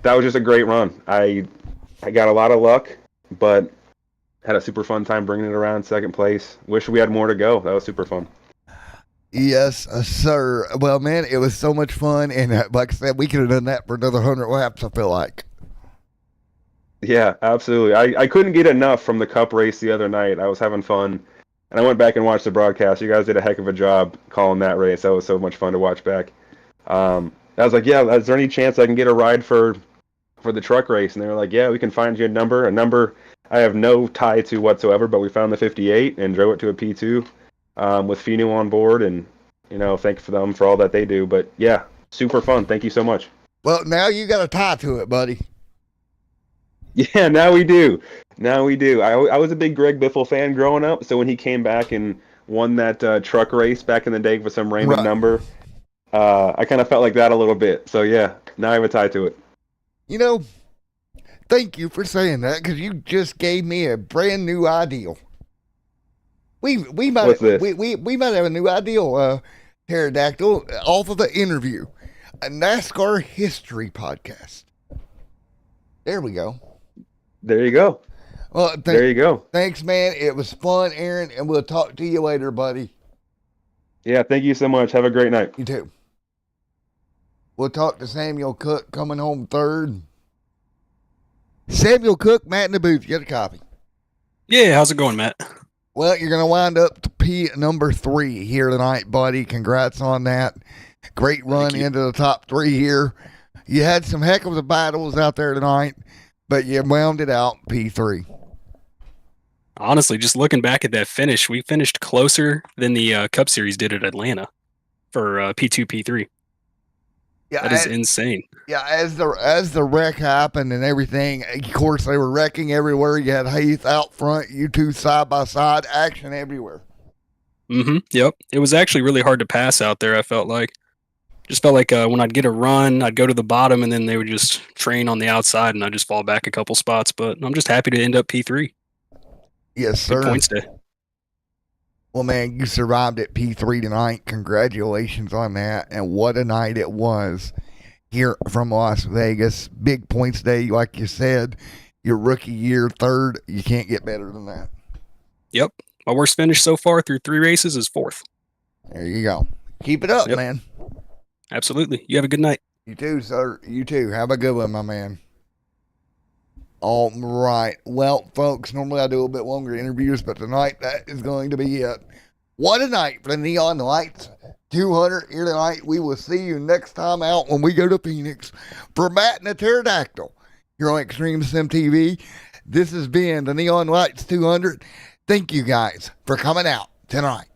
that was just a great run. I got a lot of luck, but had a super fun time bringing it around second place. Wish we had more to go. That was super fun. Yes, sir. Well, man, it was so much fun. And like I said, we could have done that for another 100 laps, I feel like. Yeah, absolutely. I couldn't get enough from the cup race the other night. I was having fun. And I went back and watched the broadcast. You guys did a heck of a job calling that race. That was so much fun to watch back. I was like, yeah, is there any chance I can get a ride for the truck race? And they were like, yeah, we can find you a number I have no tie to whatsoever, but we found the 58 and drove it to a P2 with Fenu on board. And, thank for them for all that they do. But yeah, super fun. Thank you so much. Well, now you got a tie to it, buddy. Yeah, now we do. I was a big Greg Biffle fan growing up, so when he came back and won that truck race back in the day for some random number, I kind of felt like that a little bit. So yeah, now I have a tie to it. Thank you for saying that, because you just gave me a brand new ideal. We might What's this? we might have a new ideal, Pterodactyl, off of the interview, a NASCAR history podcast. There we go. There you go. Well, there you go. Thanks, man. It was fun, Aaron, and we'll talk to you later, buddy. Yeah, thank you so much. Have a great night. You too. We'll talk to Samuel Cook coming home third. Samuel Cook, Matt in the booth. Get a copy. Yeah, how's it going, Matt? Well, you're going to wind up to P number 3 here tonight, buddy. Congrats on that. Great run into the top 3 here. You had some heck of the battles out there tonight, but you wound it out P3. Honestly, just looking back at that finish, we finished closer than the Cup Series did at Atlanta for P2, P3. Yeah, that is insane. Yeah, as the wreck happened and everything, of course, they were wrecking everywhere. You had Heath out front, you two side by side, action everywhere. Yep. It was actually really hard to pass out there, I felt like. Just felt like when I'd get a run, I'd go to the bottom, and then they would just train on the outside, and I'd just fall back a couple spots. But I'm just happy to end up P3. Yes, sir. Good points day. Well, man, you survived at P3 tonight. Congratulations on that. And what a night it was here from Las Vegas. Big points day, like you said. Your rookie year, third. You can't get better than that. Yep. My worst finish so far through 3 races is 4th. There you go. Keep it up, man. Absolutely. You have a good night. You too, sir. You too. Have a good one, my man. All right. Well, folks, normally I do a little bit longer interviews, but tonight that is going to be it. What a night for the Neon Lights 200 here tonight. We will see you next time out when we go to Phoenix. For Matt and the Pterodactyl here on Extreme Sim TV, this has been the Neon Lights 200. Thank you guys for coming out tonight.